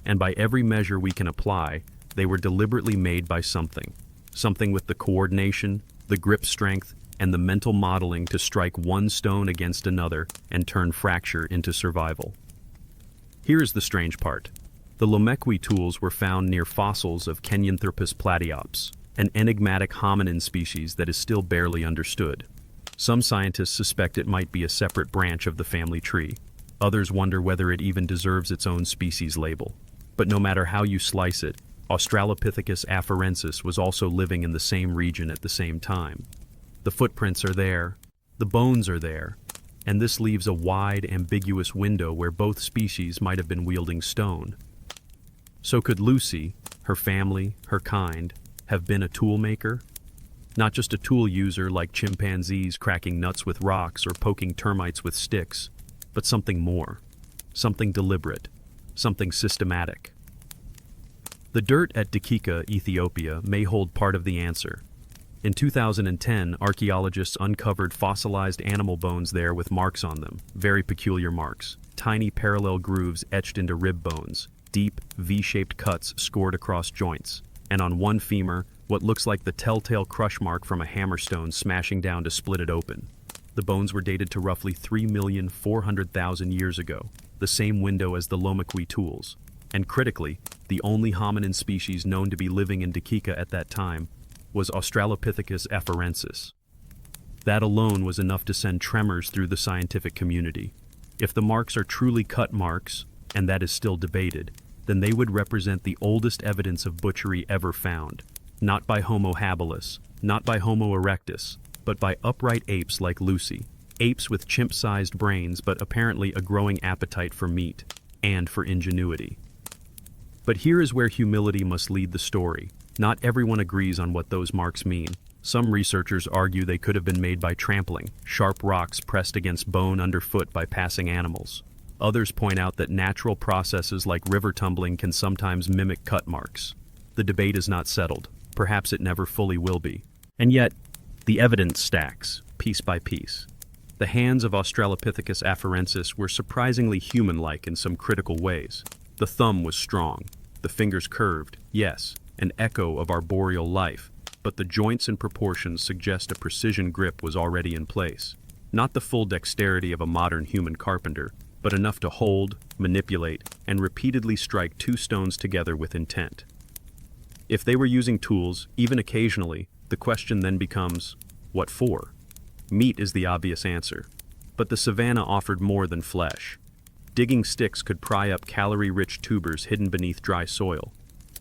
And by every measure we can apply, they were deliberately made by something. Something with the coordination, the grip strength, and the mental modeling to strike one stone against another and turn fracture into survival. Here is the strange part. The Lomekwi tools were found near fossils of Kenyanthropus platyops, an enigmatic hominin species that is still barely understood. Some scientists suspect it might be a separate branch of the family tree. Others wonder whether it even deserves its own species label. But no matter how you slice it, Australopithecus afarensis was also living in the same region at the same time. The footprints are there, the bones are there, and this leaves a wide, ambiguous window where both species might have been wielding stone. So could Lucy, her family, her kind, have been a tool maker? Not just a tool user like chimpanzees cracking nuts with rocks or poking termites with sticks, but something more, something deliberate, something systematic. The dirt at Dakika, Ethiopia, may hold part of the answer. In 2010, archaeologists uncovered fossilized animal bones there with marks on them, very peculiar marks, tiny parallel grooves etched into rib bones, deep, V-shaped cuts scored across joints, and on one femur, what looks like the telltale crush mark from a hammerstone smashing down to split it open. The bones were dated to roughly 3,400,000 years ago, the same window as the Lomekwi tools. And critically, the only hominin species known to be living in Dakika at that time was Australopithecus afarensis. That alone was enough to send tremors through the scientific community. If the marks are truly cut marks, and that is still debated, then they would represent the oldest evidence of butchery ever found, not by Homo habilis, not by Homo erectus, but by upright apes like Lucy, apes with chimp-sized brains but apparently a growing appetite for meat, and for ingenuity. But here is where humility must lead the story. Not everyone agrees on what those marks mean. Some researchers argue they could have been made by trampling, sharp rocks pressed against bone underfoot by passing animals. Others point out that natural processes like river tumbling can sometimes mimic cut marks. The debate is not settled. Perhaps it never fully will be. And yet, the evidence stacks, piece by piece. The hands of Australopithecus afarensis were surprisingly human-like in some critical ways. The thumb was strong, the fingers curved, yes, an echo of arboreal life, but the joints and proportions suggest a precision grip was already in place. Not the full dexterity of a modern human carpenter, but enough to hold, manipulate, and repeatedly strike two stones together with intent. If they were using tools, even occasionally, the question then becomes, what for? Meat is the obvious answer, but the savanna offered more than flesh. Digging sticks could pry up calorie-rich tubers hidden beneath dry soil.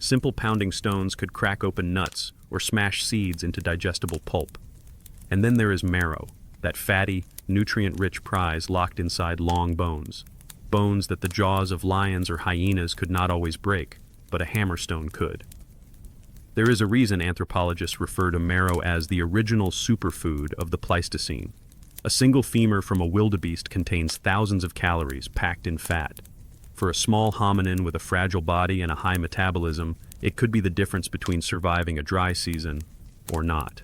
Simple pounding stones could crack open nuts or smash seeds into digestible pulp. And then there is marrow, that fatty, nutrient-rich prize locked inside long bones. Bones that the jaws of lions or hyenas could not always break, but a hammerstone could. There is a reason anthropologists refer to marrow as the original superfood of the Pleistocene. A single femur from a wildebeest contains thousands of calories packed in fat. For a small hominin with a fragile body and a high metabolism, it could be the difference between surviving a dry season or not.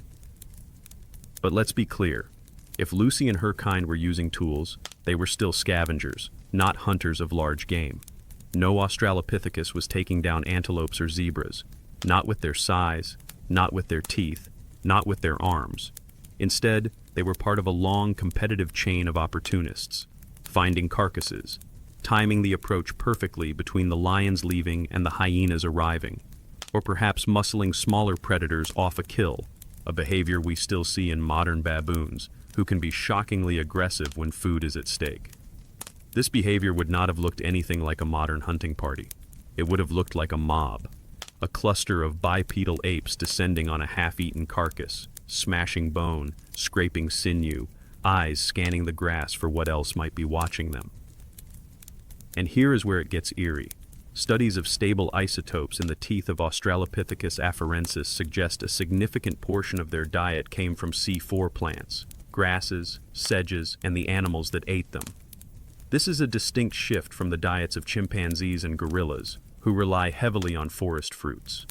But let's be clear. If Lucy and her kind were using tools, they were still scavengers, not hunters of large game. No Australopithecus was taking down antelopes or zebras, not with their size, not with their teeth, not with their arms. Instead, they were part of a long competitive chain of opportunists, finding carcasses, timing the approach perfectly between the lions leaving and the hyenas arriving, or perhaps muscling smaller predators off a kill, a behavior we still see in modern baboons, who can be shockingly aggressive when food is at stake. This behavior would not have looked anything like a modern hunting party. It would have looked like a mob, a cluster of bipedal apes descending on a half-eaten carcass, smashing bone, scraping sinew, eyes scanning the grass for what else might be watching them. And here is where it gets eerie. Studies of stable isotopes in the teeth of Australopithecus afarensis suggest a significant portion of their diet came from C4 plants, grasses, sedges, and the animals that ate them. This is a distinct shift from the diets of chimpanzees and gorillas, who rely heavily on forest fruits.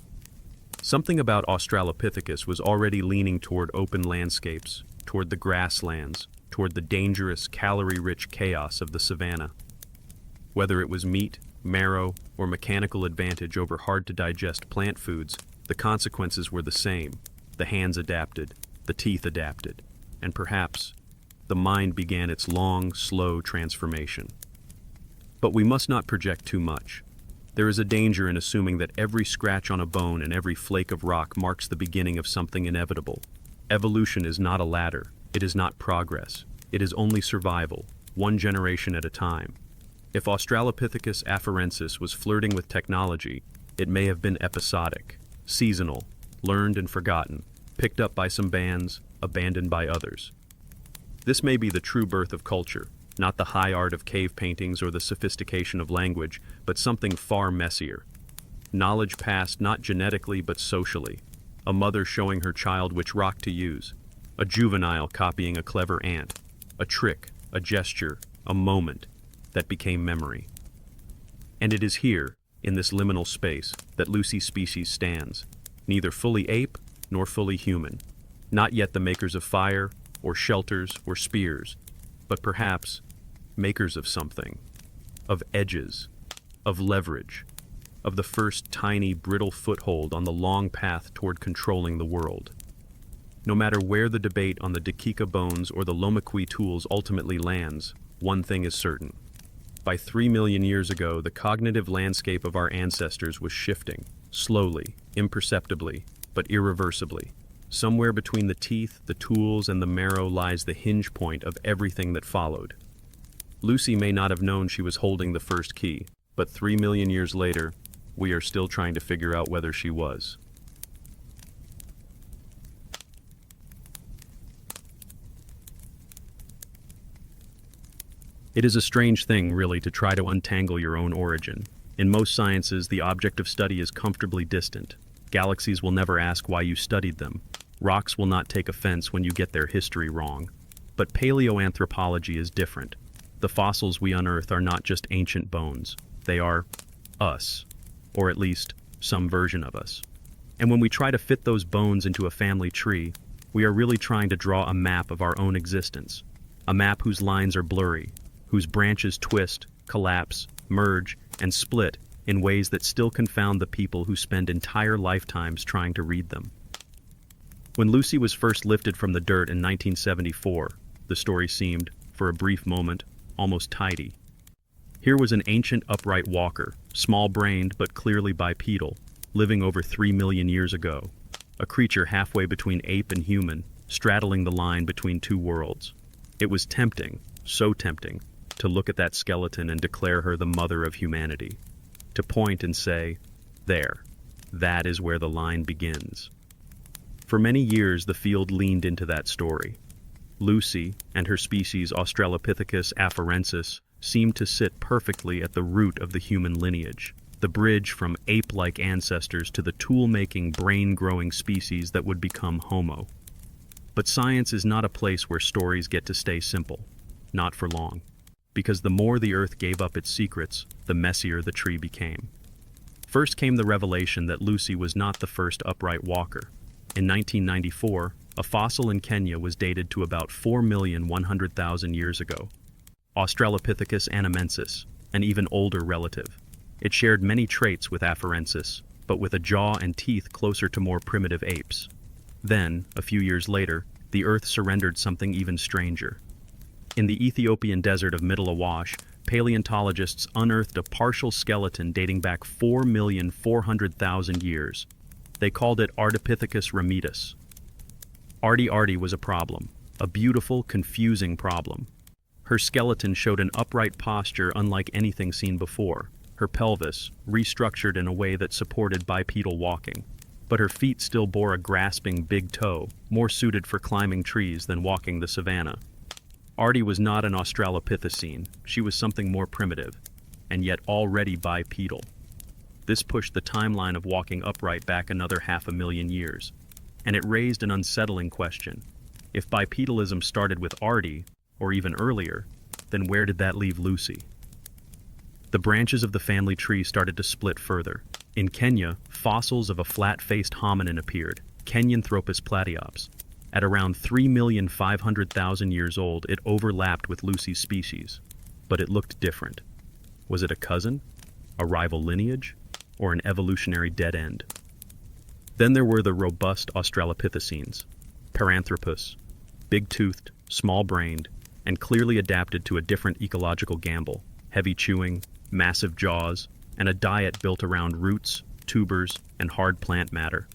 Something about Australopithecus was already leaning toward open landscapes, toward the grasslands, toward the dangerous, calorie-rich chaos of the savanna. Whether it was meat, marrow, or mechanical advantage over hard-to-digest plant foods, the consequences were the same. The hands adapted, the teeth adapted, and perhaps the mind began its long, slow transformation. But we must not project too much. There is a danger in assuming that every scratch on a bone and every flake of rock marks the beginning of something inevitable. Evolution is not a ladder. It is not progress. It is only survival, one generation at a time. If Australopithecus afarensis was flirting with technology, it may have been episodic, seasonal, learned and forgotten, picked up by some bands, abandoned by others. This may be the true birth of culture, not the high art of cave paintings or the sophistication of language, but something far messier. Knowledge passed not genetically but socially, a mother showing her child which rock to use, a juvenile copying a clever ant, a trick, a gesture, a moment that became memory. And it is here, in this liminal space, that Lucy's species stands, neither fully ape nor fully human, not yet the makers of fire, or shelters, or spears, but perhaps makers of something, of edges, of leverage, of the first tiny, brittle foothold on the long path toward controlling the world. No matter where the debate on the Dakika bones or the Lomacui tools ultimately lands, one thing is certain. By 3 million years ago, the cognitive landscape of our ancestors was shifting, slowly, imperceptibly, but irreversibly. Somewhere between the teeth, the tools, and the marrow lies the hinge point of everything that followed. Lucy may not have known she was holding the first key, but 3 million years later, we are still trying to figure out whether she was. It is a strange thing, really, to try to untangle your own origin. In most sciences, the object of study is comfortably distant. Galaxies will never ask why you studied them. Rocks will not take offense when you get their history wrong. But paleoanthropology is different. The fossils we unearth are not just ancient bones. They are us, or at least some version of us. And when we try to fit those bones into a family tree, we are really trying to draw a map of our own existence. A map whose lines are blurry, whose branches twist, collapse, merge, and split in ways that still confound the people who spend entire lifetimes trying to read them. When Lucy was first lifted from the dirt in 1974, the story seemed, for a brief moment, almost tidy. Here was an ancient upright walker, small-brained but clearly bipedal, living over 3 million years ago, a creature halfway between ape and human, straddling the line between two worlds. It was tempting, so tempting, to look at that skeleton and declare her the mother of humanity, to point and say, "There, That is where the line begins. For many years, the field leaned into that story. Lucy and her species Australopithecus afarensis seemed to sit perfectly at the root of the human lineage, the bridge from ape-like ancestors to the tool-making, brain-growing species that would become Homo. But science is not a place where stories get to stay simple. Not for long. Because the more the Earth gave up its secrets, the messier the tree became. First came the revelation that Lucy was not the first upright walker. In 1994, a fossil in Kenya was dated to about 4,100,000 years ago. Australopithecus anamensis, an even older relative. It shared many traits with afarensis, but with a jaw and teeth closer to more primitive apes. Then, a few years later, the Earth surrendered something even stranger. In the Ethiopian desert of Middle Awash, paleontologists unearthed a partial skeleton dating back 4,400,000 years. They called it Ardipithecus ramidus. Ardi was a problem, a beautiful, confusing problem. Her skeleton showed an upright posture unlike anything seen before, her pelvis restructured in a way that supported bipedal walking. But her feet still bore a grasping big toe, more suited for climbing trees than walking the savanna. Ardi was not an Australopithecine, she was something more primitive, and yet already bipedal. This pushed the timeline of walking upright back another 500,000 years, and it raised an unsettling question. If bipedalism started with Ardi, or even earlier, then where did that leave Lucy? The branches of the family tree started to split further. In Kenya, fossils of a flat-faced hominin appeared, Kenyanthropus platyops. At around 3,500,000 years old, it overlapped with Lucy's species. But it looked different. Was it a cousin? A rival lineage? Or an evolutionary dead end? Then there were the robust Australopithecines, Paranthropus, big-toothed, small-brained, and clearly adapted to a different ecological gamble, heavy chewing, massive jaws, and a diet built around roots, tubers, and hard plant matter.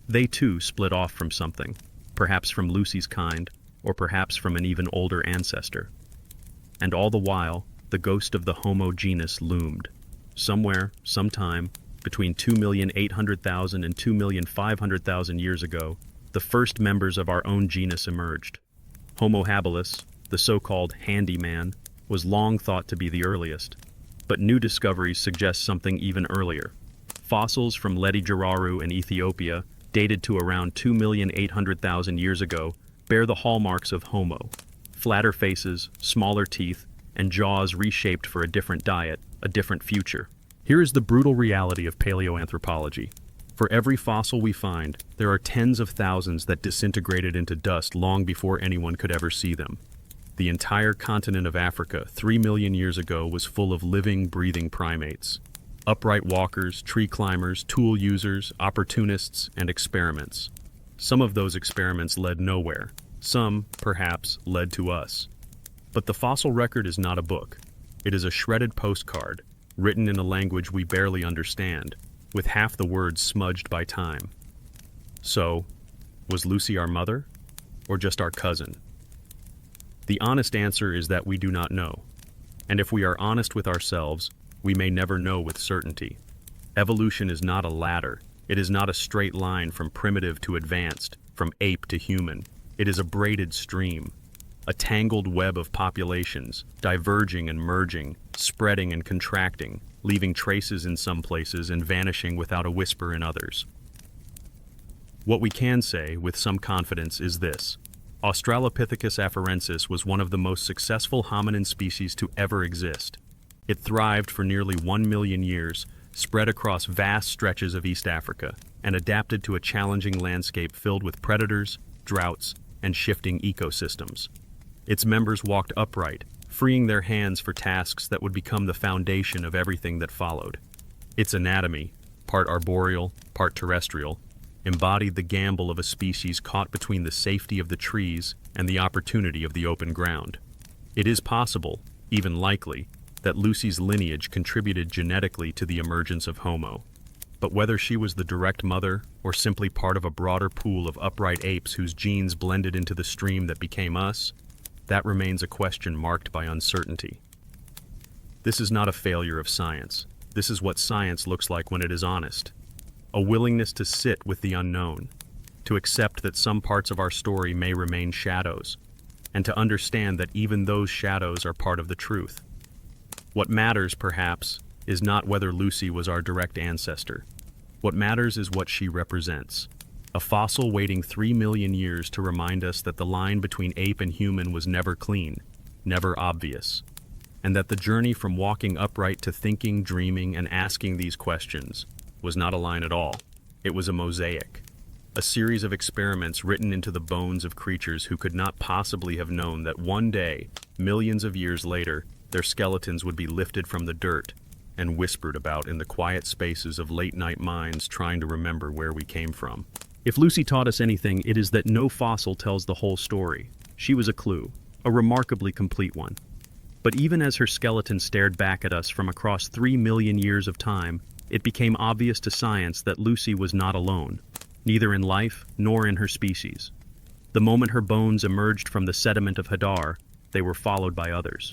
They too split off from something, perhaps from Lucy's kind, or perhaps from an even older ancestor. And all the while, the ghost of the Homo genus loomed. Somewhere, sometime, between 2,800,000 and 2,500,000 years ago, the first members of our own genus emerged. Homo habilis, the so-called handyman, was long thought to be the earliest. But new discoveries suggest something even earlier. Fossils from Ledidjararu in Ethiopia, dated to around 2,800,000 years ago, bear the hallmarks of Homo. Flatter faces, smaller teeth, and jaws reshaped for a different diet, a different future. Here is the brutal reality of paleoanthropology. For every fossil we find, there are tens of thousands that disintegrated into dust long before anyone could ever see them. The entire continent of Africa 3 million years ago was full of living, breathing primates. Upright walkers, tree climbers, tool users, opportunists, and experiments. Some of those experiments led nowhere. Some, perhaps, led to us. But the fossil record is not a book. It is a shredded postcard, written in a language we barely understand, with half the words smudged by time. So, was Lucy our mother, or just our cousin? The honest answer is that we do not know. And if we are honest with ourselves, we may never know with certainty. Evolution is not a ladder. It is not a straight line from primitive to advanced, from ape to human. It is a braided stream, a tangled web of populations, diverging and merging, spreading and contracting, leaving traces in some places and vanishing without a whisper in others. What we can say, with some confidence, is this. Australopithecus afarensis was one of the most successful hominin species to ever exist. It thrived for nearly 1 million years, spread across vast stretches of East Africa, and adapted to a challenging landscape filled with predators, droughts, and shifting ecosystems. Its members walked upright, freeing their hands for tasks that would become the foundation of everything that followed. Its anatomy, part arboreal, part terrestrial, embodied the gamble of a species caught between the safety of the trees and the opportunity of the open ground. It is possible, even likely, that Lucy's lineage contributed genetically to the emergence of Homo. But whether she was the direct mother or simply part of a broader pool of upright apes whose genes blended into the stream that became us, that remains a question marked by uncertainty. This is not a failure of science. This is what science looks like when it is honest. a willingness to sit with the unknown, to accept that some parts of our story may remain shadows, and to understand that even those shadows are part of the truth. What matters, perhaps, is not whether Lucy was our direct ancestor. What matters is what she represents. A fossil waiting 3 million years to remind us that the line between ape and human was never clean, never obvious, and that the journey from walking upright to thinking, dreaming, and asking these questions was not a line at all. It was a mosaic, a series of experiments written into the bones of creatures who could not possibly have known that one day, millions of years later, their skeletons would be lifted from the dirt and whispered about in the quiet spaces of late-night minds trying to remember where we came from. If Lucy taught us anything, it is that no fossil tells the whole story. She was a clue, a remarkably complete one. But even as her skeleton stared back at us from across 3 million years of time, it became obvious to science that Lucy was not alone, neither in life nor in her species. The moment her bones emerged from the sediment of Hadar, they were followed by others.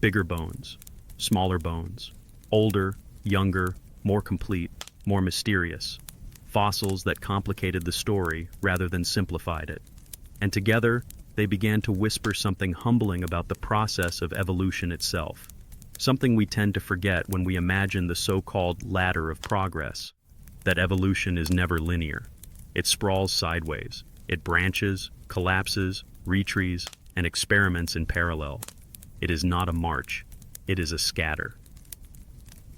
Bigger bones, smaller bones, older, younger, more complete, more mysterious. Fossils that complicated the story rather than simplified it. And together, they began to whisper something humbling about the process of evolution itself. Something we tend to forget when we imagine the so-called ladder of progress. That evolution is never linear. It sprawls sideways. It branches, collapses, retrees, and experiments in parallel. It is not a march. It is a scatter.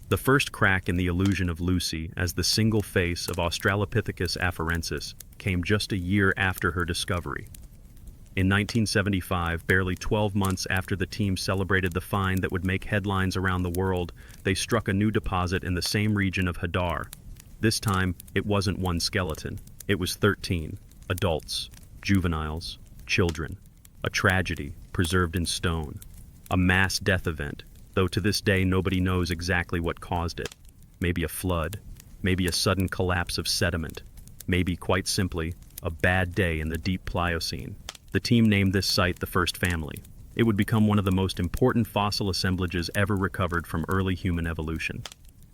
The first crack in the illusion of Lucy as the single face of Australopithecus afarensis came just a year after her discovery. In 1975, barely 12 months after the team celebrated the find that would make headlines around the world, they struck a new deposit in the same region of Hadar. This time, it wasn't one skeleton. It was 13 adults, juveniles, children. A tragedy preserved in stone. A mass death event, though to this day nobody knows exactly what caused it. Maybe a flood, maybe a sudden collapse of sediment, maybe, quite simply, a bad day in the deep Pliocene. The team named this site the First Family. It would become one of the most important fossil assemblages ever recovered from early human evolution.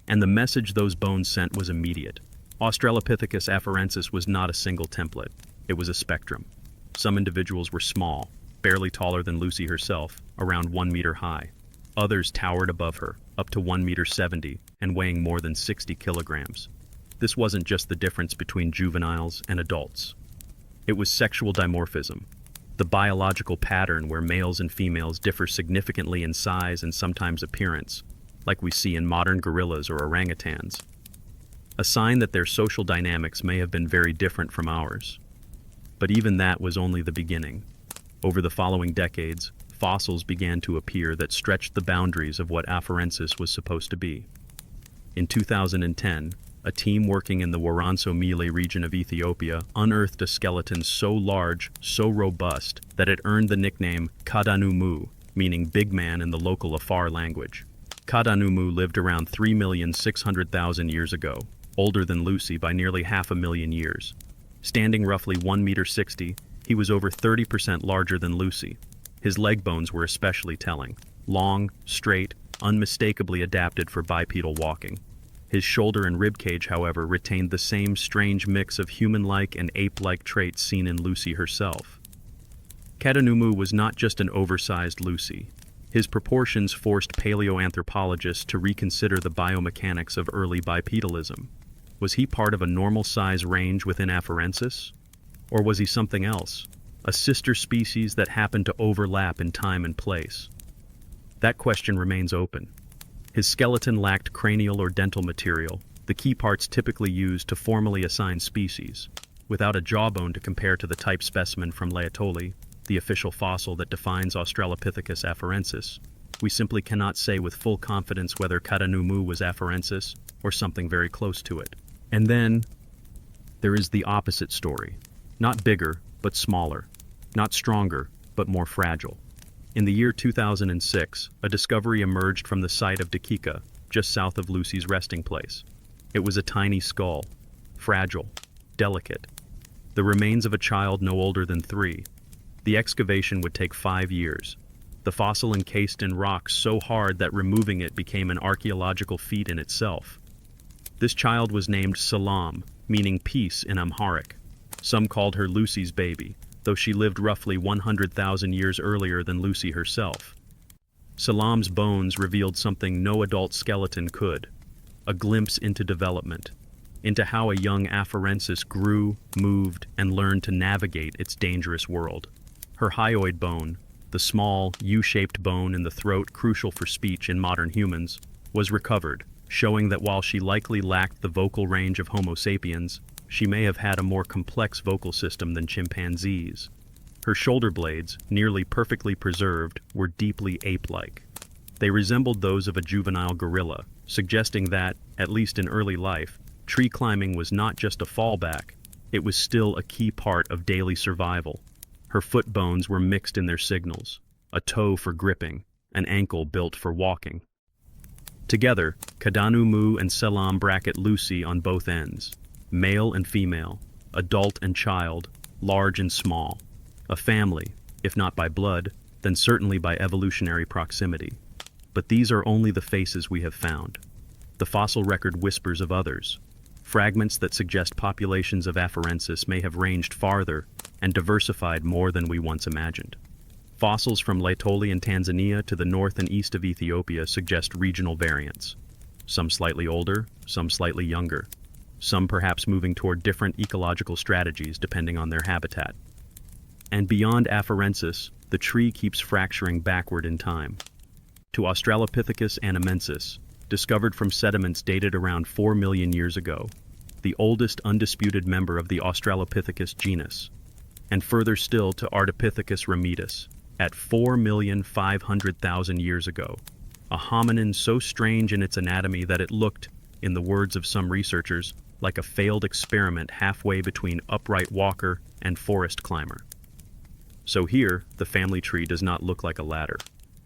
And the message those bones sent was immediate. Australopithecus afarensis was not a single template. It was a spectrum. Some individuals were small, barely taller than Lucy herself, around 1 meter high. Others towered above her, up to 1.70 meters, and weighing more than 60 kilograms. This wasn't just the difference between juveniles and adults. It was sexual dimorphism, the biological pattern where males and females differ significantly in size and sometimes appearance, like we see in modern gorillas or orangutans. A sign that their social dynamics may have been very different from ours. But even that was only the beginning. Over the following decades, fossils began to appear that stretched the boundaries of what afarensis was supposed to be. In 2010, a team working in the Woronso-Mille region of Ethiopia unearthed a skeleton so large, so robust, that it earned the nickname Kadanumu, meaning big man in the local Afar language. Kadanumu lived around 3,600,000 years ago, older than Lucy by nearly 500,000 years. Standing roughly 1.60 meters, he was over 30% larger than Lucy. His leg bones were especially telling. Long, straight, unmistakably adapted for bipedal walking. His shoulder and ribcage, however, retained the same strange mix of human-like and ape-like traits seen in Lucy herself. Kadanumu was not just an oversized Lucy. His proportions forced paleoanthropologists to reconsider the biomechanics of early bipedalism. Was he part of a normal size range within afarensis? Or was he something else? A sister species that happened to overlap in time and place? That question remains open. His skeleton lacked cranial or dental material, the key parts typically used to formally assign species. Without a jawbone to compare to the type specimen from Laetoli, the official fossil that defines Australopithecus afarensis, we simply cannot say with full confidence whether Kadanumu was afarensis or something very close to it. And then, there is the opposite story. Not bigger, but smaller. Not stronger, but more fragile. In the year 2006, a discovery emerged from the site of Dakika, just south of Lucy's resting place. It was a tiny skull, fragile, delicate. The remains of a child no older than 3. The excavation would take 5 years. The fossil encased in rock so hard that removing it became an archaeological feat in itself. This child was named Salam, meaning peace in Amharic. Some called her Lucy's baby, though she lived roughly 100,000 years earlier than Lucy herself. Salam's bones revealed something no adult skeleton could: a glimpse into development, into how a young afarensis grew, moved, and learned to navigate its dangerous world. Her hyoid bone, the small, U-shaped bone in the throat crucial for speech in modern humans, was recovered, showing that while she likely lacked the vocal range of Homo sapiens, she may have had a more complex vocal system than chimpanzees. Her shoulder blades, nearly perfectly preserved, were deeply ape-like. They resembled those of a juvenile gorilla, suggesting that, at least in early life, tree climbing was not just a fallback, it was still a key part of daily survival. Her foot bones were mixed in their signals: a toe for gripping, an ankle built for walking. Together, Kadanu Mu and Selam bracket Lucy on both ends: male and female, adult and child, large and small. A family, if not by blood, then certainly by evolutionary proximity. But these are only the faces we have found. The fossil record whispers of others, fragments that suggest populations of afarensis may have ranged farther and diversified more than we once imagined. Fossils from Laetoli in Tanzania to the north and east of Ethiopia suggest regional variants. Some slightly older, some slightly younger, some perhaps moving toward different ecological strategies depending on their habitat. And beyond afarensis, the tree keeps fracturing backward in time. To Australopithecus anamensis, discovered from sediments dated around 4 million years ago, the oldest undisputed member of the Australopithecus genus, and further still to Ardipithecus ramidus, at 4,500,000 years ago, a hominin so strange in its anatomy that it looked, in the words of some researchers, like a failed experiment halfway between upright walker and forest climber. So here, the family tree does not look like a ladder,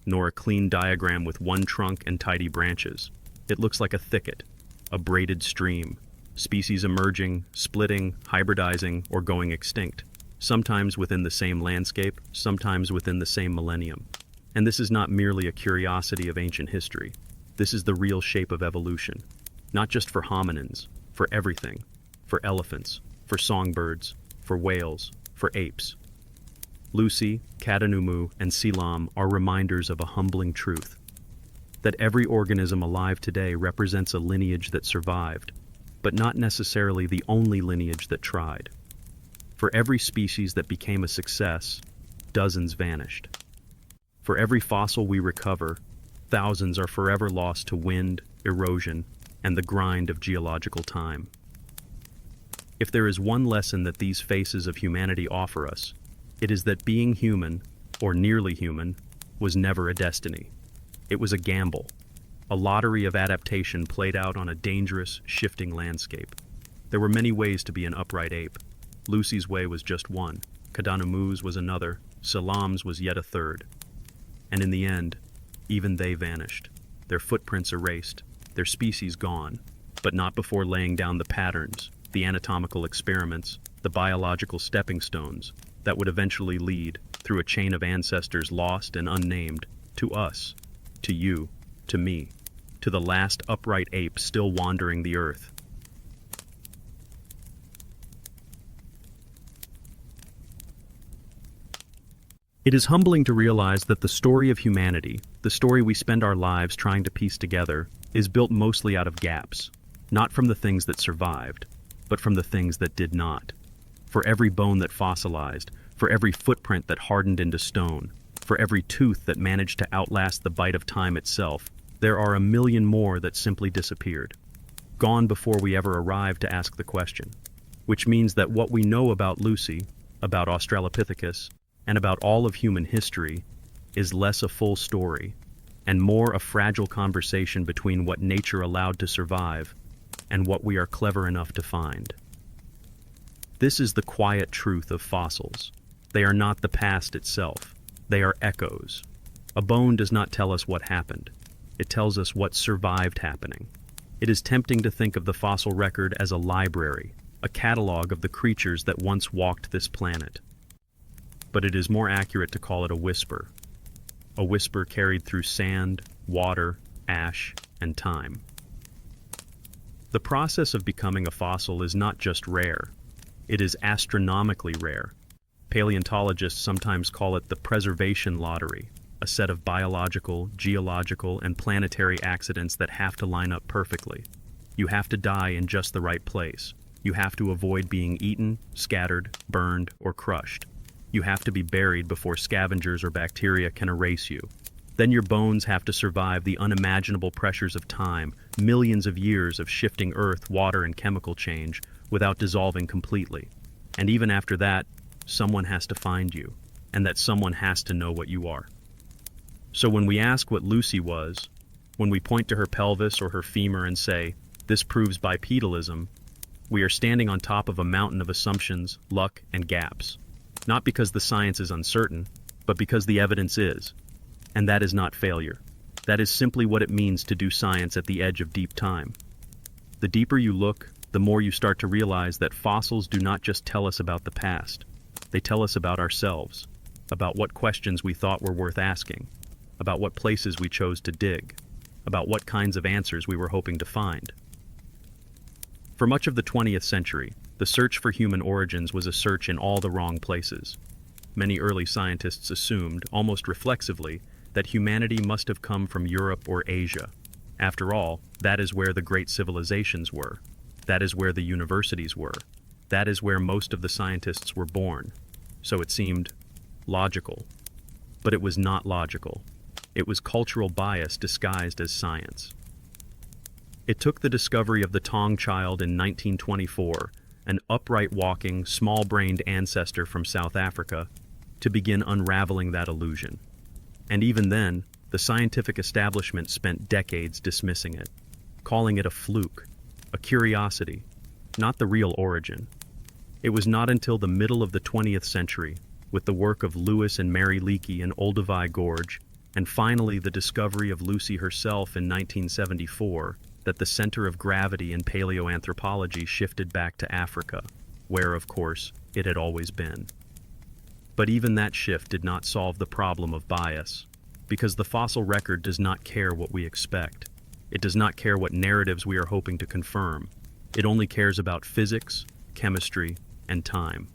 nor a clean diagram with one trunk and tidy branches. It looks like a thicket, a braided stream, species emerging, splitting, hybridizing, or going extinct, sometimes within the same landscape, sometimes within the same millennium. And this is not merely a curiosity of ancient history. This is the real shape of evolution, not just for hominins, for everything, for elephants, for songbirds, for whales, for apes. Lucy, Kadanumu, and Selam are reminders of a humbling truth: that every organism alive today represents a lineage that survived, but not necessarily the only lineage that tried. For every species that became a success, dozens vanished. For every fossil we recover, thousands are forever lost to wind, erosion, and the grind of geological time. If there is one lesson that these faces of humanity offer us, it is that being human, or nearly human, was never a destiny. It was a gamble, a lottery of adaptation played out on a dangerous, shifting landscape. There were many ways to be an upright ape. Lucy's way was just one, Kadanumu's was another, Salam's was yet a third. And in the end, even they vanished, their footprints erased, their species gone, but not before laying down the patterns, the anatomical experiments, the biological stepping stones that would eventually lead, through a chain of ancestors lost and unnamed, to us, to you, to me, to the last upright ape still wandering the earth. It is humbling to realize that the story of humanity, the story we spend our lives trying to piece together, is built mostly out of gaps, not from the things that survived, but from the things that did not. For every bone that fossilized, for every footprint that hardened into stone, for every tooth that managed to outlast the bite of time itself, there are a million more that simply disappeared, gone before we ever arrived to ask the question. Which means that what we know about Lucy, about Australopithecus, and about all of human history is less a full story and more a fragile conversation between what nature allowed to survive and what we are clever enough to find. This is the quiet truth of fossils. They are not the past itself. They are echoes. A bone does not tell us what happened. It tells us what survived happening. It is tempting to think of the fossil record as a library, a catalog of the creatures that once walked this planet. But it is more accurate to call it a whisper carried through sand, water, ash, and time. The process of becoming a fossil is not just rare, it is astronomically rare. Paleontologists sometimes call it the preservation lottery, a set of biological, geological, and planetary accidents that have to line up perfectly. You have to die in just the right place. You have to avoid being eaten, scattered, burned, or crushed. You have to be buried before scavengers or bacteria can erase you. Then your bones have to survive the unimaginable pressures of time, millions of years of shifting earth, water, and chemical change, without dissolving completely. And even after that, someone has to find you, and that someone has to know what you are. So when we ask what Lucy was, when we point to her pelvis or her femur and say, "This proves bipedalism," we are standing on top of a mountain of assumptions, luck, and gaps. Not because the science is uncertain, but because the evidence is. And that is not failure. That is simply what it means to do science at the edge of deep time. The deeper you look, the more you start to realize that fossils do not just tell us about the past. They tell us about ourselves, about what questions we thought were worth asking, about what places we chose to dig, about what kinds of answers we were hoping to find. For much of the 20th century, the search for human origins was a search in all the wrong places. Many early scientists assumed, almost reflexively, that humanity must have come from Europe or Asia. After all, that is where the great civilizations were. That is where the universities were. That is where most of the scientists were born. So it seemed logical. But it was not logical. It was cultural bias disguised as science. It took the discovery of the Tong child in 1924, an upright walking, small-brained ancestor from South Africa, to begin unraveling that illusion. And even then, the scientific establishment spent decades dismissing it, calling it a fluke, a curiosity, not the real origin. It was not until the middle of the 20th century, with the work of Lewis and Mary Leakey in Olduvai Gorge, and finally the discovery of Lucy herself in 1974, that the center of gravity in paleoanthropology shifted back to Africa, where, of course, it had always been. But even that shift did not solve the problem of bias, because the fossil record does not care what we expect. It does not care what narratives we are hoping to confirm. It only cares about physics, chemistry, and time,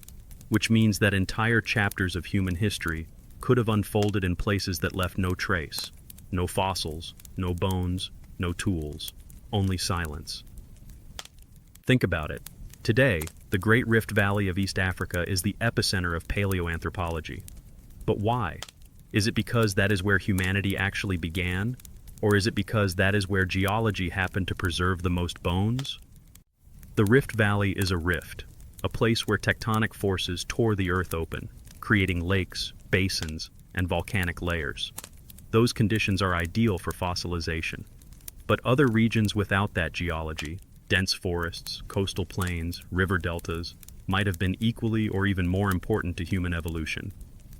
which means that entire chapters of human history could have unfolded in places that left no trace, no fossils, no bones, no tools, only silence. Think about it. Today, the Great Rift Valley of East Africa is the epicenter of paleoanthropology. But why? Is it because that is where humanity actually began? Or is it because that is where geology happened to preserve the most bones? The Rift Valley is a rift, a place where tectonic forces tore the earth open, creating lakes, basins, and volcanic layers. Those conditions are ideal for fossilization. But other regions without that geology, dense forests, coastal plains, river deltas, might have been equally or even more important to human evolution,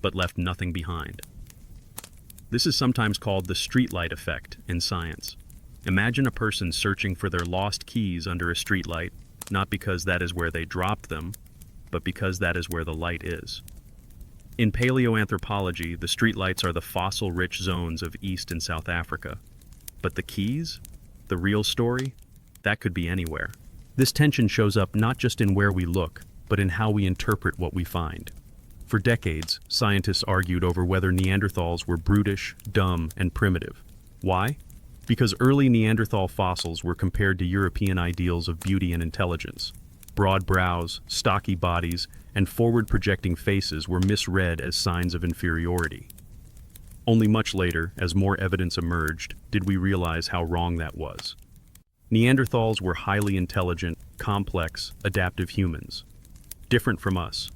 but left nothing behind. This is sometimes called the streetlight effect in science. Imagine a person searching for their lost keys under a streetlight, not because that is where they dropped them, but because that is where the light is. In paleoanthropology, the streetlights are the fossil-rich zones of East and South Africa. But the keys? The real story? That could be anywhere. This tension shows up not just in where we look, but in how we interpret what we find. For decades, scientists argued over whether Neanderthals were brutish, dumb, and primitive. Why? Because early Neanderthal fossils were compared to European ideals of beauty and intelligence. Broad brows, stocky bodies, and forward-projecting faces were misread as signs of inferiority. Only much later, as more evidence emerged, did we realize how wrong that was. Neanderthals were highly intelligent, complex, adaptive humans. Different from us,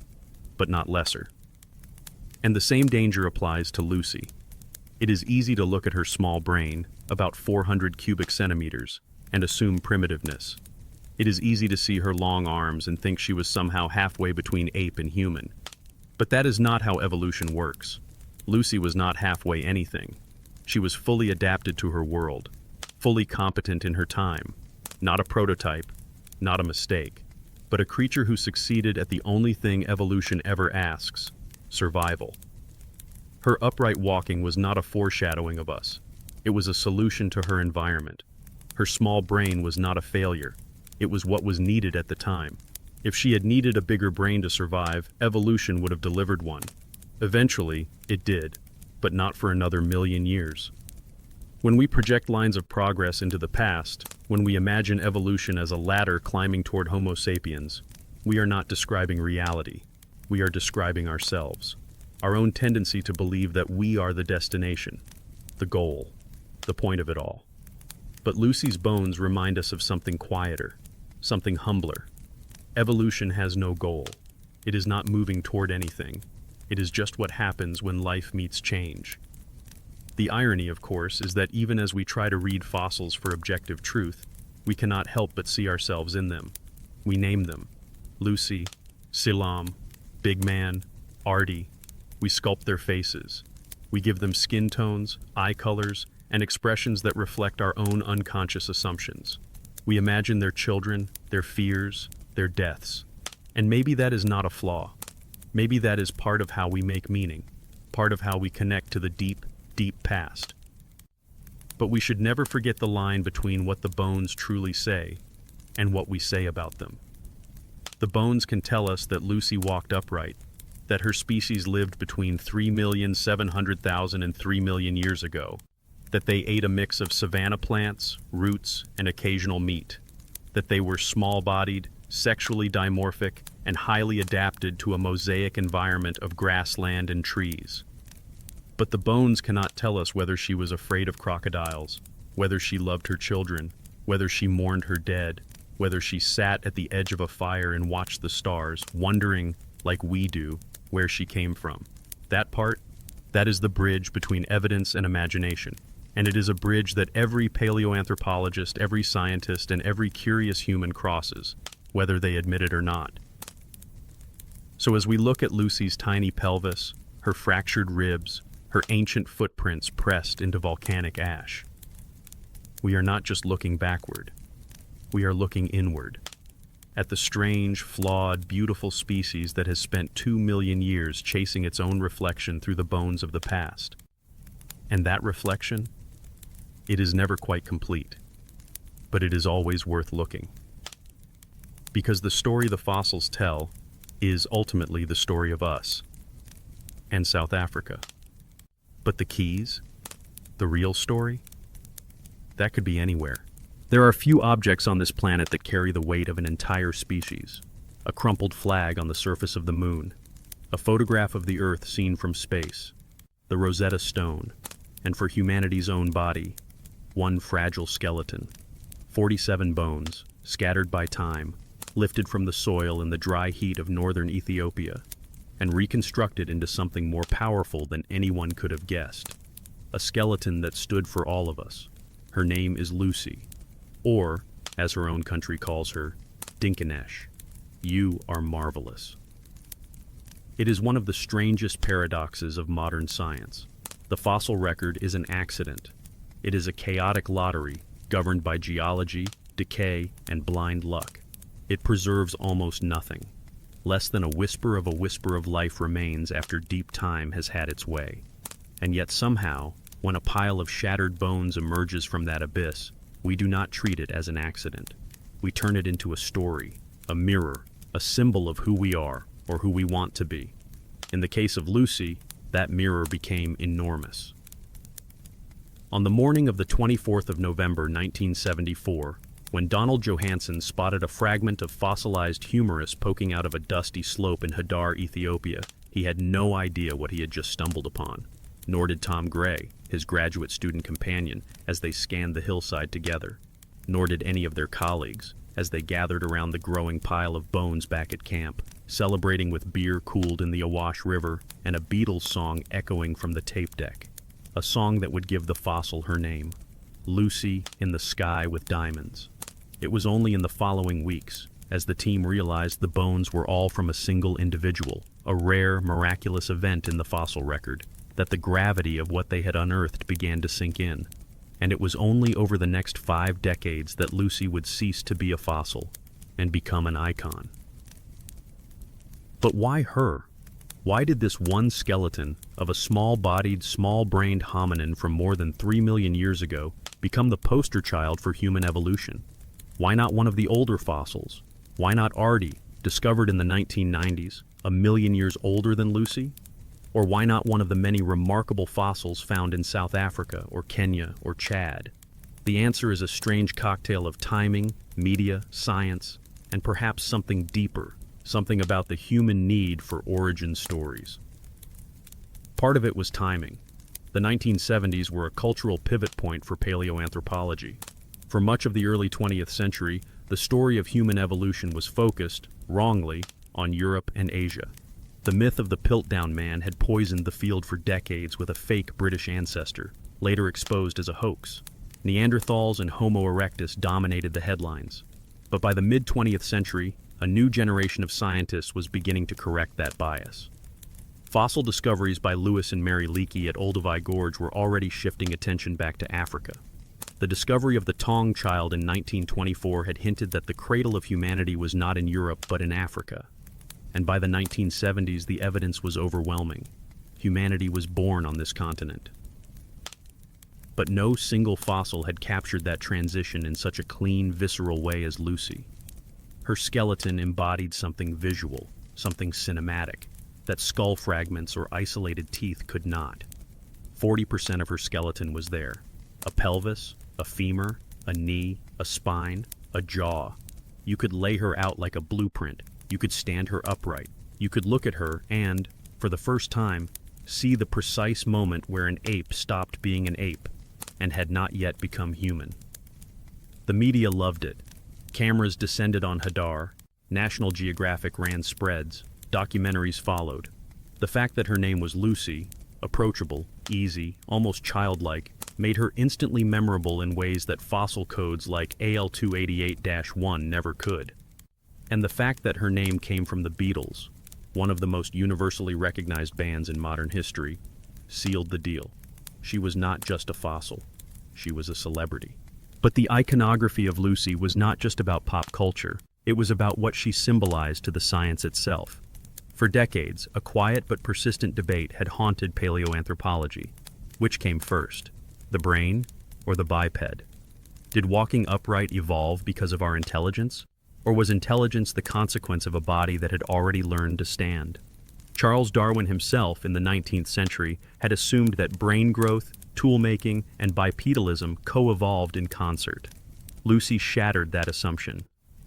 but not lesser. And the same danger applies to Lucy. It is easy to look at her small brain, about 400 cubic centimeters, and assume primitiveness. It is easy to see her long arms and think she was somehow halfway between ape and human. But that is not how evolution works. Lucy was not halfway anything. She was fully adapted to her world, fully competent in her time, not a prototype, not a mistake, but a creature who succeeded at the only thing evolution ever asks: survival. Her upright walking was not a foreshadowing of us. It was a solution to her environment. Her small brain was not a failure. It was what was needed at the time. If she had needed a bigger brain to survive, evolution would have delivered one. Eventually, it did, but not for another million years. When we project lines of progress into the past, when we imagine evolution as a ladder climbing toward Homo sapiens, we are not describing reality. We are describing ourselves, our own tendency to believe that we are the destination, the goal, the point of it all. But Lucy's bones remind us of something quieter, something humbler. Evolution has no goal. It is not moving toward anything. It is just what happens when life meets change. The irony, of course, is that even as we try to read fossils for objective truth, we cannot help but see ourselves in them. We name them: Lucy, Silam, Big Man, Artie. We sculpt their faces. We give them skin tones, eye colors, and expressions that reflect our own unconscious assumptions. We imagine their children, their fears, their deaths. And maybe that is not a flaw. Maybe that is part of how we make meaning, part of how we connect to the deep, deep past. But we should never forget the line between what the bones truly say and what we say about them. The bones can tell us that Lucy walked upright, that her species lived between 3,700,000 and 3 million years ago, that they ate a mix of savanna plants, roots, and occasional meat, that they were small-bodied, sexually dimorphic, and highly adapted to a mosaic environment of grassland and trees. But the bones cannot tell us whether she was afraid of crocodiles, whether she loved her children, whether she mourned her dead, whether she sat at the edge of a fire and watched the stars, wondering, like we do, where she came from. That part, that is the bridge between evidence and imagination. And it is a bridge that every paleoanthropologist, every scientist, and every curious human crosses, whether they admit it or not. So as we look at Lucy's tiny pelvis, her fractured ribs, her ancient footprints pressed into volcanic ash, we are not just looking backward. We are looking inward, at the strange, flawed, beautiful species that has spent 2 million years chasing its own reflection through the bones of the past. And that reflection? It is never quite complete, but it is always worth looking. Because the story the fossils tell is ultimately the story of us and South Africa. But the keys? The real story? That could be anywhere. There are few objects on this planet that carry the weight of an entire species. A crumpled flag on the surface of the moon, a photograph of the Earth seen from space, the Rosetta Stone, and for humanity's own body, one fragile skeleton, 47 bones, scattered by time, lifted from the soil in the dry heat of northern Ethiopia, and reconstructed into something more powerful than anyone could have guessed. A skeleton that stood for all of us. Her name is Lucy, or, as her own country calls her, Dinkinesh. You are marvelous. It is one of the strangest paradoxes of modern science. The fossil record is an accident. It is a chaotic lottery governed by geology, decay, and blind luck. It preserves almost nothing. Less than a whisper of life remains after deep time has had its way. And yet somehow, when a pile of shattered bones emerges from that abyss, we do not treat it as an accident. We turn it into a story, a mirror, a symbol of who we are or who we want to be. In the case of Lucy, that mirror became enormous. On the morning of the 24th of November 1974, when Donald Johanson spotted a fragment of fossilized humerus poking out of a dusty slope in Hadar, Ethiopia, he had no idea what he had just stumbled upon. Nor did Tom Gray, his graduate student companion, as they scanned the hillside together. Nor did any of their colleagues, as they gathered around the growing pile of bones back at camp, celebrating with beer cooled in the Awash River and a Beatles song echoing from the tape deck. A song that would give the fossil her name, Lucy in the Sky with Diamonds. It was only in the following weeks, as the team realized the bones were all from a single individual, a rare, miraculous event in the fossil record, that the gravity of what they had unearthed began to sink in. And it was only over the next 5 decades that Lucy would cease to be a fossil and become an icon. But why her? Why did this one skeleton of a small-bodied, small-brained hominin from more than 3 million years ago become the poster child for human evolution? Why not one of the older fossils? Why not Artie, discovered in the 1990s, a million years older than Lucy? Or why not one of the many remarkable fossils found in South Africa or Kenya or Chad? The answer is a strange cocktail of timing, media, science, and perhaps something deeper, something about the human need for origin stories. Part of it was timing. The 1970s were a cultural pivot point for paleoanthropology. For much of the early 20th century, the story of human evolution was focused, wrongly, on Europe and Asia. The myth of the Piltdown Man had poisoned the field for decades with a fake British ancestor, later exposed as a hoax. Neanderthals and Homo erectus dominated the headlines. But by the mid-20th century, a new generation of scientists was beginning to correct that bias. Fossil discoveries by Lewis and Mary Leakey at Olduvai Gorge were already shifting attention back to Africa. The discovery of the Tong child in 1924 had hinted that the cradle of humanity was not in Europe but in Africa. And by the 1970s, the evidence was overwhelming. Humanity was born on this continent. But no single fossil had captured that transition in such a clean, visceral way as Lucy. Her skeleton embodied something visual, something cinematic, that skull fragments or isolated teeth could not. 40% of her skeleton was there. A pelvis, a femur, a knee, a spine, a jaw. You could lay her out like a blueprint. You could stand her upright. You could look at her and, for the first time, see the precise moment where an ape stopped being an ape and had not yet become human. The media loved it. Cameras descended on Hadar, National Geographic ran spreads, documentaries followed. The fact that her name was Lucy, approachable, easy, almost childlike, made her instantly memorable in ways that fossil codes like AL288-1 never could. And the fact that her name came from the Beatles, one of the most universally recognized bands in modern history, sealed the deal. She was not just a fossil. She was a celebrity. But the iconography of Lucy was not just about pop culture. It was about what she symbolized to the science itself. For decades, a quiet but persistent debate had haunted paleoanthropology. Which came first, the brain or the biped? Did walking upright evolve because of our intelligence? Or was intelligence the consequence of a body that had already learned to stand? Charles Darwin himself, in the 19th century, had assumed that brain growth, tool-making, and bipedalism co-evolved in concert. Lucy shattered that assumption.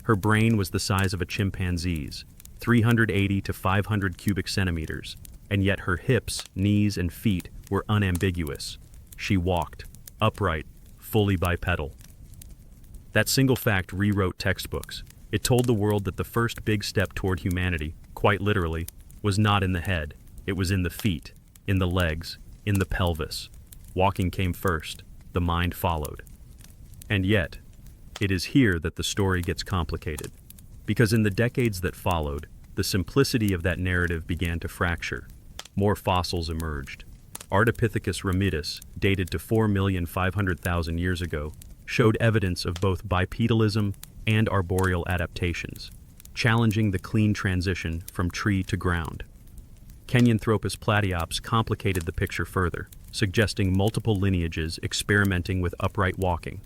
Her brain was the size of a chimpanzee's, 380 to 500 cubic centimeters, and yet her hips, knees, and feet were unambiguous. She walked, upright, fully bipedal. That single fact rewrote textbooks. It told the world that the first big step toward humanity, quite literally, was not in the head. It was in the feet, in the legs, in the pelvis. Walking came first, the mind followed. And yet, it is here that the story gets complicated. Because in the decades that followed, the simplicity of that narrative began to fracture. More fossils emerged. Ardipithecus ramidus, dated to 4,500,000 years ago, showed evidence of both bipedalism and arboreal adaptations, challenging the clean transition from tree to ground. Kenyanthropus platyops complicated the picture further, suggesting multiple lineages experimenting with upright walking.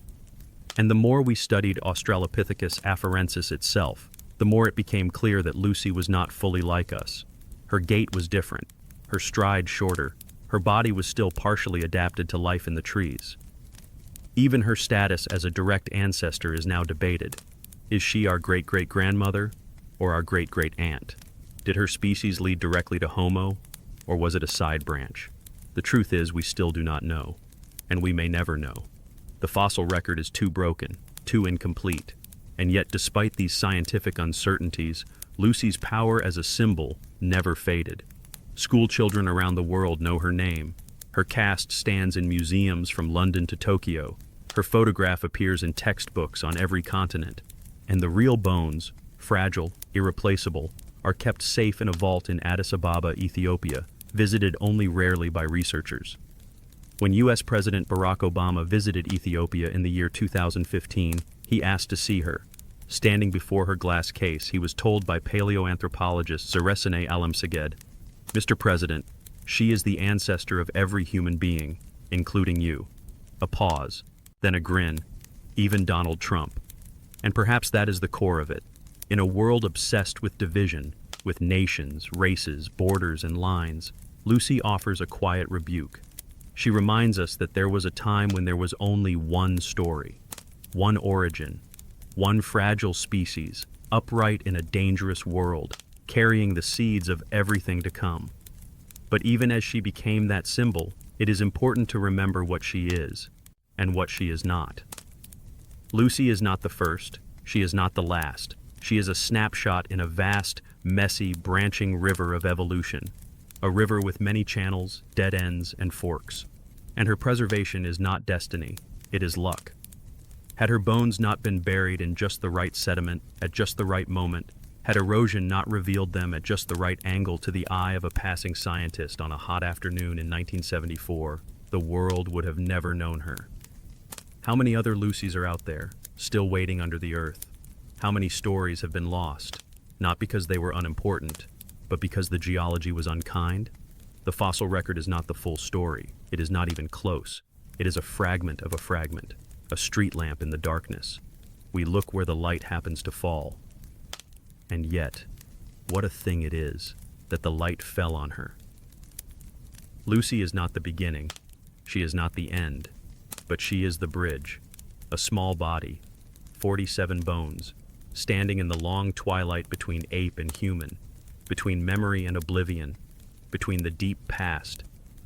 And the more we studied Australopithecus afarensis itself, the more it became clear that Lucy was not fully like us. Her gait was different, her stride shorter, her body was still partially adapted to life in the trees. Even her status as a direct ancestor is now debated. Is she our great-great-grandmother or our great-great-aunt? Did her species lead directly to Homo, or was it a side branch? The truth is we still do not know, and we may never know. The fossil record is too broken, too incomplete, and yet despite these scientific uncertainties, Lucy's power as a symbol never faded. School children around the world know her name. Her cast stands in museums from London to Tokyo. Her photograph appears in textbooks on every continent. And the real bones, fragile, irreplaceable, are kept safe in a vault in Addis Ababa, Ethiopia, visited only rarely by researchers. When U.S. President Barack Obama visited Ethiopia in the year 2015, he asked to see her. Standing before her glass case, he was told by paleoanthropologist Zaresene Alamseged, "Mr. President, she is the ancestor of every human being, including you." A pause, then a grin. Even Donald Trump. And perhaps that is the core of it. In a world obsessed with division, with nations, races, borders, and lines, Lucy offers a quiet rebuke. She reminds us that there was a time when there was only one story, one origin, one fragile species, upright in a dangerous world, carrying the seeds of everything to come. But even as she became that symbol, it is important to remember what she is, and what she is not. Lucy is not the first, she is not the last. She is a snapshot in a vast, messy, branching river of evolution, a river with many channels, dead ends, and forks. And her preservation is not destiny, it is luck. Had her bones not been buried in just the right sediment, at just the right moment, had erosion not revealed them at just the right angle to the eye of a passing scientist on a hot afternoon in 1974, the world would have never known her. How many other Lucys are out there, still waiting under the earth? How many stories have been lost, not because they were unimportant, but because the geology was unkind? The fossil record is not the full story. It is not even close. It is a fragment of a fragment, a street lamp in the darkness. We look where the light happens to fall. And yet, what a thing it is that the light fell on her. Lucy is not the beginning. She is not the end. But she is the bridge. A small body, 47 bones, standing in the long twilight between ape and human, between memory and oblivion, between the deep past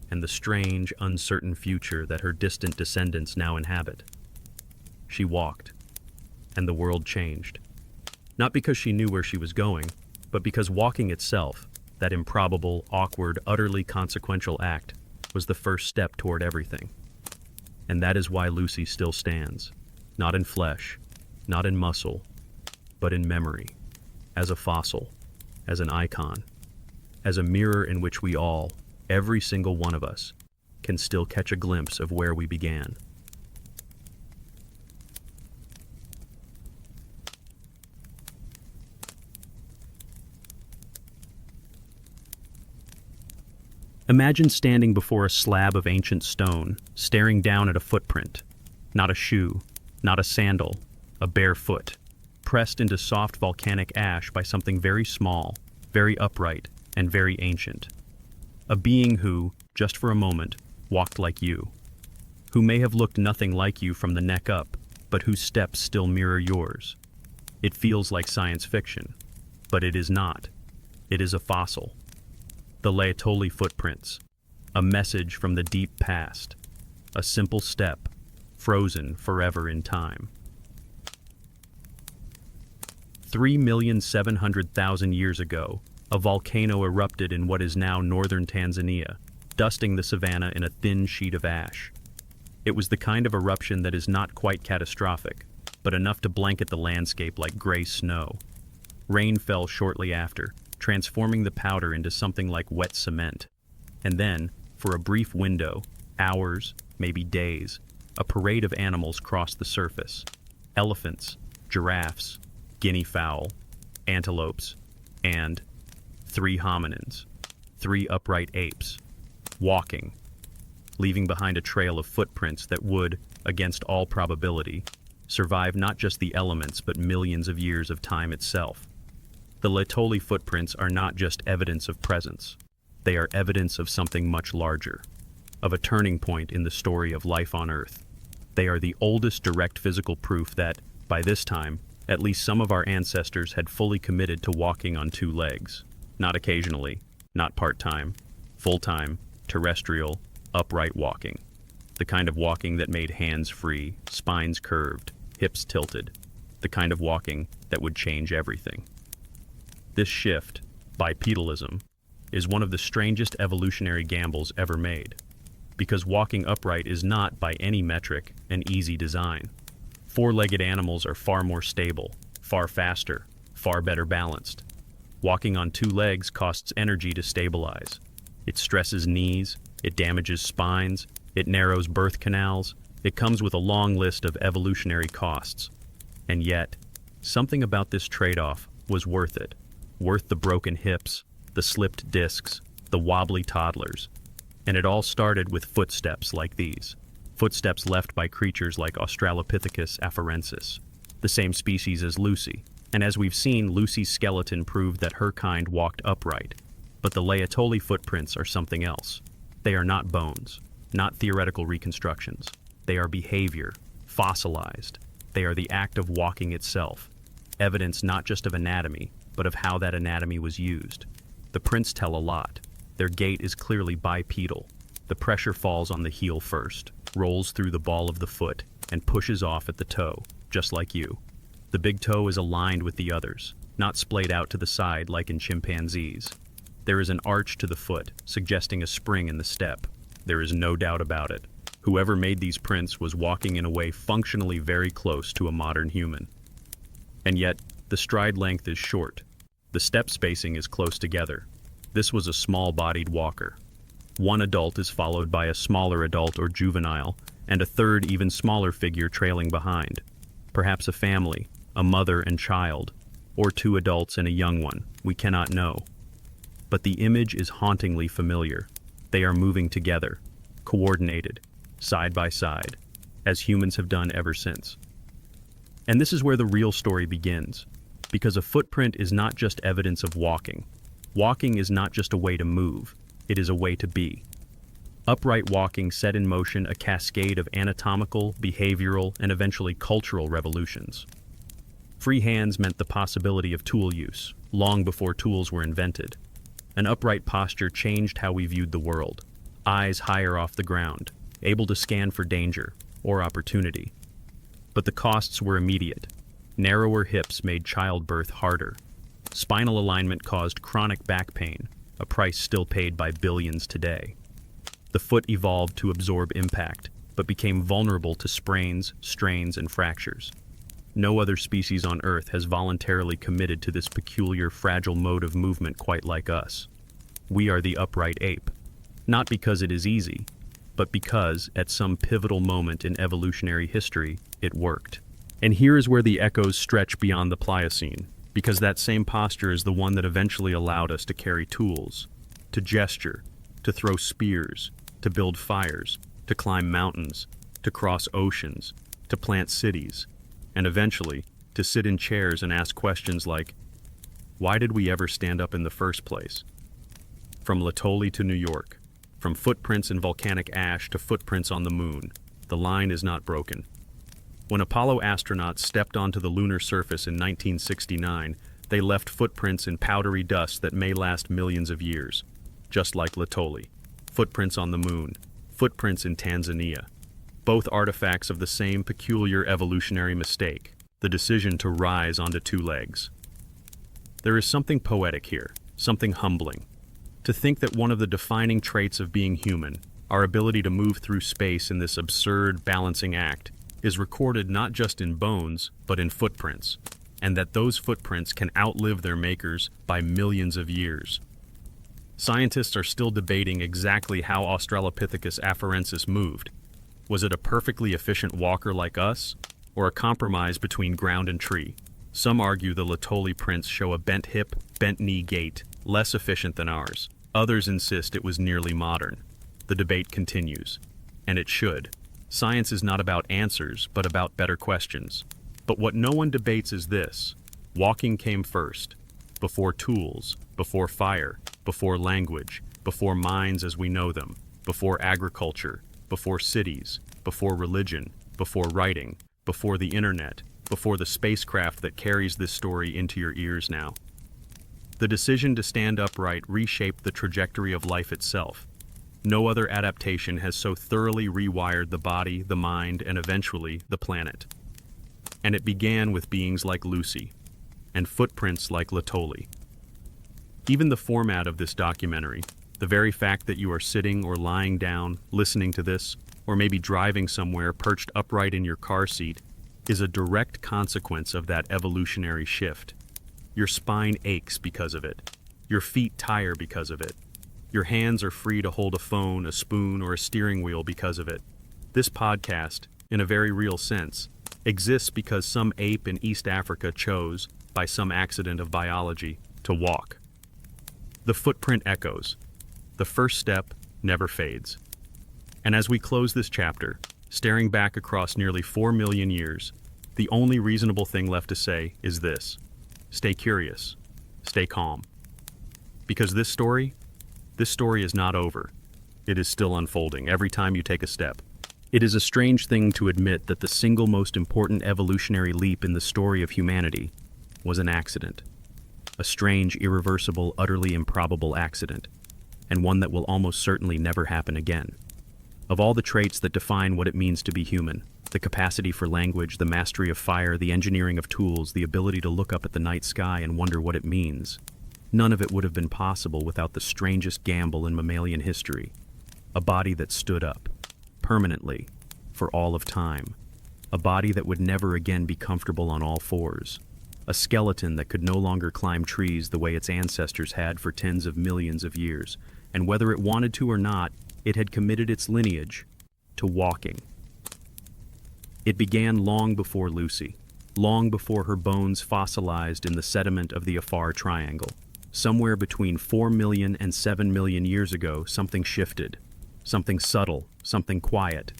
and the strange, uncertain future that her distant descendants now inhabit. She walked, and the world changed. Not because she knew where she was going, but because walking itself, that improbable, awkward, utterly consequential act, was the first step toward everything. And that is why Lucy still stands, not in flesh, not in muscle, but in memory, as a fossil, as an icon, as a mirror in which we all, every single one of us, can still catch a glimpse of where we began. Imagine standing before a slab of ancient stone, staring down at a footprint. Not a shoe, not a sandal, a bare foot, pressed into soft volcanic ash by something very small, very upright, and very ancient. A being who, just for a moment, walked like you. Who may have looked nothing like you from the neck up, but whose steps still mirror yours. It feels like science fiction, but it is not. It is a fossil. The Laetoli footprints, a message from the deep past, a simple step, frozen forever in time. 3,700,000 years ago, a volcano erupted in what is now northern Tanzania, dusting the savanna in a thin sheet of ash. It was the kind of eruption that is not quite catastrophic, but enough to blanket the landscape like gray snow. Rain fell shortly after, transforming the powder into something like wet cement. And then, for a brief window, hours, maybe days, a parade of animals crossed the surface. Elephants, giraffes, guinea fowl, antelopes, and 3 hominins, 3 upright apes, walking, leaving behind a trail of footprints that would, against all probability, survive not just the elements but millions of years of time itself. The Laetoli footprints are not just evidence of presence. They are evidence of something much larger, of a turning point in the story of life on Earth. They are the oldest direct physical proof that, by this time, at least some of our ancestors had fully committed to walking on 2 legs. Not occasionally, not part-time, full-time, terrestrial, upright walking. The kind of walking that made hands free, spines curved, hips tilted. The kind of walking that would change everything. This shift, bipedalism, is one of the strangest evolutionary gambles ever made, because walking upright is not, by any metric, an easy design. 4-legged animals are far more stable, far faster, far better balanced. Walking on 2 legs costs energy to stabilize. It stresses knees, it damages spines, it narrows birth canals, it comes with a long list of evolutionary costs. And yet, something about this trade-off was worth it. Worth the broken hips, the slipped discs, the wobbly toddlers. And it all started with footsteps like these. Footsteps left by creatures like Australopithecus afarensis. the same species as Lucy. And as we've seen, Lucy's skeleton proved that her kind walked upright. But the Laetoli footprints are something else. They are not bones, not theoretical reconstructions. They are behavior, fossilized. They are the act of walking itself, evidence not just of anatomy, but of how that anatomy was used. The prints tell a lot. Their gait is clearly bipedal. The pressure falls on the heel first, rolls through the ball of the foot, and pushes off at the toe, just like you. The big toe is aligned with the others, not splayed out to the side like in chimpanzees. There is an arch to the foot, suggesting a spring in the step. There is no doubt about it. Whoever made these prints was walking in a way functionally very close to a modern human. And yet, the stride length is short. The step spacing is close together. This was a small-bodied walker. One adult is followed by a smaller adult or juvenile, and a third, even smaller figure trailing behind. Perhaps a family, a mother and child, or two adults and a young one. We cannot know. But the image is hauntingly familiar. They are moving together, coordinated, side by side, as humans have done ever since. And this is where the real story begins, because a footprint is not just evidence of walking. Walking is not just a way to move, it is a way to be. Upright walking set in motion a cascade of anatomical, behavioral, and eventually cultural revolutions. Free hands meant the possibility of tool use, long before tools were invented. An upright posture changed how we viewed the world, eyes higher off the ground, able to scan for danger or opportunity. But the costs were immediate. Narrower hips made childbirth harder. Spinal alignment caused chronic back pain, a price still paid by billions today. The foot evolved to absorb impact, but became vulnerable to sprains, strains, and fractures. No other species on Earth has voluntarily committed to this peculiar, fragile mode of movement quite like us. We are the upright ape. Not because it is easy, but because, at some pivotal moment in evolutionary history, it worked. And here is where the echoes stretch beyond the Pliocene, because that same posture is the one that eventually allowed us to carry tools, to gesture, to throw spears, to build fires, to climb mountains, to cross oceans, to plant cities, and eventually to sit in chairs and ask questions like, why did we ever stand up in the first place? From Laetoli to New York, from footprints in volcanic ash to footprints on the moon, the line is not broken. When Apollo astronauts stepped onto the lunar surface in 1969, they left footprints in powdery dust that may last millions of years, just like Laetoli. Footprints on the moon, footprints in Tanzania. Both artifacts of the same peculiar evolutionary mistake, the decision to rise onto two legs. There is something poetic here, something humbling. To think that one of the defining traits of being human, our ability to move through space in this absurd balancing act, is recorded not just in bones, but in footprints, and that those footprints can outlive their makers by millions of years. Scientists are still debating exactly how Australopithecus afarensis moved. Was it a perfectly efficient walker like us, or a compromise between ground and tree? Some argue the Laetoli prints show a bent hip, bent knee gait, less efficient than ours. Others insist it was nearly modern. The debate continues, and it should. Science is not about answers, but about better questions. But what no one debates is this: walking came first, before tools, before fire, before language, before minds as we know them, before agriculture, before cities, before religion, before writing, before the internet, before the spacecraft that carries this story into your ears now. The decision to stand upright reshaped the trajectory of life itself. No other adaptation has so thoroughly rewired the body, the mind, and eventually the planet. And it began with beings like Lucy, and footprints like Laetoli. Even the format of this documentary, the very fact that you are sitting or lying down, listening to this, or maybe driving somewhere perched upright in your car seat, is a direct consequence of that evolutionary shift. Your spine aches because of it. Your feet tire because of it. Your hands are free to hold a phone, a spoon, or a steering wheel because of it. This podcast, in a very real sense, exists because some ape in East Africa chose, by some accident of biology, to walk. The footprint echoes. The first step never fades. And as we close this chapter, staring back across nearly 4 million years, The only reasonable thing left to say is this: stay curious, stay calm. Because this story is not over. It is still unfolding every time you take a step. It is a strange thing to admit that the single most important evolutionary leap in the story of humanity was an accident. A strange, irreversible, utterly improbable accident, and one that will almost certainly never happen again. Of all the traits that define what it means to be human, the capacity for language, the mastery of fire, the engineering of tools, the ability to look up at the night sky and wonder what it means, none of it would have been possible without the strangest gamble in mammalian history. A body that stood up, permanently, for all of time. A body that would never again be comfortable on all fours. A skeleton that could no longer climb trees the way its ancestors had for tens of millions of years, and whether it wanted to or not, it had committed its lineage to walking. It began long before Lucy, long before her bones fossilized in the sediment of the Afar Triangle. Somewhere between 4 million and 7 million years ago, something shifted. Something subtle, something quiet.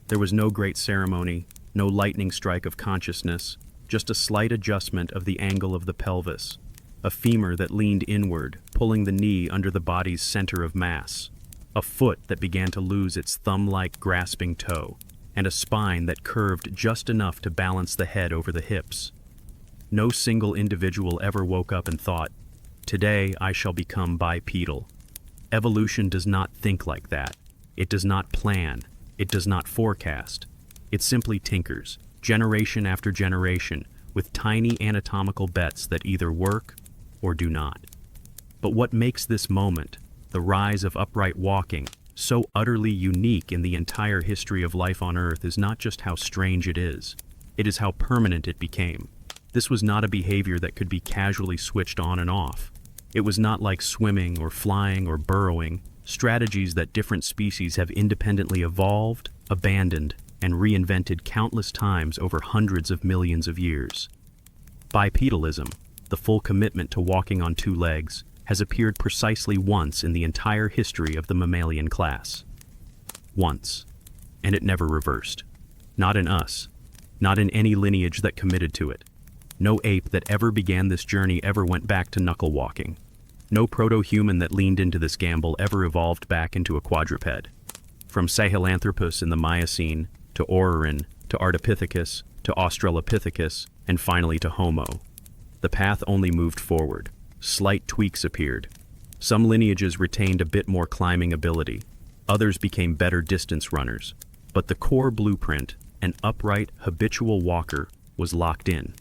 There was no great ceremony, no lightning strike of consciousness, just a slight adjustment of the angle of the pelvis, a femur that leaned inward, pulling the knee under the body's center of mass, a foot that began to lose its thumb-like grasping toe, and a spine that curved just enough to balance the head over the hips. No single individual ever woke up and thought, "Today I shall become bipedal." Evolution does not think like that. It does not plan. It does not forecast. It simply tinkers, generation after generation, with tiny anatomical bets that either work or do not. But what makes this moment, the rise of upright walking, so utterly unique in the entire history of life on Earth is not just how strange it is how permanent it became. This was not a behavior that could be casually switched on and off. It was not like swimming or flying or burrowing, strategies that different species have independently evolved, abandoned, and reinvented countless times over hundreds of millions of years. Bipedalism, the full commitment to walking on two legs, has appeared precisely once in the entire history of the mammalian class. Once. And it never reversed. Not in us. Not in any lineage that committed to it. No ape that ever began this journey ever went back to knuckle walking. No proto-human that leaned into this gamble ever evolved back into a quadruped. From Sahelanthropus in the Miocene, to Orrerin, to Ardipithecus, to Australopithecus, and finally to Homo. The path only moved forward. Slight tweaks appeared. Some lineages retained a bit more climbing ability. Others became better distance runners. But the core blueprint, an upright, habitual walker, was locked in.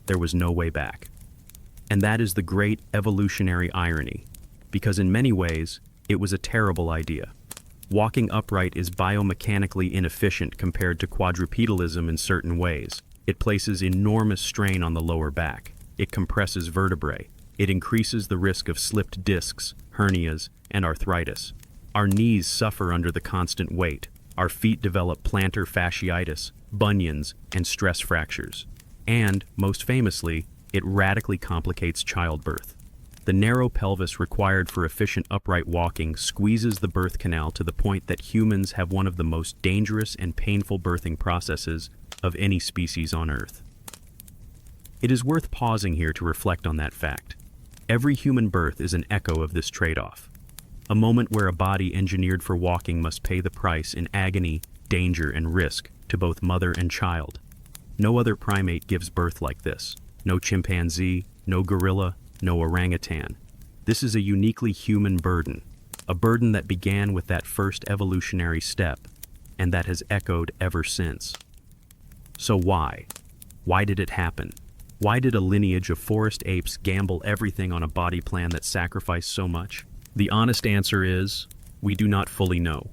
There was no way back. And that is the great evolutionary irony, because in many ways, it was a terrible idea. Walking upright is biomechanically inefficient compared to quadrupedalism in certain ways. It places enormous strain on the lower back. It compresses vertebrae. It increases the risk of slipped discs, hernias, and arthritis. Our knees suffer under the constant weight. Our feet develop plantar fasciitis, bunions, and stress fractures. And, most famously, it radically complicates childbirth. The narrow pelvis required for efficient upright walking squeezes the birth canal to the point that humans have one of the most dangerous and painful birthing processes of any species on Earth. It is worth pausing here to reflect on that fact. Every human birth is an echo of this trade-off. A moment where a body engineered for walking must pay the price in agony, danger, and risk to both mother and child. No other primate gives birth like this. No chimpanzee, no gorilla, no orangutan. This is a uniquely human burden, a burden that began with that first evolutionary step, and that has echoed ever since. So why? Why did it happen? Why did a lineage of forest apes gamble everything on a body plan that sacrificed so much? The honest answer is, we do not fully know.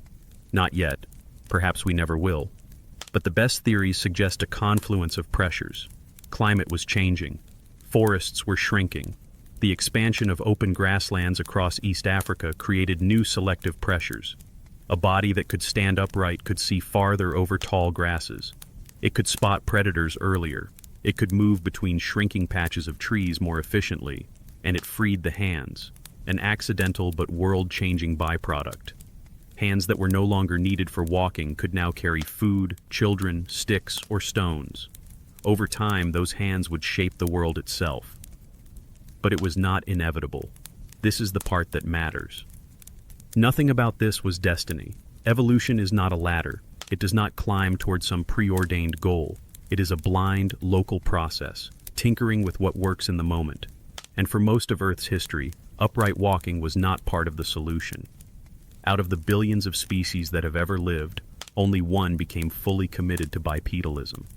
Not yet. Perhaps we never will. But the best theories suggest a confluence of pressures. Climate was changing. Forests were shrinking. The expansion of open grasslands across East Africa created new selective pressures. A body that could stand upright could see farther over tall grasses. It could spot predators earlier. It could move between shrinking patches of trees more efficiently, and it freed the hands, an accidental but world-changing byproduct. Hands that were no longer needed for walking could now carry food, children, sticks, or stones. Over time, those hands would shape the world itself. But it was not inevitable. This is the part that matters. Nothing about this was destiny. Evolution is not a ladder. It does not climb toward some preordained goal. It is a blind, local process, tinkering with what works in the moment. And for most of Earth's history, upright walking was not part of the solution. Out of the billions of species that have ever lived, only one became fully committed to bipedalism.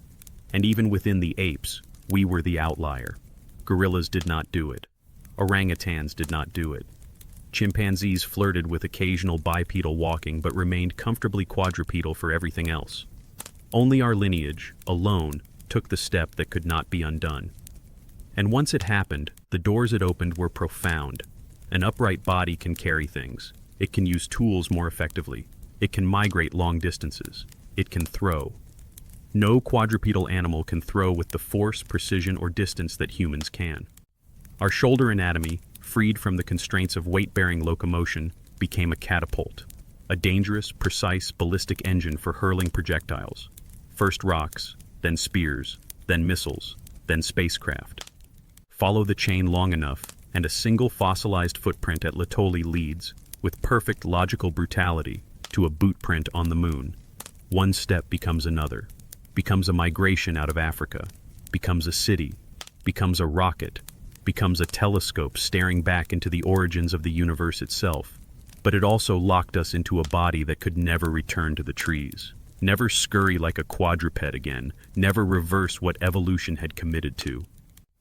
And even within the apes, we were the outlier. Gorillas did not do it. Orangutans did not do it. Chimpanzees flirted with occasional bipedal walking but remained comfortably quadrupedal for everything else. Only our lineage, alone, took the step that could not be undone. And once it happened, the doors it opened were profound. An upright body can carry things. It can use tools more effectively. It can migrate long distances. It can throw. No quadrupedal animal can throw with the force, precision, or distance that humans can. Our shoulder anatomy, freed from the constraints of weight-bearing locomotion, became a catapult, a dangerous, precise, ballistic engine for hurling projectiles. First rocks, then spears, then missiles, then spacecraft. Follow the chain long enough, and a single fossilized footprint at Laetoli leads, with perfect logical brutality, to a boot print on the moon. One step becomes another, becomes a migration out of Africa, becomes a city, becomes a rocket, becomes a telescope staring back into the origins of the universe itself. But it also locked us into a body that could never return to the trees, never scurry like a quadruped again, never reverse what evolution had committed to.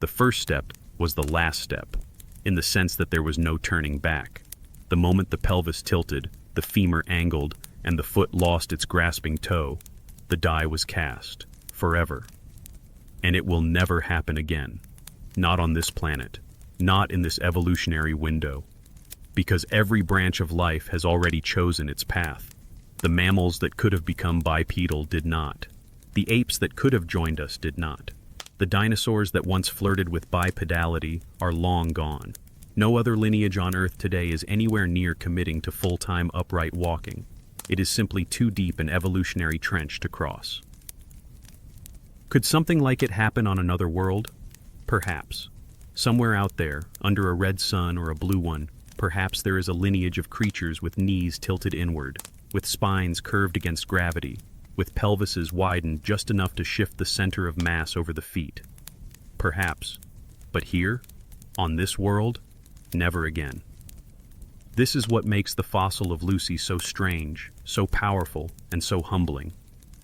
The first step was the last step, in the sense that there was no turning back. The moment the pelvis tilted, the femur angled, and the foot lost its grasping toe, the die was cast, forever. And it will never happen again. Not on this planet, not in this evolutionary window. Because every branch of life has already chosen its path. The mammals that could have become bipedal did not. The apes that could have joined us did not. The dinosaurs that once flirted with bipedality are long gone. No other lineage on Earth today is anywhere near committing to full-time upright walking. It is simply too deep an evolutionary trench to cross. Could something like it happen on another world? Perhaps. Somewhere out there, under a red sun or a blue one, perhaps there is a lineage of creatures with knees tilted inward, with spines curved against gravity, with pelvises widened just enough to shift the center of mass over the feet. Perhaps. But here, on this world, never again. This is what makes the fossil of Lucy so strange, so powerful, and so humbling.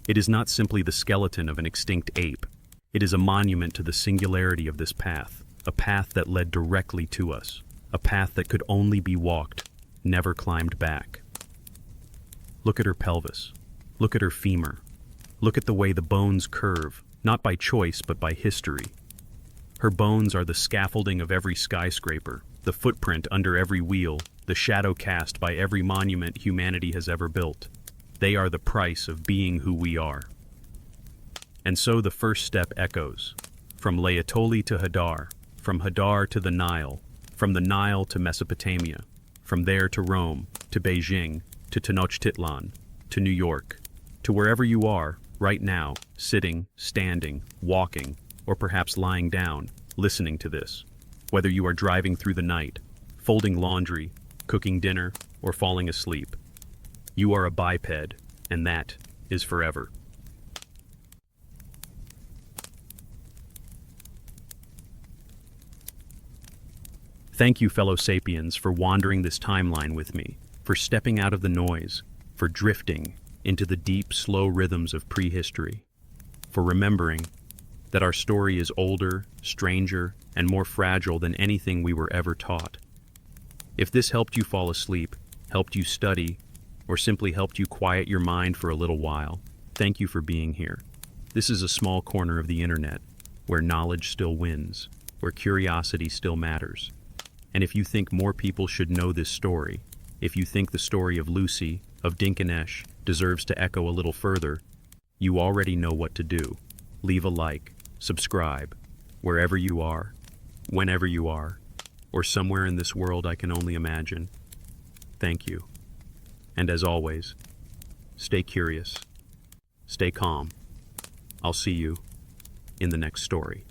It is not simply the skeleton of an extinct ape. It is a monument to the singularity of this path, a path that led directly to us, a path that could only be walked, never climbed back. Look at her pelvis. Look at her femur. Look at the way the bones curve, not by choice but by history. Her bones are the scaffolding of every skyscraper, the footprint under every wheel, the shadow cast by every monument humanity has ever built. They are the price of being who we are. And so the first step echoes, from Laetoli to Hadar, from Hadar to the Nile, from the Nile to Mesopotamia, from there to Rome, to Beijing, to Tenochtitlan, to New York, to wherever you are, right now, sitting, standing, walking, or perhaps lying down, listening to this. Whether you are driving through the night, folding laundry, cooking dinner, or falling asleep, you are a biped, and that is forever. Thank you, fellow sapiens, for wandering this timeline with me, for stepping out of the noise, for drifting into the deep, slow rhythms of prehistory, for remembering that our story is older, stranger, and more fragile than anything we were ever taught. If this helped you fall asleep, helped you study, or simply helped you quiet your mind for a little while, thank you for being here. This is a small corner of the internet, where knowledge still wins, where curiosity still matters. And if you think more people should know this story, if you think the story of Lucy, of Dinkinesh, deserves to echo a little further, you already know what to do. Leave a like, subscribe, wherever you are, whenever you are, or somewhere in this world I can only imagine. Thank you. And as always, stay curious, stay calm. I'll see you in the next story.